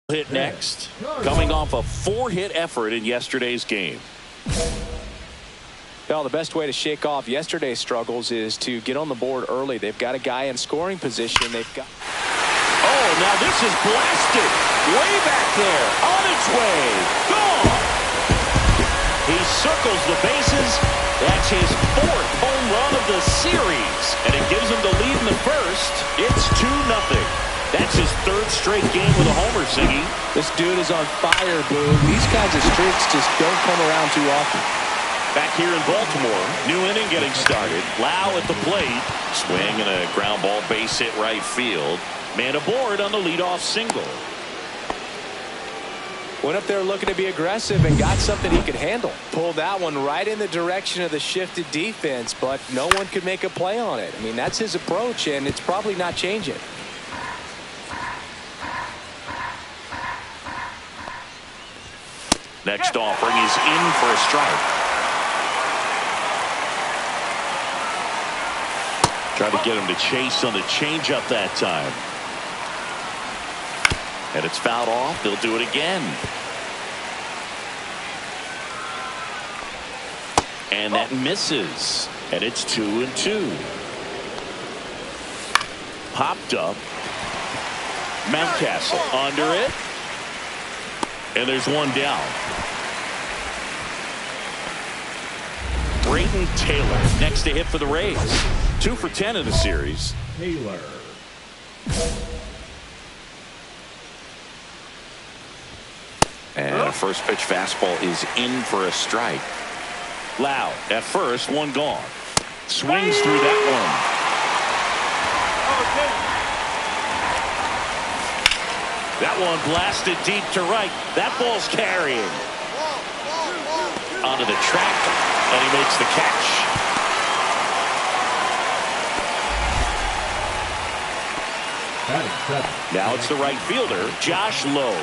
hit next, coming off a 4-hit effort in yesterday's game. Well, the best way to shake off yesterday's struggles is to get on the board early. They've got a guy in scoring position. They've got... Oh, now this is blasted. Way back there. On its way. Gone. He circles the bases. That's his 4th home run of the series. And it gives him the lead in the first. It's 2-0. That's his 3rd straight game with a homer, Siggy. This dude is on fire, Boone. These kinds of streaks just don't come around too often. Back here in Baltimore, new inning getting started. Lau at the plate. Swing and a ground ball base hit right field. Man aboard on the leadoff single. Went up there looking to be aggressive and got something he could handle. Pulled that one right in the direction of the shifted defense, but no one could make a play on it. I mean, that's his approach, and it's probably not changing. Next offering is in for a strike. Try to get him to chase on the changeup that time. And it's fouled off. They'll do it again. And that misses. And it's 2-2. Popped up. Mountcastle under it. And there's one down. Brayton Taylor next to hit for the Rays. 2 for 10 in the series. Taylor. And a first pitch fastball is in for a strike. Lau at first, one gone. Swings through that one. That one blasted deep to right. That ball's carrying. Onto the track, and he makes the catch. Now it's the right fielder, Josh Lowe.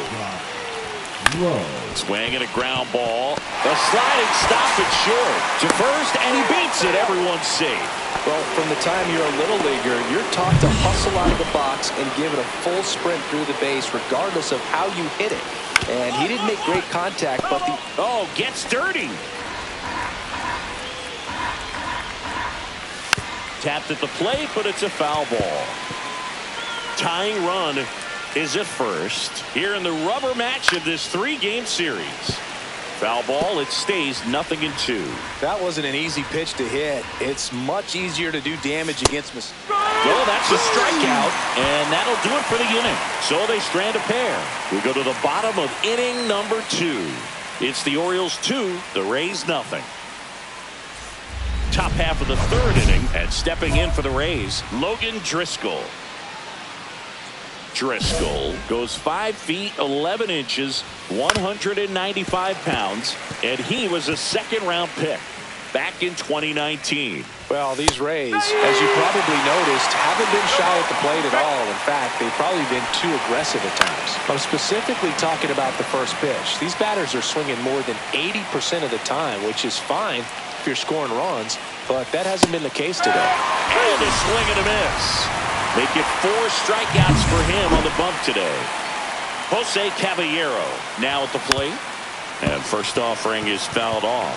Swing and a ground ball. A sliding stop it short to first, and he beats it. Everyone's safe. Well, from the time you're a little leaguer, you're taught to hustle out of the box and give it a full sprint through the base, regardless of how you hit it. And he didn't make great contact, but the... Oh, gets dirty. Tapped at the plate, but it's a foul ball. Tying run is at first here in the rubber match of this 3-game series. Foul ball, it stays 0-2. That wasn't an easy pitch to hit. It's much easier to do damage against mistakes. Well, that's a strikeout, and that'll do it for the inning. So they strand a pair. We go to the bottom of inning number 2. It's the Orioles 2, the Rays 0. Top half of the 3rd inning, and stepping in for the Rays, Logan Driscoll. Driscoll goes 5 feet 11 inches, 195 pounds, and he was a 2nd-round pick back in 2019. Well, these Rays, as you probably noticed, haven't been shy at the plate at all. In fact, they've probably been too aggressive at times. I'm specifically talking about the first pitch. These batters are swinging more than 80% of the time, which is fine if you're scoring runs, but that hasn't been the case today. And a swing and a miss. Make it 4 strikeouts for him on the bump today. Jose Caballero now at the plate. And first offering is fouled off.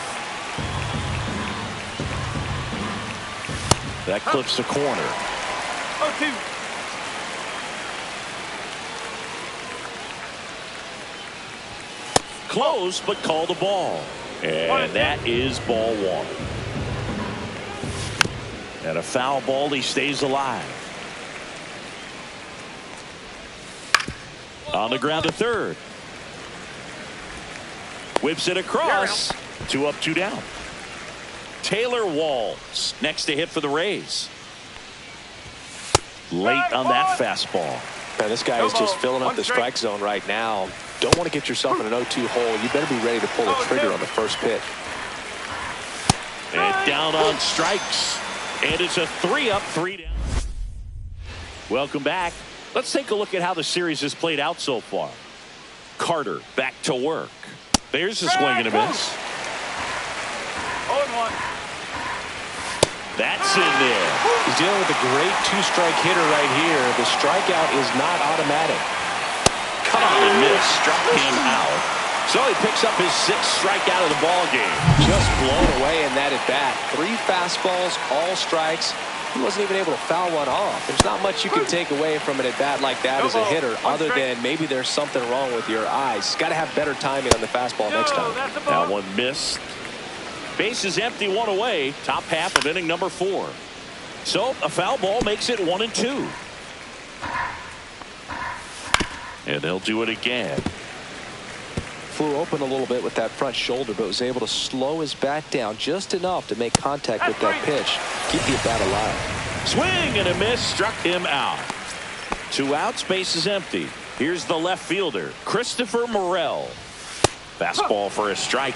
That clips the corner. 0-2. Close, but called a ball. And that is ball 1. And a foul ball, he stays alive. On the ground to third. Whips it across. 2 up, 2 down. Taylor Walls next to hit for the Rays. Late on that fastball. Now, this guy is just filling up the strike zone right now. Don't want to get yourself in an 0-2 hole. You better be ready to pull the trigger on the first pitch. And down on strikes. And it's a 3 up, 3 down. Welcome back. Let's take a look at how the series has played out so far. Carter back to work. There's a swing and a miss. 0-1. That's in there. He's dealing with a great 2-strike hitter right here. The strikeout is not automatic. Cut on and miss. Struck him out. So he picks up his 6th strikeout of the ball game. Just blown away in that at bat. 3 fastballs, all strikes. He wasn't even able to foul one off. There's not much you can take away from an at bat like that as a hitter, other than maybe there's something wrong with your eyes. Got to have better timing on the fastball next time. That one missed. Base is empty, 1 away. Top half of inning number 4. So a foul ball makes it 1-2. And they'll do it again. Flew open a little bit with that front shoulder, but was able to slow his bat down just enough to make contact with that pitch. Keep the bat alive. Swing and a miss, struck him out. 2 outs, base is empty. Here's the left fielder, Christopher Morel. Fastball for a strike.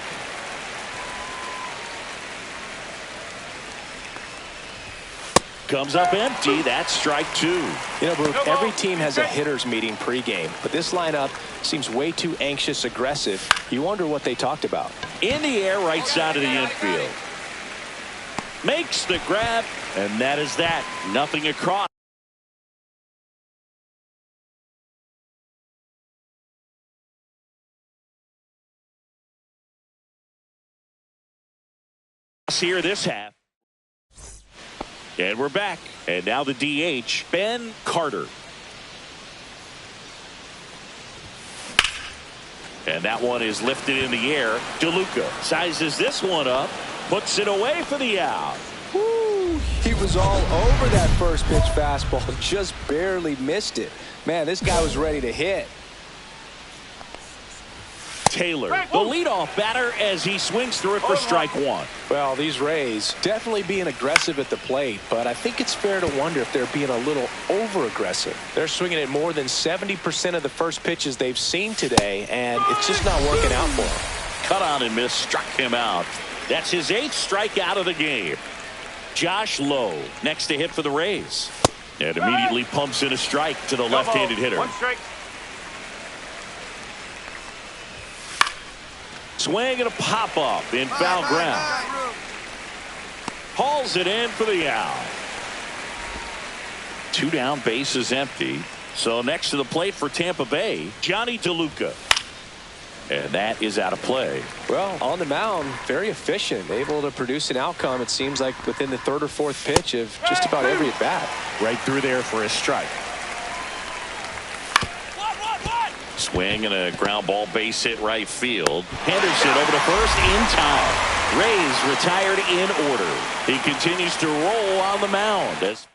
Comes up empty. That's strike 2. You know, Bruce, every team has a hitters meeting pregame, but this lineup seems way too anxious, aggressive. You wonder what they talked about. In the air, right side of the infield. Makes the grab, and that is that. Nothing across. Here this half. And we're back. And now the DH, Ben Carter. And that one is lifted in the air. DeLuca sizes this one up, puts it away for the out. Woo! He was all over that first pitch fastball, just barely missed it. Man, this guy was ready to hit. Taylor, the leadoff batter, as he swings through it for strike 1. Well, these Rays definitely being aggressive at the plate, but I think it's fair to wonder if they're being a little over-aggressive. They're swinging at more than 70% of the first pitches they've seen today, and it's just not working out for them. Cut on and miss, struck him out. That's his 8th strikeout of the game. Josh Lowe next to hit for the Rays. And immediately pumps in a strike to the left-handed hitter. One strike. Swing and a pop-up in foul ground. Hauls it in for the out. 2 down, bases empty. So next to the plate for Tampa Bay, Johnny DeLuca. And that is out of play. Well, on the mound, very efficient, able to produce an outcome, it seems like, within the 3rd or 4th pitch of just about every at-bat. Right through there for a strike. Swing and a ground ball, base hit right field. Henderson over to first in time. Rays retired in order. He continues to roll on the mound. As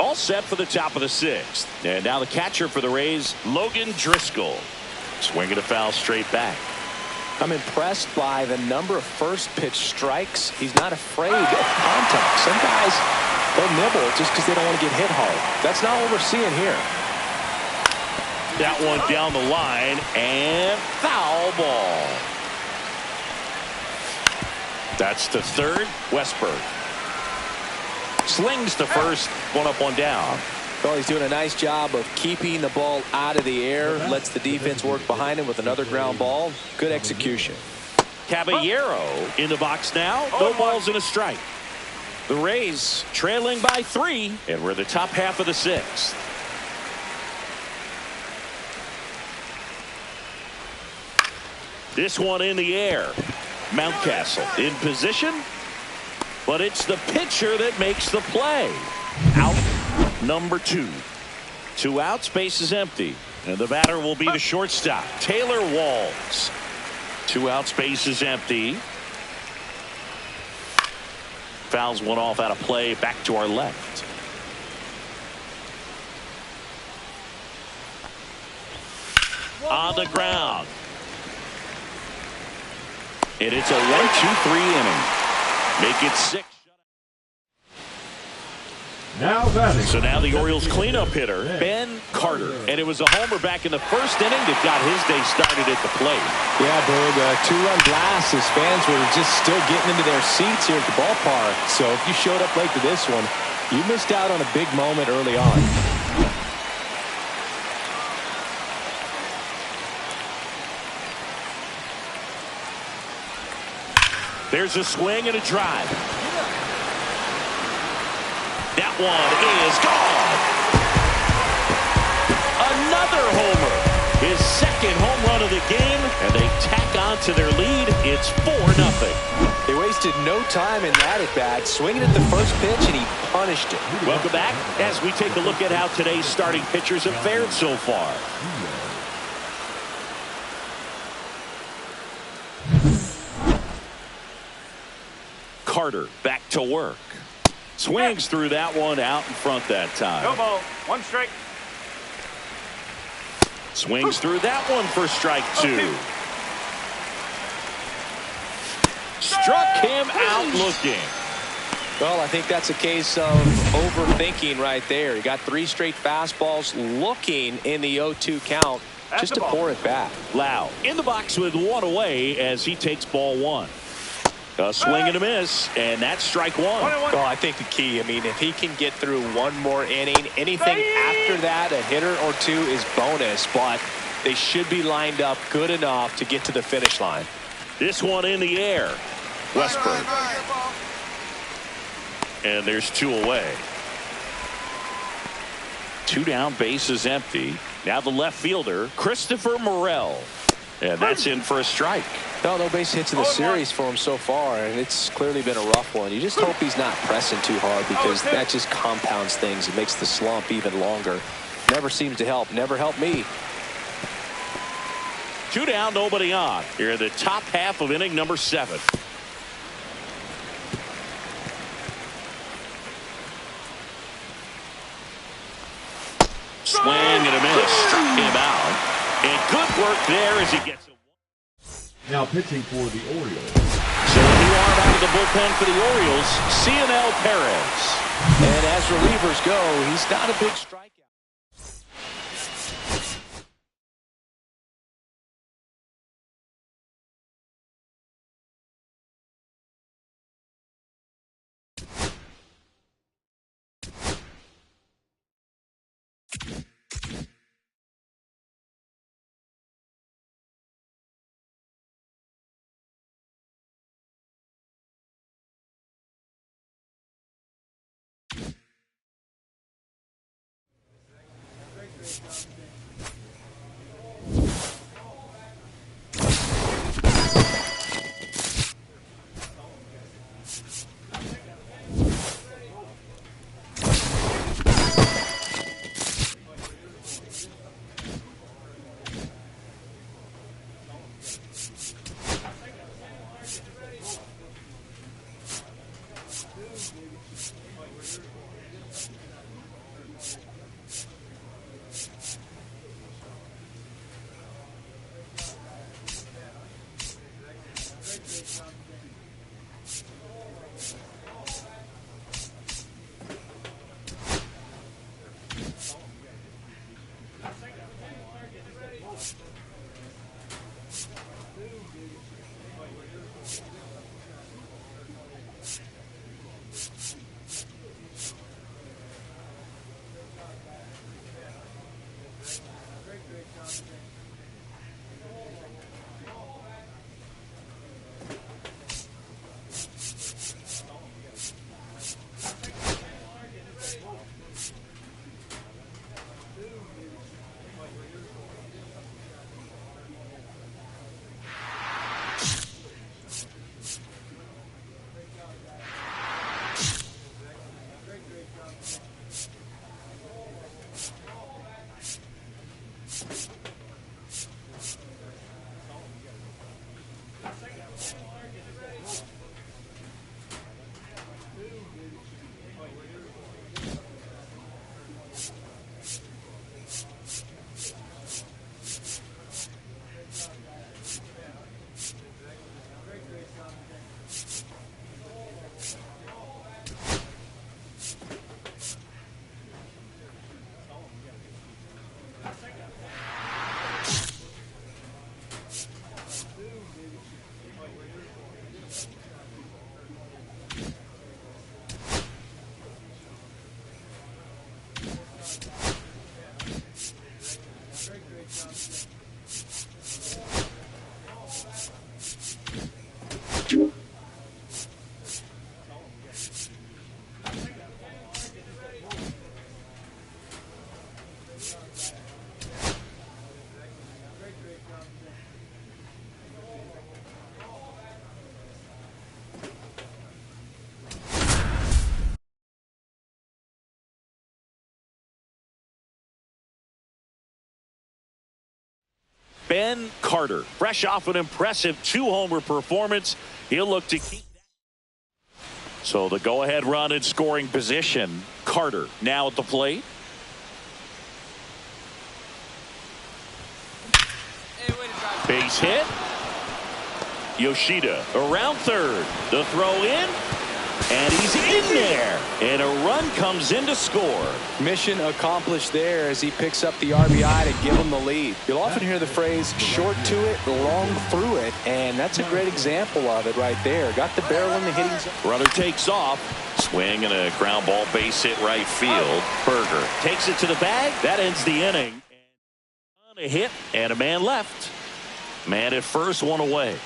all set for the top of the 6th. And now the catcher for the Rays, Logan Driscoll. Swinging a foul straight back. I'm impressed by the number of first pitch strikes. He's not afraid of contact. Some guys, they'll nibble just because they don't want to get hit hard. That's not what we're seeing here. That one down the line and foul ball. That's to third. Westberg slings to first. One up, one down. Well, he's doing a nice job of keeping the ball out of the air. Lets the defense work behind him with another ground ball. Good execution. Caballero in the box now. No balls and a strike. The Rays trailing by 3, and we're the top half of the 6th. This one in the air. Mountcastle in position, but it's the pitcher that makes the play. Out number 2. 2 outs, base is empty, and the batter will be the shortstop, Taylor Walls. 2 outs, base is empty. Fouls one off out of play, back to our left. On the ground. And it's a 1-2-3 inning. Make it 6. Now batting. So now the Orioles cleanup hitter, Ben Carter. And it was a homer back in the 1st inning that got his day started at the plate. Yeah, Berg, a 2-run blast. His fans were just still getting into their seats here at the ballpark. So if you showed up late to this one, you missed out on a big moment early on. There's a swing and a drive. That one is gone. Another homer. His 2nd home run of the game, and they tack on to their lead. It's 4-0. They wasted no time in that at-bat, swinging at the first pitch, and he punished it. Welcome back as we take a look at how today's starting pitchers have fared so far. Carter back to work. Swings through that one, out in front that time. No ball. 1 strike. Swings through that one for strike 2. Struck him out looking. Well, I think that's a case of overthinking right there. He got 3 straight fastballs looking in the 0-2 count just to pour it back. Lau in the box with 1 away as he takes ball 1. A swing and a miss, and that's strike 1. Well, I think the key, I mean, if he can get through 1 more inning, anything after that, a hitter or 2 is bonus, but they should be lined up good enough to get to the finish line. This one in the air. Westberg. And there's 2 away. 2 down, base is empty. Now the left fielder, Christopher Morel. And that's in for a strike. No base hits in the series for him so far, and it's clearly been a rough one. You just hope he's not pressing too hard, because that just compounds things. It makes the slump even longer. Never seems to help. Never helped me. 2 down, nobody on. Here in the top half of inning number 7. Swing and a miss. Struck him out. And good work there as he gets it. Now pitching for the Orioles. So a new arm out of the bullpen for the Orioles, Cionel Perez. And as relievers go, he's not a big strikeout. Ben Carter, fresh off an impressive 2-homer performance. He'll look to keep. So the go-ahead run in scoring position. Carter now at the plate. Base hit. Yoshida around third. The throw in. And he's in there. And a run comes in to score. Mission accomplished there as he picks up the RBI to give him the lead. You'll often hear the phrase short to it, long through it, and that's a great example of it right there. Got the barrel in the hitting zone. Runner takes off. Swing and a ground ball base hit right field. Berger takes it to the bag. That ends the inning. On a hit and a man left. Man at first, one away.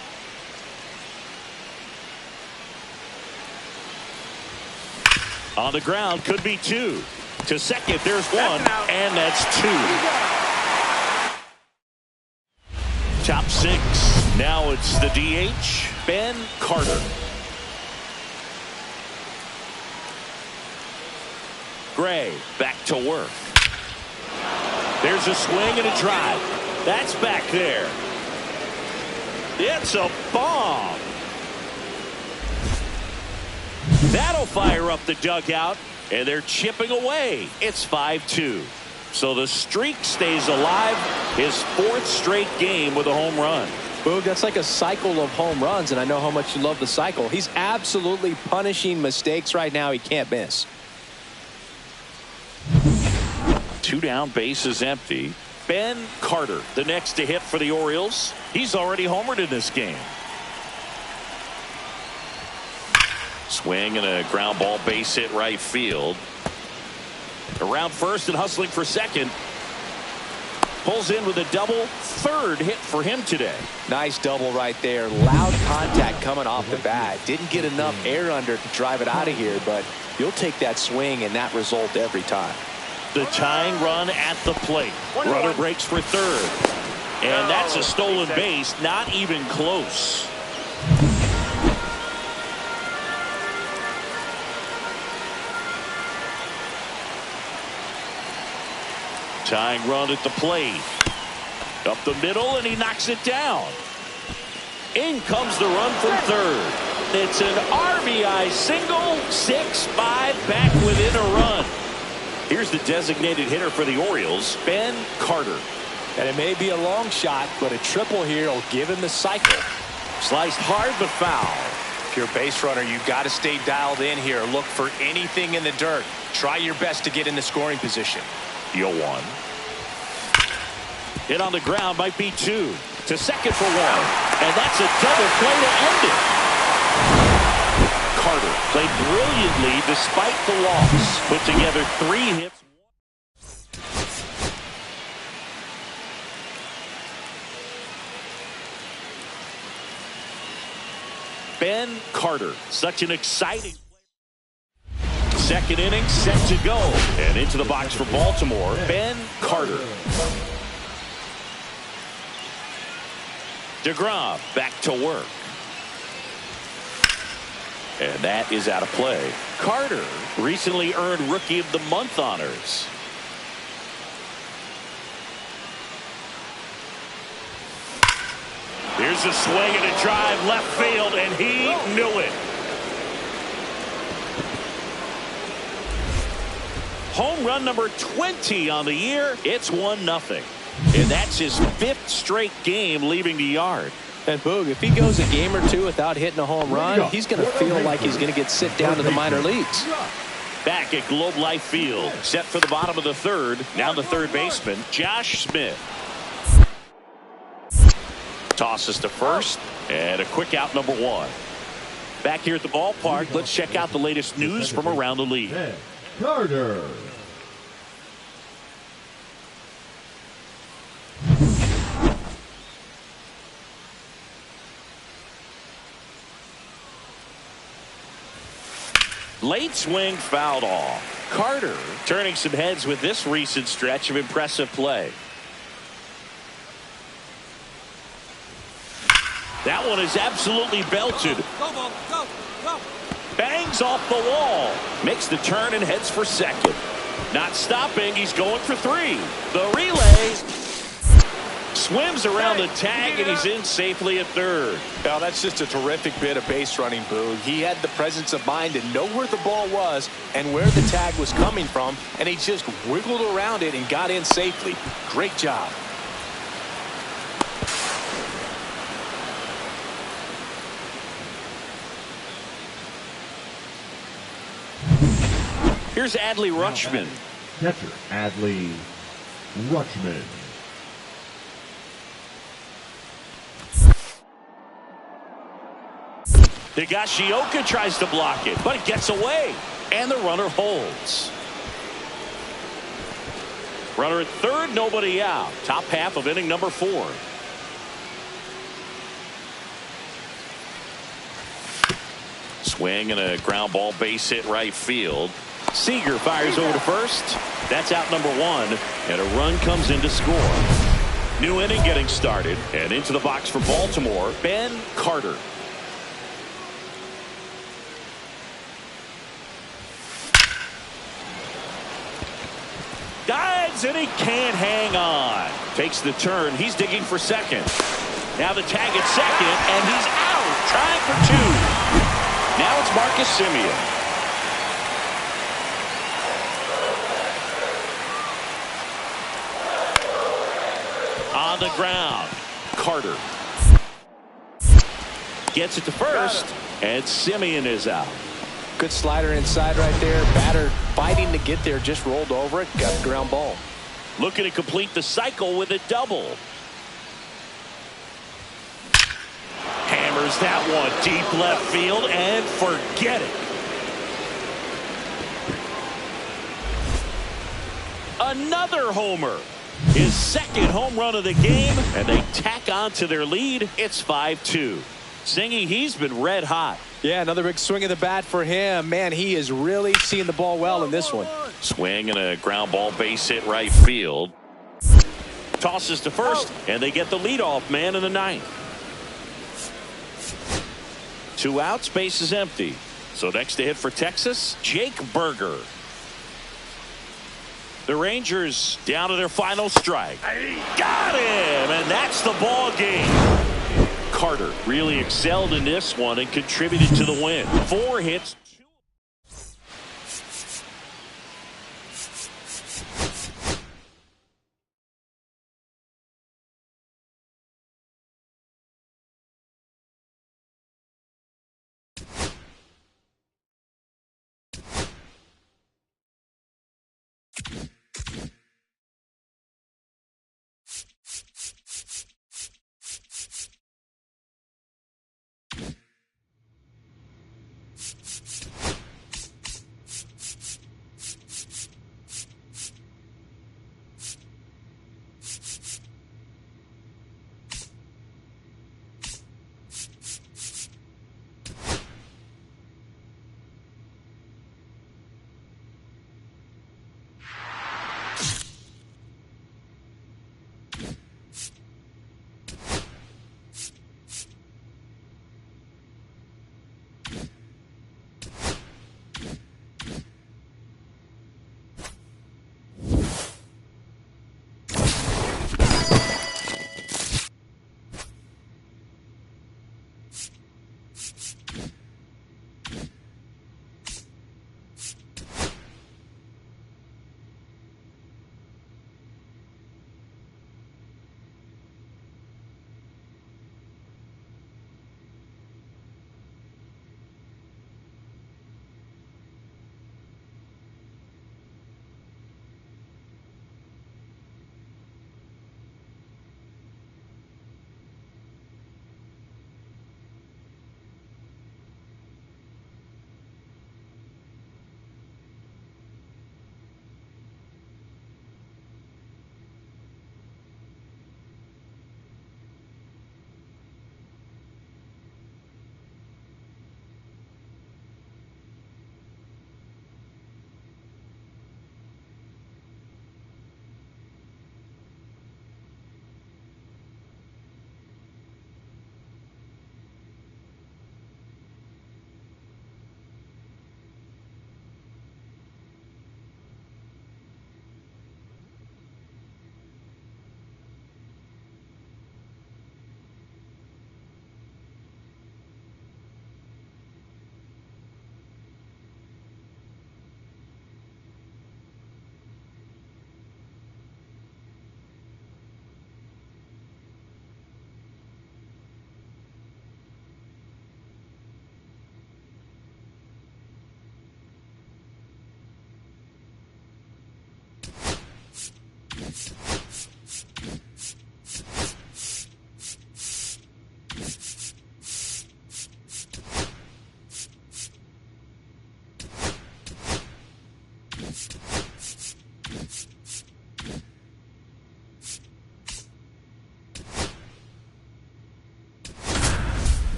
On the ground, could be two. To second, there's one, and that's two. Top six. Now it's the DH, Ben Carter. Gray back to work. There's a swing and a drive. That's back there. It's a bomb. That'll fire up the dugout, and they're chipping away. It's 5-2. So the streak stays alive. His fourth straight game with a home run. Boog, that's like a cycle of home runs, and I know how much you love the cycle. He's absolutely punishing mistakes right now. He can't miss. 2 down, bases empty. Ben Carter, the next to hit for the Orioles. He's already homered in this game. Swing and a ground ball base hit right field. Around first and hustling for second. Pulls in with a double. Third hit for him today. Nice double right there. Loud contact coming off the bat. Didn't get enough air under to drive it out of here, but you'll take that swing and that result every time. The tying run at the plate. Runner breaks for third. And that's a stolen base. Not even close. Tying run at the plate. Up the middle, and he knocks it down. In comes the run from third. It's an RBI single. 6-5 back within a run. Here's the designated hitter for the Orioles, Ben Carter. And it may be a long shot, but a triple here will give him the cycle. Sliced hard but foul. If you're a base runner, you've got to stay dialed in here. Look for anything in the dirt. Try your best to get in the scoring position. 0-1. Hit on the ground, might be two. To second for one. And that's a double play to end it. Carter played brilliantly despite the loss. Put together 3 hits. Ben Carter, such an exciting. Second inning set to go. And into the box for Baltimore, Ben Carter. DeGrom back to work. And that is out of play. Carter recently earned Rookie of the Month honors. Here's a swing and a drive left field, and he knew it. Home run number 20 on the year. It's 1-0. And that's his 5th straight game leaving the yard. And Boog, if he goes a game or two without hitting a home run, he's going to feel like he's going to get sit down to the minor leagues. Back at Globe Life Field, set for the bottom of the third. Now the third baseman, Josh Smith. Tosses to first, and a quick out, number 1. Back here at the ballpark, let's check out the latest news from around the league. Carter. Late swing fouled off. Carter turning some heads with this recent stretch of impressive play. That one is absolutely belted. Go. Bangs off the wall. Makes the turn and heads for second. Not stopping. He's going for 3. The relay. Swims around the tag, and he's in safely at third. Well, that's just a terrific bit of base running, Boo. He had the presence of mind to know where the ball was and where the tag was coming from, and he just wiggled around it and got in safely. Great job. Here's Adley Rutschman. Catcher, Adley Rutschman. Higashioka tries to block it, but it gets away, and the runner holds. Runner at third, nobody out. Top half of inning number 4. Swing and a ground ball base hit right field. Seager fires over to first. That's out number 1, and a run comes in to score. New inning getting started, and into the box for Baltimore, Ben Carter. Dives, and he can't hang on. Takes the turn. He's digging for second. Now the tag at second, and he's out. Trying for 2. Now it's Marcus Semien. On the ground, Carter gets it to first, and Semien is out. Good slider inside right there. Batter fighting to get there, just rolled over it, got the ground ball. Looking to complete the cycle with a double. Hammers that one deep left field, and forget it. Another homer. His second home run of the game, and they tack on to their lead. It's 5-2. Singy, he's been red hot. Yeah, another big swing of the bat for him. Man, he is really seeing the ball well in this one. Swing and a ground ball base hit right field. Tosses to first, and they get the leadoff man in the 9th. 2 outs, base is empty. So next to hit for Texas, Jake Berger. The Rangers down to their final strike. Got him, and that's the ball game. Carter really excelled in this one and contributed to the win. 4 hits.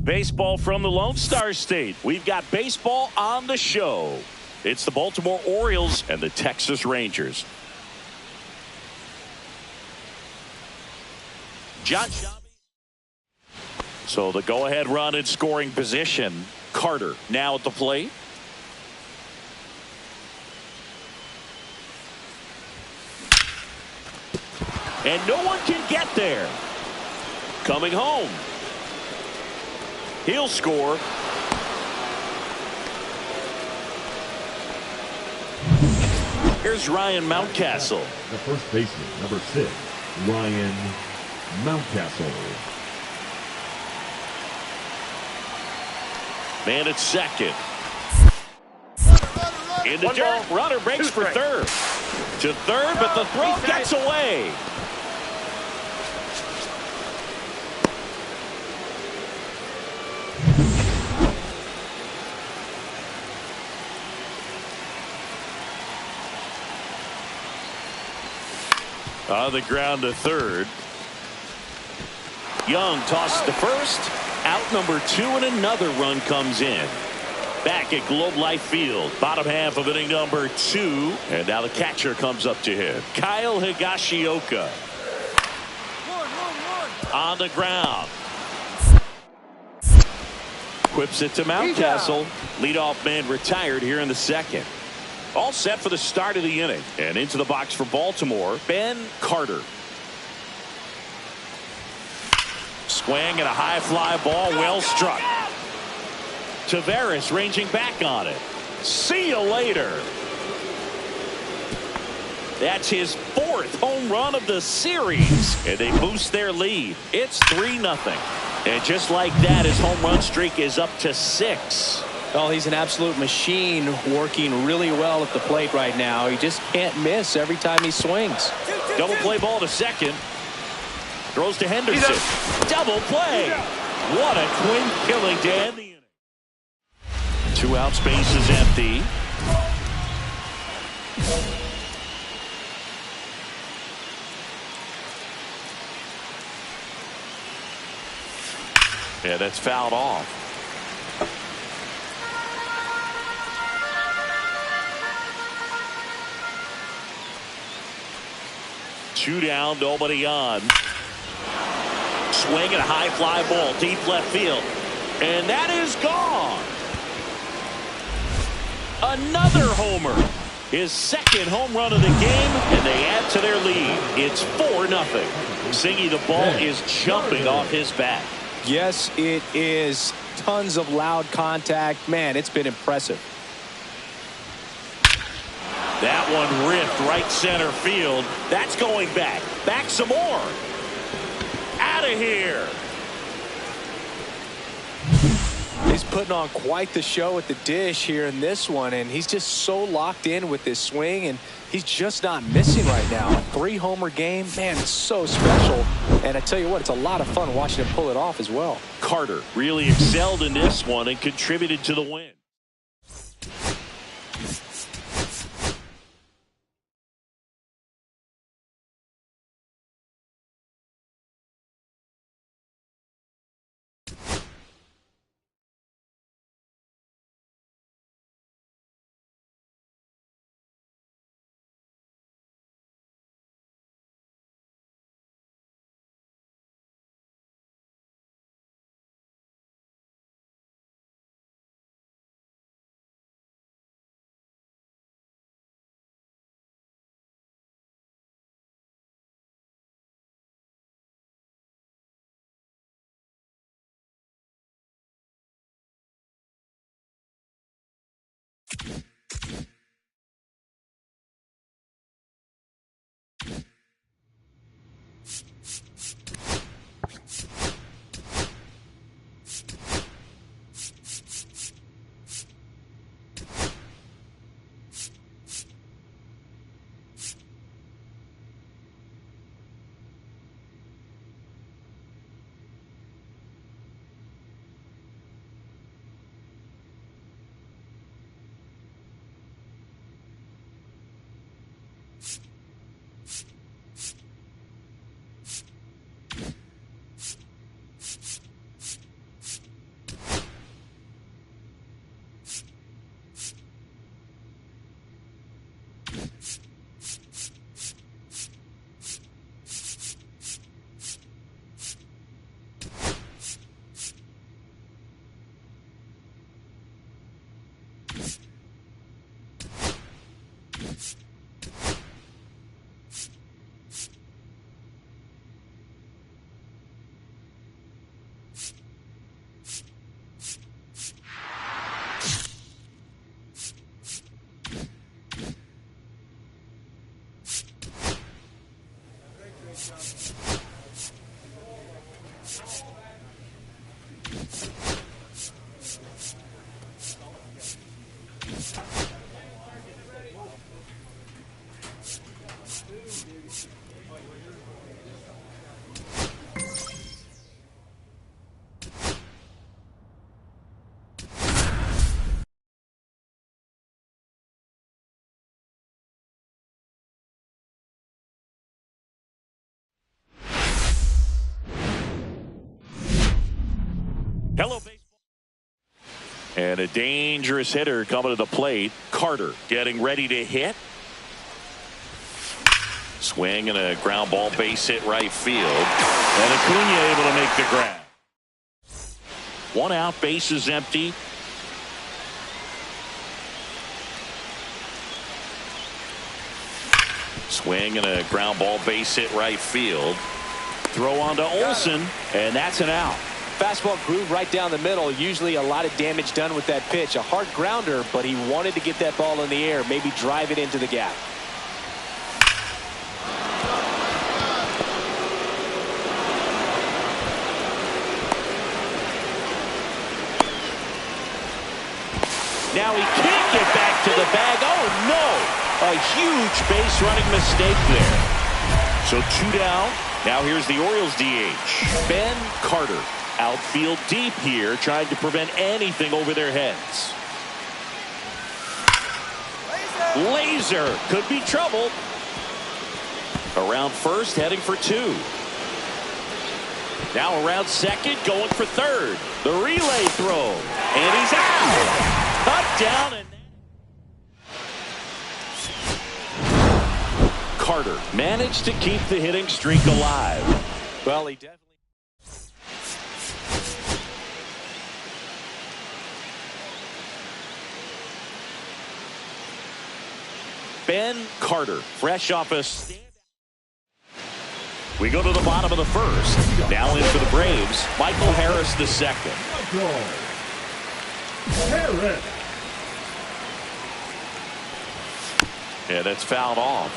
Baseball from the Lone Star State. We've got baseball on the show. It's the Baltimore Orioles and the Texas Rangers. John. So the go-ahead run in scoring position. Carter now at the plate. And no one can get there. Coming home. He'll score. Here's Ryan Mountcastle. The first baseman, number 6, Ryan Mountcastle. Man at second. In the dirt, runner breaks for third. To third, but the throw gets away. On the ground to third. Young tosses to first. Out number 2, and another run comes in. Back at Globe Life Field, bottom half of inning number 2. And now the catcher comes up to him. Kyle Higashioka. On the ground. Quips it to Mountcastle. Leadoff man retired here in the second. All set for the start of the inning. And into the box for Baltimore, Ben Carter. Swing and a high fly ball, well struck. Taveras ranging back on it. See you later. That's his 4th home run of the series. And they boost their lead. It's 3-0. And just like that, his home run streak is up to 6. Oh, he's an absolute machine, working really well at the plate right now. He just can't miss every time he swings. Double play ball to second. Throws to Henderson. Double play. What a clean killing to end the inning. 2 outs, base is empty. Yeah, that's fouled off. Two down, nobody on. Swing and a high fly ball, deep left field. And that is gone. Another homer. His 2nd home run of the game, and they add to their lead. It's 4-0. Singy, the ball is jumping off his bat. Yes, it is. Tons of loud contact. Man, it's been impressive. That one ripped right center field. That's going back. Back some more. Out of here. He's putting on quite the show at the dish here in this one, and he's just so locked in with this swing, and he's just not missing right now. A 3-homer game, man, it's so special. And I tell you what, it's a lot of fun watching him pull it off as well. Carter really excelled in this one and contributed to the win. Hello, baseball. And a dangerous hitter coming to the plate. Carter getting ready to hit. Swing and a ground ball, base hit right field. And Acuna able to make the grab. 1 out, bases empty. Swing and a ground ball, base hit right field. Throw on to Olsen, and that's an out. Fastball groove right down the middle. Usually a lot of damage done with that pitch. A hard grounder, but he wanted to get that ball in the air, maybe drive it into the gap. Now he can't get back to the bag. Oh, no. A huge base running mistake there. So 2 down. Now here's the Orioles DH. Ben Carter. Outfield deep here, trying to prevent anything over their heads. Laser could be trouble. Around first, heading for 2. Now around second, going for third. The relay throw. And he's out. Cut down and Carter managed to keep the hitting streak alive. Well, he definitely. Ben Carter, fresh off a stand. We go to the bottom of the first. Now in for the Braves, Michael Harris the second. Harris. Yeah, that's fouled off.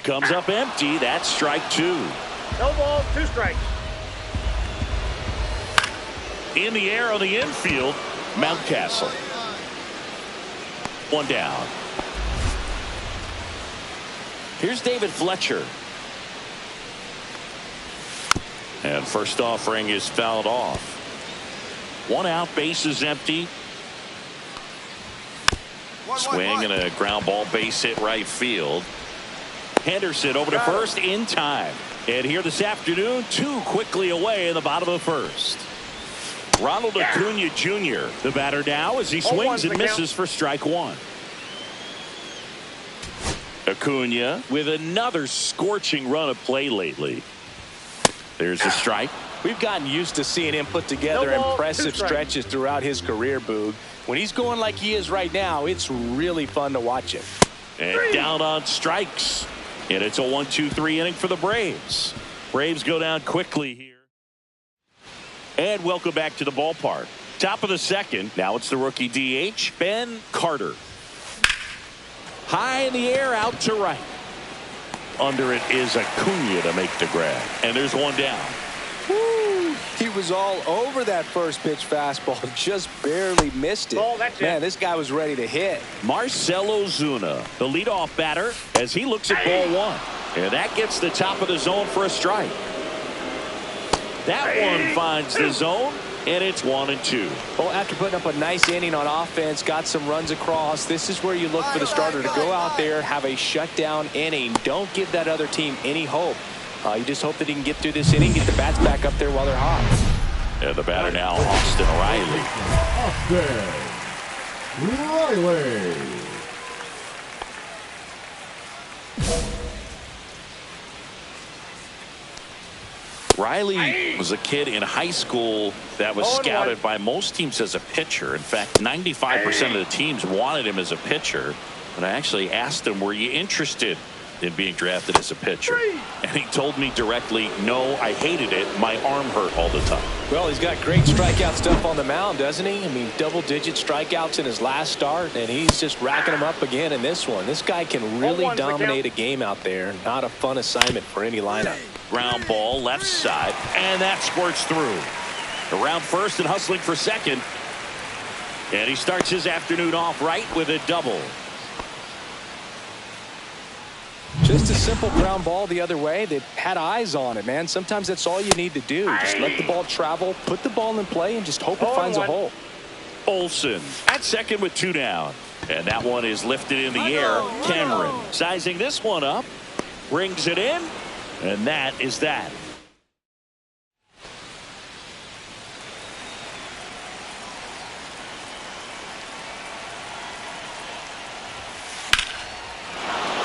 Comes up empty. That's strike 2. No ball, 2 strikes. In the air on the infield, Mountcastle. 1 down. Here's David Fletcher. And first offering is fouled off. 1 out, bases empty. Swing and a ground ball, base hit right field. Henderson over to first in time. And here this afternoon, 2 quickly away in the bottom of the first. Ronald Acuna Jr. the batter now as he swings and misses for strike 1. Acuna with another scorching run of play lately. There's a strike. We've gotten used to seeing him put together impressive stretches throughout his career, Boog. When he's going like he is right now, it's really fun to watch him. And down on strikes. And it's a 1-2-3 inning for the Braves. Braves go down quickly here. And welcome back to the ballpark. Top of the second. Now it's the rookie DH, Ben Carter. High in the air, out to right. Under it is Acuna to make the grab. And there's 1 down. Woo. He was all over that first pitch fastball. Just barely missed it. Man, this guy was ready to hit. Marcell Ozuna, the leadoff batter, as he looks at ball 1. And that gets the top of the zone for a strike. That one finds the zone, and it's 1-2. Well, after putting up a nice inning on offense, got some runs across, this is where you look for the starter to go out there, have a shutdown inning. Don't give that other team any hope. You just hope that he can get through this inning, get the bats back up there while they're hot. And the batter now, Austin Riley. Riley was a kid in high school that was scouted by most teams as a pitcher. In fact, 95% of the teams wanted him as a pitcher. And I actually asked him, were you interested in being drafted as a pitcher? And he told me directly, no, I hated it. My arm hurt all the time. Well, he's got great strikeout stuff on the mound, doesn't he? I mean, double-digit strikeouts in his last start, and he's just racking them up again in this one. This guy can really dominate a game out there. Not a fun assignment for any lineup. Ground ball left side, and that squirts through. Around first and hustling for second. And he starts his afternoon off right with a double. Just a simple ground ball the other way that had eyes on it, man. Sometimes that's all you need to do. Just let the ball travel, put the ball in play, and just hope it finds a hole. Olsen at second with 2 down. And that one is lifted in the air. Cameron sizing this one up. Brings it in. And that is that.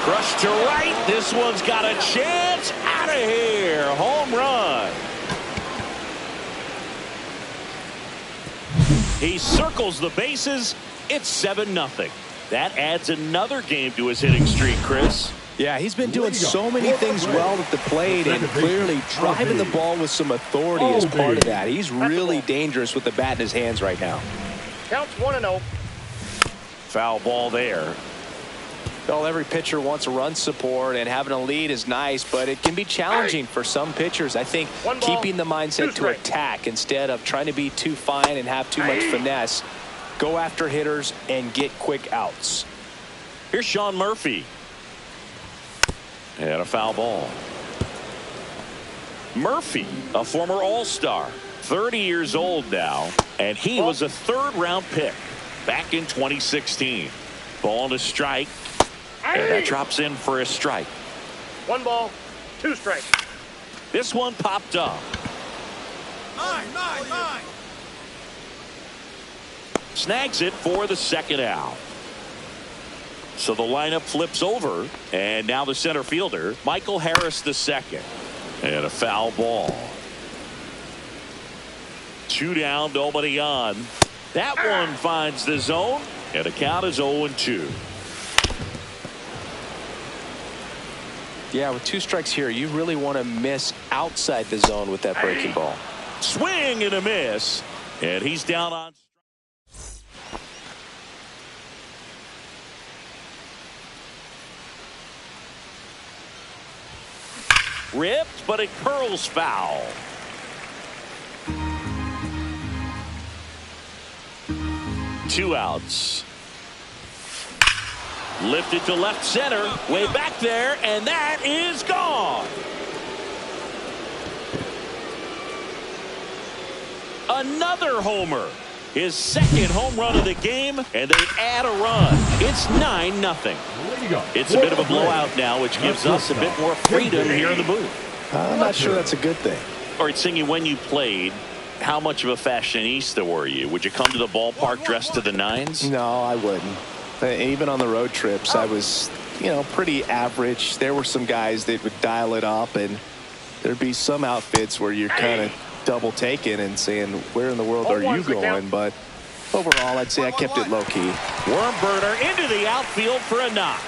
Crushed to right. This one's got a chance. Out of here. Home run. He circles the bases. It's 7-0. That adds another game to his hitting streak, Chris. Yeah, he's been doing so many things well at the plate and clearly driving the ball with some authority as part of that. He's really dangerous with the bat in his hands right now. Counts 1-0. Foul ball there. Well, every pitcher wants run support, and having a lead is nice, but it can be challenging for some pitchers. I think keeping the mindset to attack instead of trying to be too fine and have too much finesse. Go after hitters and get quick outs. Here's Sean Murphy. And a foul ball. Murphy, a former All-Star, 30 years old now, and he was a third-round pick back in 2016. Ball and a strike. And that drops in for a strike. 1 ball, 2 strikes. This one popped up. Mine. Snags it for the second out. So the lineup flips over, and now the center fielder, Michael Harris II. And a foul ball. 2 down, nobody on. That one finds the zone, and the count is 0-2. Yeah, with 2 strikes here, you really want to miss outside the zone with that breaking ball. Swing and a miss, and he's down on. Ripped, but it curls foul. Two outs. Lifted to left center, way back there, and that is gone. Another homer. His second home run of the game, and they add a run. It's 9-0. It's a bit of a blowout now, which gives us a bit more freedom here in the booth. I'm not sure that's a good thing. All right, Singy, when you played, how much of a fashionista were you? Would you come to the ballpark dressed to the nines? No, I wouldn't. Even on the road trips, I was, pretty average. There were some guys that would dial it up, and there'd be some outfits where you're kind of double taking and saying, where in the world are you going? But overall, I'd say I kept it low key. Worm burner into the outfield for a knock.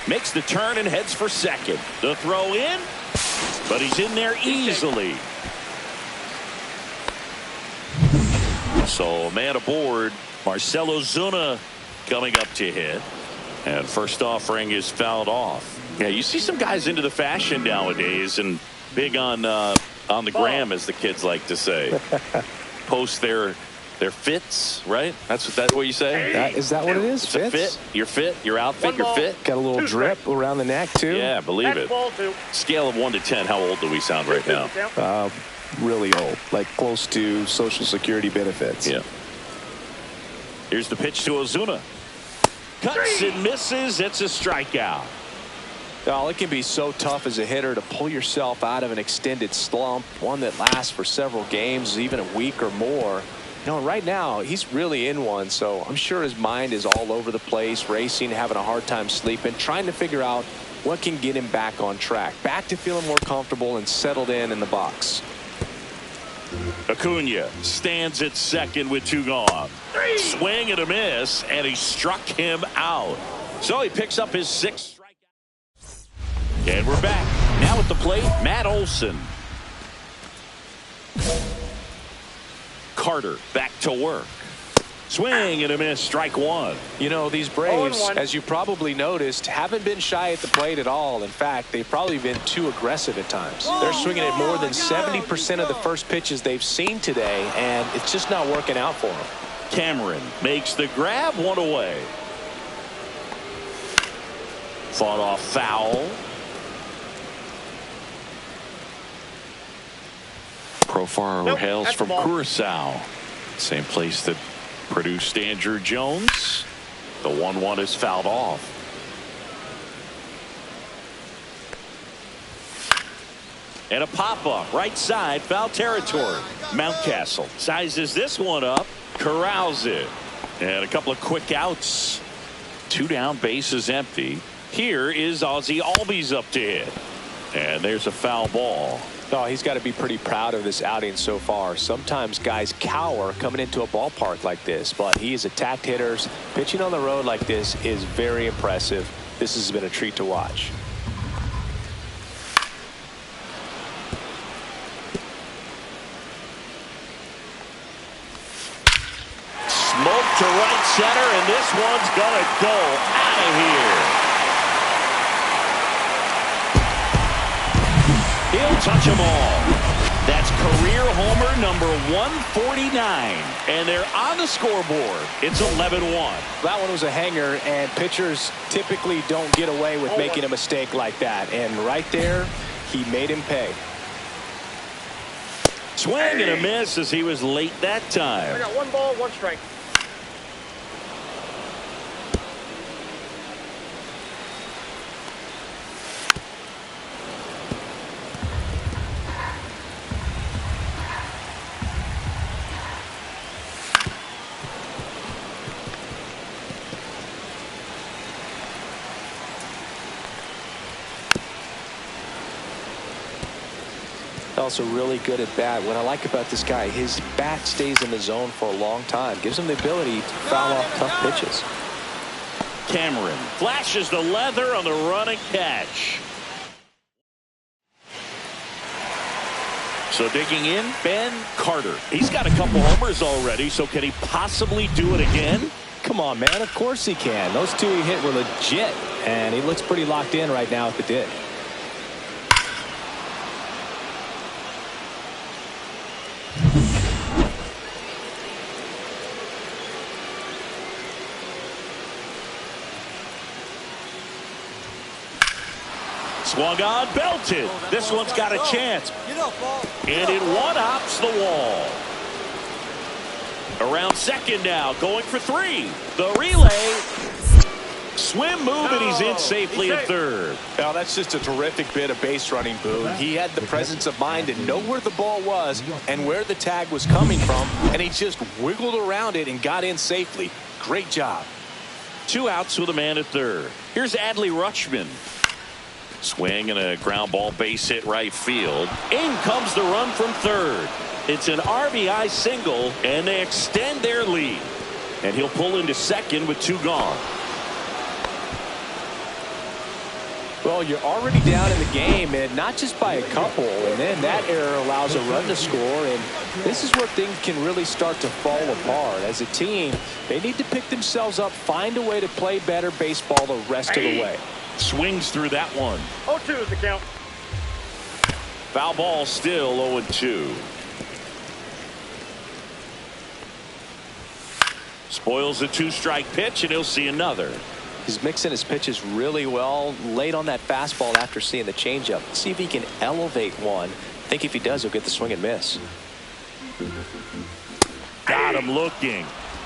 Makes the turn and heads for second. The throw in, but he's in there easily. So man aboard, Marcell Ozuna coming up to hit. And first offering is fouled off. Yeah, you see some guys into the fashion nowadays and big on the gram, as the kids like to say. Post their fits, right? That's what you say? Is that what it is? It's a fit. Your fit, your outfit, your fit. Got a little drip around the neck, too. Yeah, believe it. Scale of 1 to 10, how old do we sound right now? Really old, like close to Social Security benefits. Yeah. Here's the pitch to Ozuna. Cuts and misses. It's a strikeout. Well, it can be so tough as a hitter to pull yourself out of an extended slump, one that lasts for several games, even a week or more. Right now, he's really in one, so I'm sure his mind is all over the place, racing, having a hard time sleeping, trying to figure out what can get him back on track, back to feeling more comfortable and settled in the box. Acuna stands at second with 2 gone. Swing and a miss, and he struck him out. So he picks up his 6th strikeout. And we're back. Now at the plate, Matt Olson. Carter back to work. Swing and a miss, strike 1. These Braves, as you probably noticed, haven't been shy at the plate at all. In fact, they've probably been too aggressive at times. They're swinging at more than 70% of the first pitches they've seen today, and it's just not working out for them. Cameron makes the grab, 1 away. Fought off foul. Profar hails from Curacao. Same place that produced Andrew Jones. The 1-1 is fouled off. And a pop-up right side, foul territory. Mountcastle sizes this one up, corrals it. And a couple of quick outs. 2 down, bases empty. Here is Ozzie Albies up to hit. And there's a foul ball. Oh, he's got to be pretty proud of this outing so far. Sometimes guys cower coming into a ballpark like this, but he has attacked hitters. Pitching on the road like this is very impressive. This has been a treat to watch. Smoke to right center, and this one's gonna go out of here. He'll touch them all. That's career homer number 149. And they're on the scoreboard. It's 11-1. That one was a hanger, and pitchers typically don't get away with making a mistake like that. And right there, he made him pay. Swing and a miss as he was late that time. I got 1 ball, 1 strike. Also really good at bat. What I like about this guy, his bat stays in the zone for a long time. Gives him the ability to foul off tough pitches. Cameron flashes the leather on the running catch. So digging in, Ben Carter. He's got a couple homers already, so can he possibly do it again? Come on, man. Of course he can. Those 2 he hit were legit, and he looks pretty locked in right now at the dig. Swung on, belted. This one's got a chance. And it one-hops the wall. Around second now, going for 3. The relay. Swim move, and he's in safely at third. Well, that's just a terrific bit of base running, Boone. He had the presence of mind to know where the ball was and where the tag was coming from, and he just wiggled around it and got in safely. Great job. 2 outs with a man at third. Here's Adley Rutschman. Swing and a ground ball base hit right field. In comes the run from third. It's an RBI single, and they extend their lead. And he'll pull into second with 2 gone. Well, you're already down in the game, and not just by a couple, and then that error allows a run to score, and this is where things can really start to fall apart. As a team, they need to pick themselves up, find a way to play better baseball the rest of the way. Swings through that one. 0-2 is the count. Foul ball still 0-2. Spoils a 2-strike pitch, and he'll see another. He's mixing his pitches really well. Late on that fastball after seeing the changeup. See if he can elevate one. I think if he does, he'll get the swing and miss. Got him looking.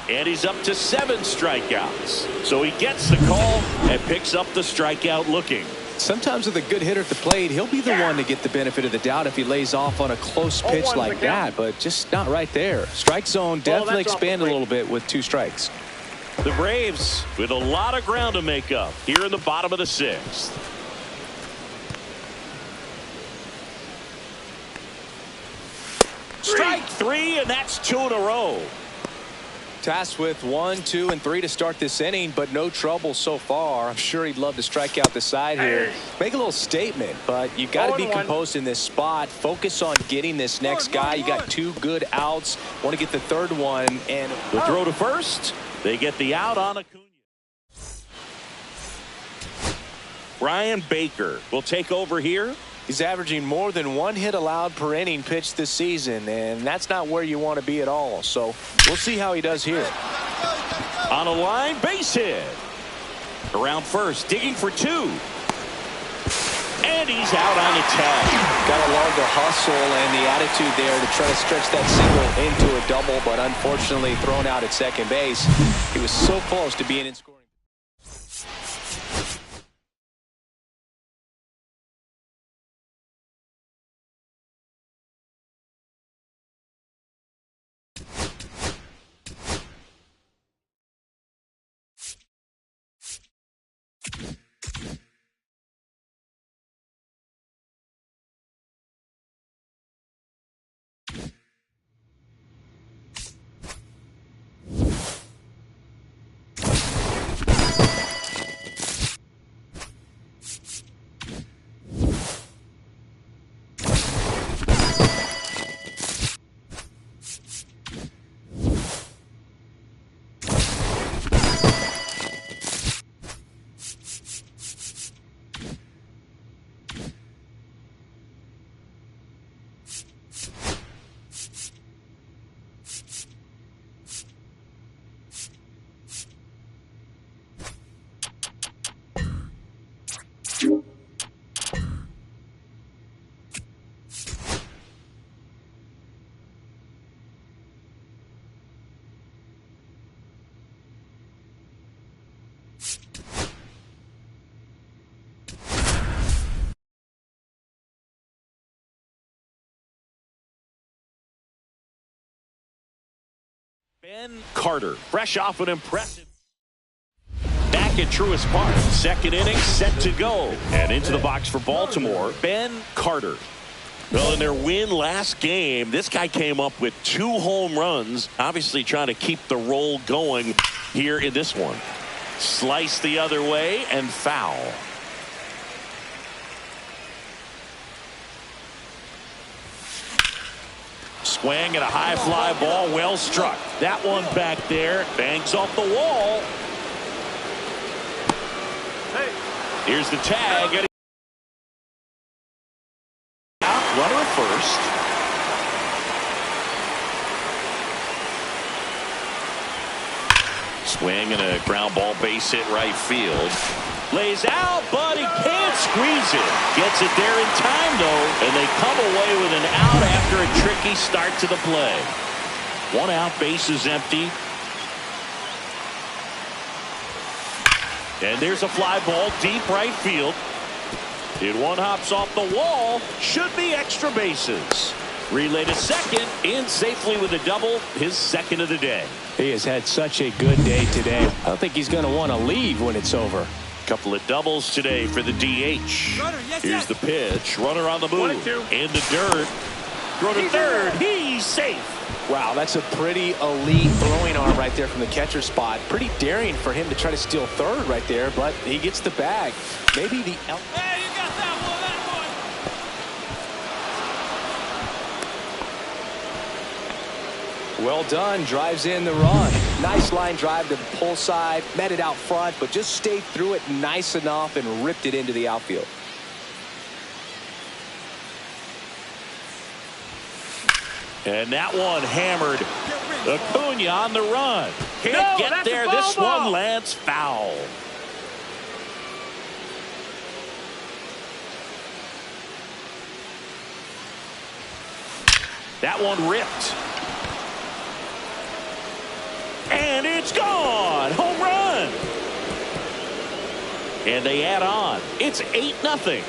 And he's up to 7 strikeouts. So he gets the call and picks up the strikeout looking. Sometimes with a good hitter at the plate, he'll be the one to get the benefit of the doubt if he lays off on a close pitch like that, but just not right there. Strike zone definitely expanded a little bit with 2 strikes. The Braves with a lot of ground to make up here in the bottom of the 6th. Strike 3, and that's 2 in a row. Tasked with 1, 2, and 3 to start this inning, but no trouble so far. I'm sure he'd love to strike out the side here. Make a little statement, but you got to be composed in this spot. Focus on getting this next guy. You got 2 good outs. Want to get the 3rd one, and the throw to first. They get the out on Acuna. Brian Baker will take over here. He's averaging more than 1 hit allowed per inning pitched this season, and that's not where you want to be at all. So we'll see how he does here. On a line, base hit. Around first, digging for 2. And he's out on the tag. Got to love the hustle and the attitude there to try to stretch that single into a double, but unfortunately thrown out at second base. He was so close to being in scoring. Ben Carter, fresh off an impressive. Back at Truist Park, second inning set to go. And into the box for Baltimore, Ben Carter. Well, in their win last game, this guy came up with 2 home runs, obviously trying to keep the roll going here in this one. Slice the other way and foul. Swing and a high fly ball, well struck. That one back there bangs off the wall. Here's the tag. Runner at first. Swing and a ground ball, base hit right field. Lays out, but he can't squeeze it. Gets it there in time, though, and they come away with an out after a tricky start to the play. 1 out, bases empty. And there's a fly ball deep right field. It one hops off the wall. Should be extra bases. Relay to second, in safely with a double, his second of the day. He has had such a good day today. I don't think he's going to want to leave when it's over. Couple of doubles today for the DH. Here's the pitch. Runner on the move. In the dirt. Throw to third. He's safe. Wow, that's a pretty elite throwing arm right there from the catcher spot. Pretty daring for him to try to steal third right there, but he gets the bag. Maybe the... Hey, you got that one, Well done, drives in the run. Nice line drive to the pull side, met it out front, but just stayed through it nice enough and ripped it into the outfield. And that one hammered. Acuna on the run. Can't get there. This one lands foul. That one ripped. And it's gone. Home run. And they add on. It's 8-0.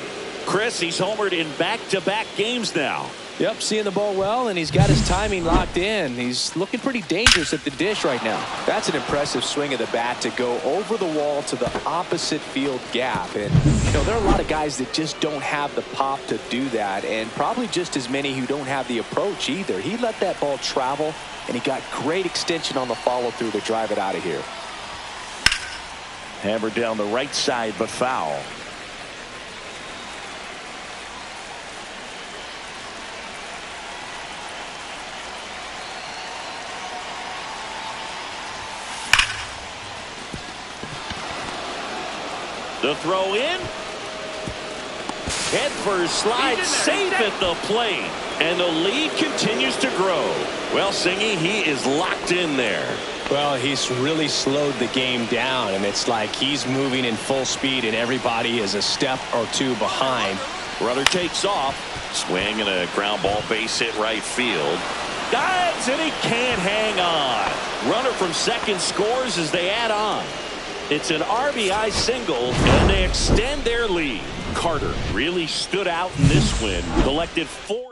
Chris, he's homered in back-to-back games now. Yep, seeing the ball well, and he's got his timing locked in. He's looking pretty dangerous at the dish right now. That's an impressive swing of the bat to go over the wall to the opposite field gap. And, you know, there are a lot of guys that just don't have the pop to do that, and probably just as many who don't have the approach either. He let that ball travel, and he got great extension on the follow-through to drive it out of here. Hammered down the right side, but foul. The throw in. Head first slide, safe at the plate. And the lead continues to grow. Well, Singy, he is locked in there. Well, he's really slowed the game down, and it's like he's moving in full speed, and everybody is a step or two behind. Runner takes off. Swing and a ground ball, base hit right field. Dives, and he can't hang on. Runner from second scores as they add on. It's an RBI single, and they extend their lead. Carter really stood out in this win. Collected 4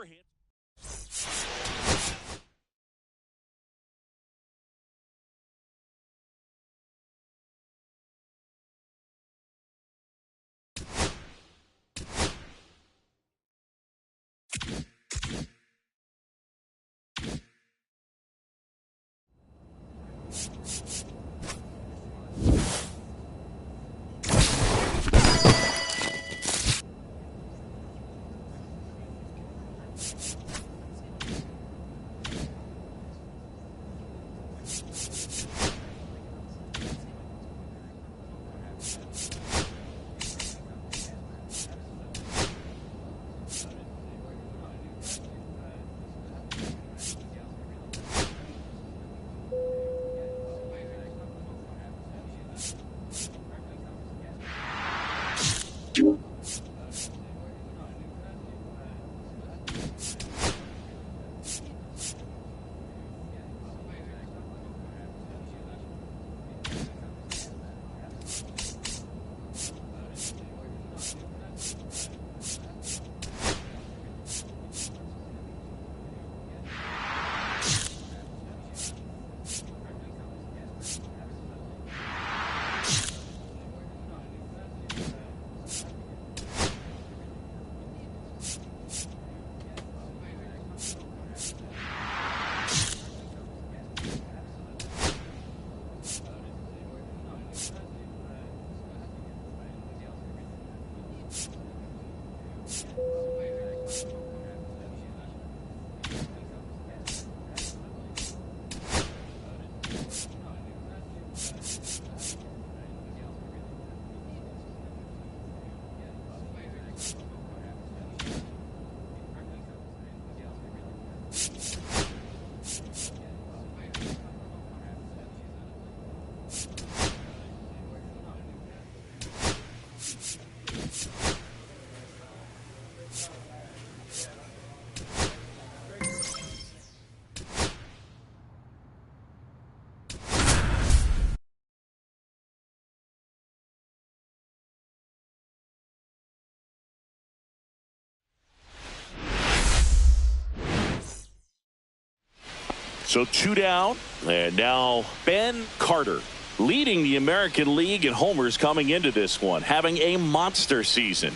So 2 down, and now Ben Carter leading the American League in homers coming into this one, having a monster season.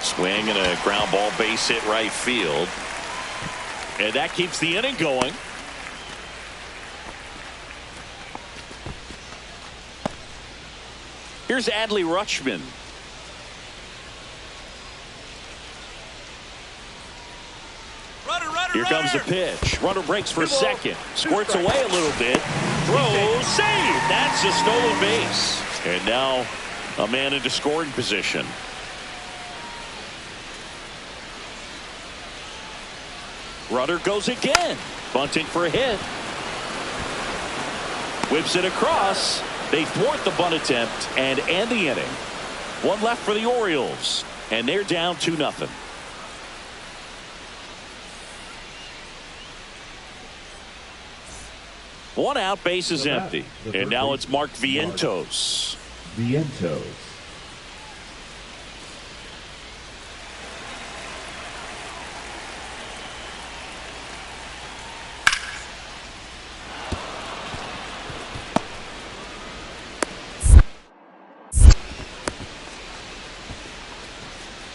Swing and a ground ball base hit right field. And that keeps the inning going. Here's Adley Rutschman. Here comes the pitch. Runner breaks for second. Squirts away a little bit. Throws. Save. That's a stolen base. And now a man into scoring position. Runner goes again. Bunting for a hit. Whips it across. They thwart the bunt attempt and end the inning. One left for the Orioles. And they're down 2-0. One out, base is empty. And now it's Mark Vientos.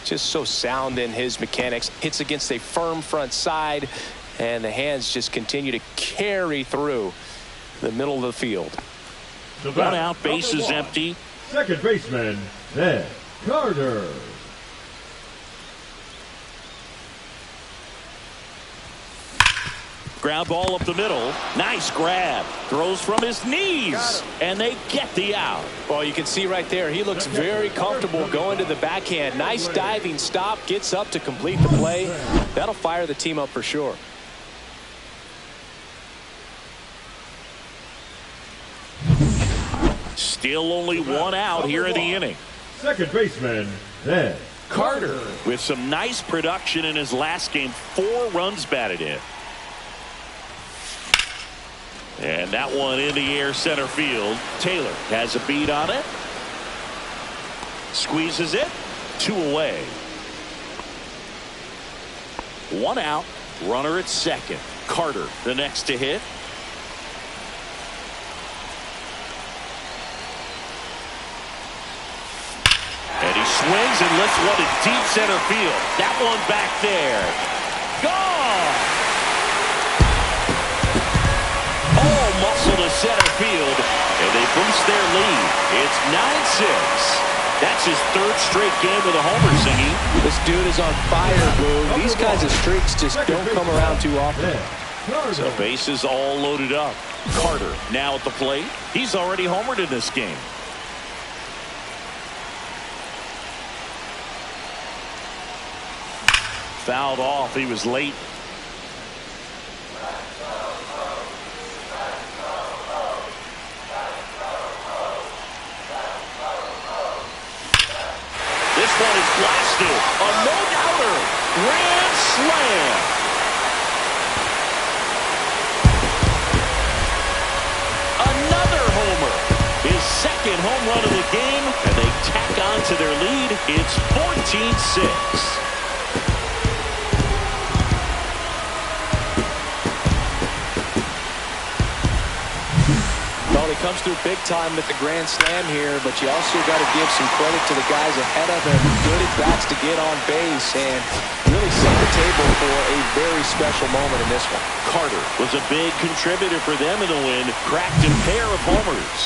Just so sound in his mechanics. Hits against a firm front side, and the hands just continue to carry through the middle of the field. One out, base is empty. Second baseman, Ben Carter. Ground ball up the middle. Nice grab. Throws from his knees. And they get the out. Well, you can see right there, he looks very comfortable going to the backhand. Nice diving stop. Gets up to complete the play. That'll fire the team up for sure. Still only one out here in the inning. Second baseman, Ben Carter with some nice production in his last game. 4 runs batted in. And that one in the air center field. Taylor has a beat on it. Squeezes it. 2 away. 1 out. Runner at second. Carter the next to hit. And he swings and lifts one to deep center field. That one back there. Gone! Oh, muscle to center field, and they boost their lead. It's 9-6. That's his third straight game with a homer, Singy. This dude is on fire, Boog. These kinds of streaks just don't come around too often. So bases all loaded up. Carter now at the plate. He's already homered in this game. Fouled off. He was late. This one is blasted. A no-doubter. Grand slam. Another homer. His second home run of the game, and they tack on to their lead. It's 14-6. Well, he comes through big time with the grand slam here, but you also got to give some credit to the guys ahead of him. Good at bats to get on base and really set the table for a very special moment in this one. Carter was a big contributor for them in the win. Cracked a pair of homers.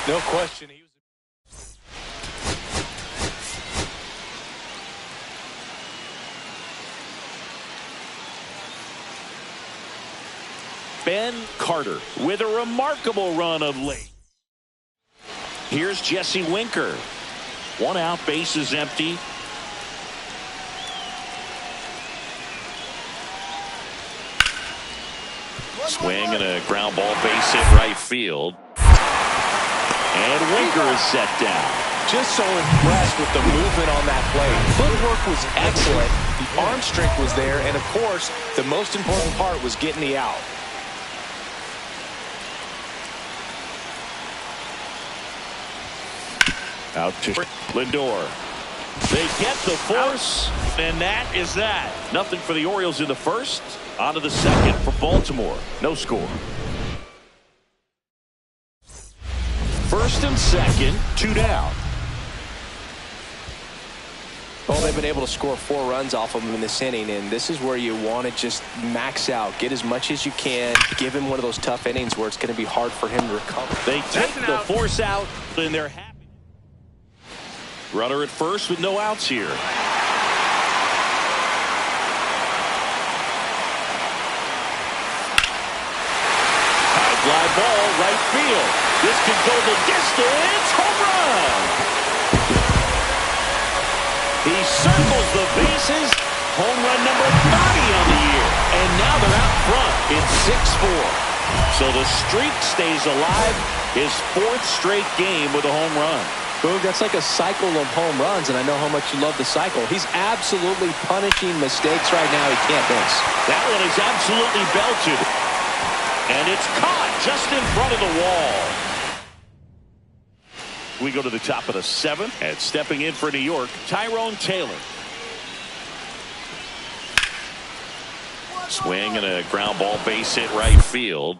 No question. He was Ben Carter with a remarkable run of late. Here's Jesse Winker. One out, bases empty. Swing and a ground ball, base hit right field. And Winker is set down. just so impressed with the movement on that play. Footwork was excellent. The arm strength was there. And, of course, the most important part was getting the out. Out to Lindor. They get the force, and that is that. Nothing for the Orioles in the first. On to the second for Baltimore. No score. First and second, 2 down. Well, they've been able to score 4 runs off of him in this inning, and this is where you want to just max out. Get as much as you can. Give him one of those tough innings where it's going to be hard for him to recover. They take the force out, and they're happy. Runner at first with no outs here. High fly ball, right field. This could go the distance. Home run. He circles the bases. Home run number 30 on the year. And now they're out front. It's 6-4. So the streak stays alive. His 4th straight game with a home run. Boog, that's like a cycle of home runs, and I know how much you love the cycle. He's absolutely punishing mistakes right now he can't miss. That one is absolutely belted. And it's caught just in front of the wall. We go to the top of the 7th, and stepping in for New York, Tyrone Taylor. Swing and a ground ball, base hit right field.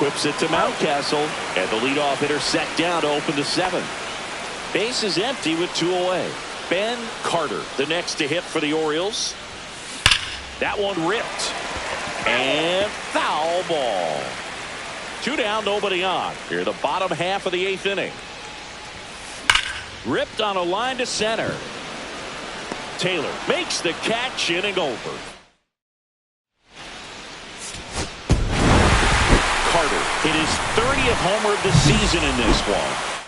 Whips it to Mountcastle, and the leadoff hitter set down to open the 7th. Base is empty with 2 away. Ben Carter, the next to hit for the Orioles. That one ripped. And foul ball. 2 down, nobody on. Here, the bottom half of the 8th inning. Ripped on a line to center. Taylor makes the catch, inning over. Carter hit his 30th homer of the season in this one.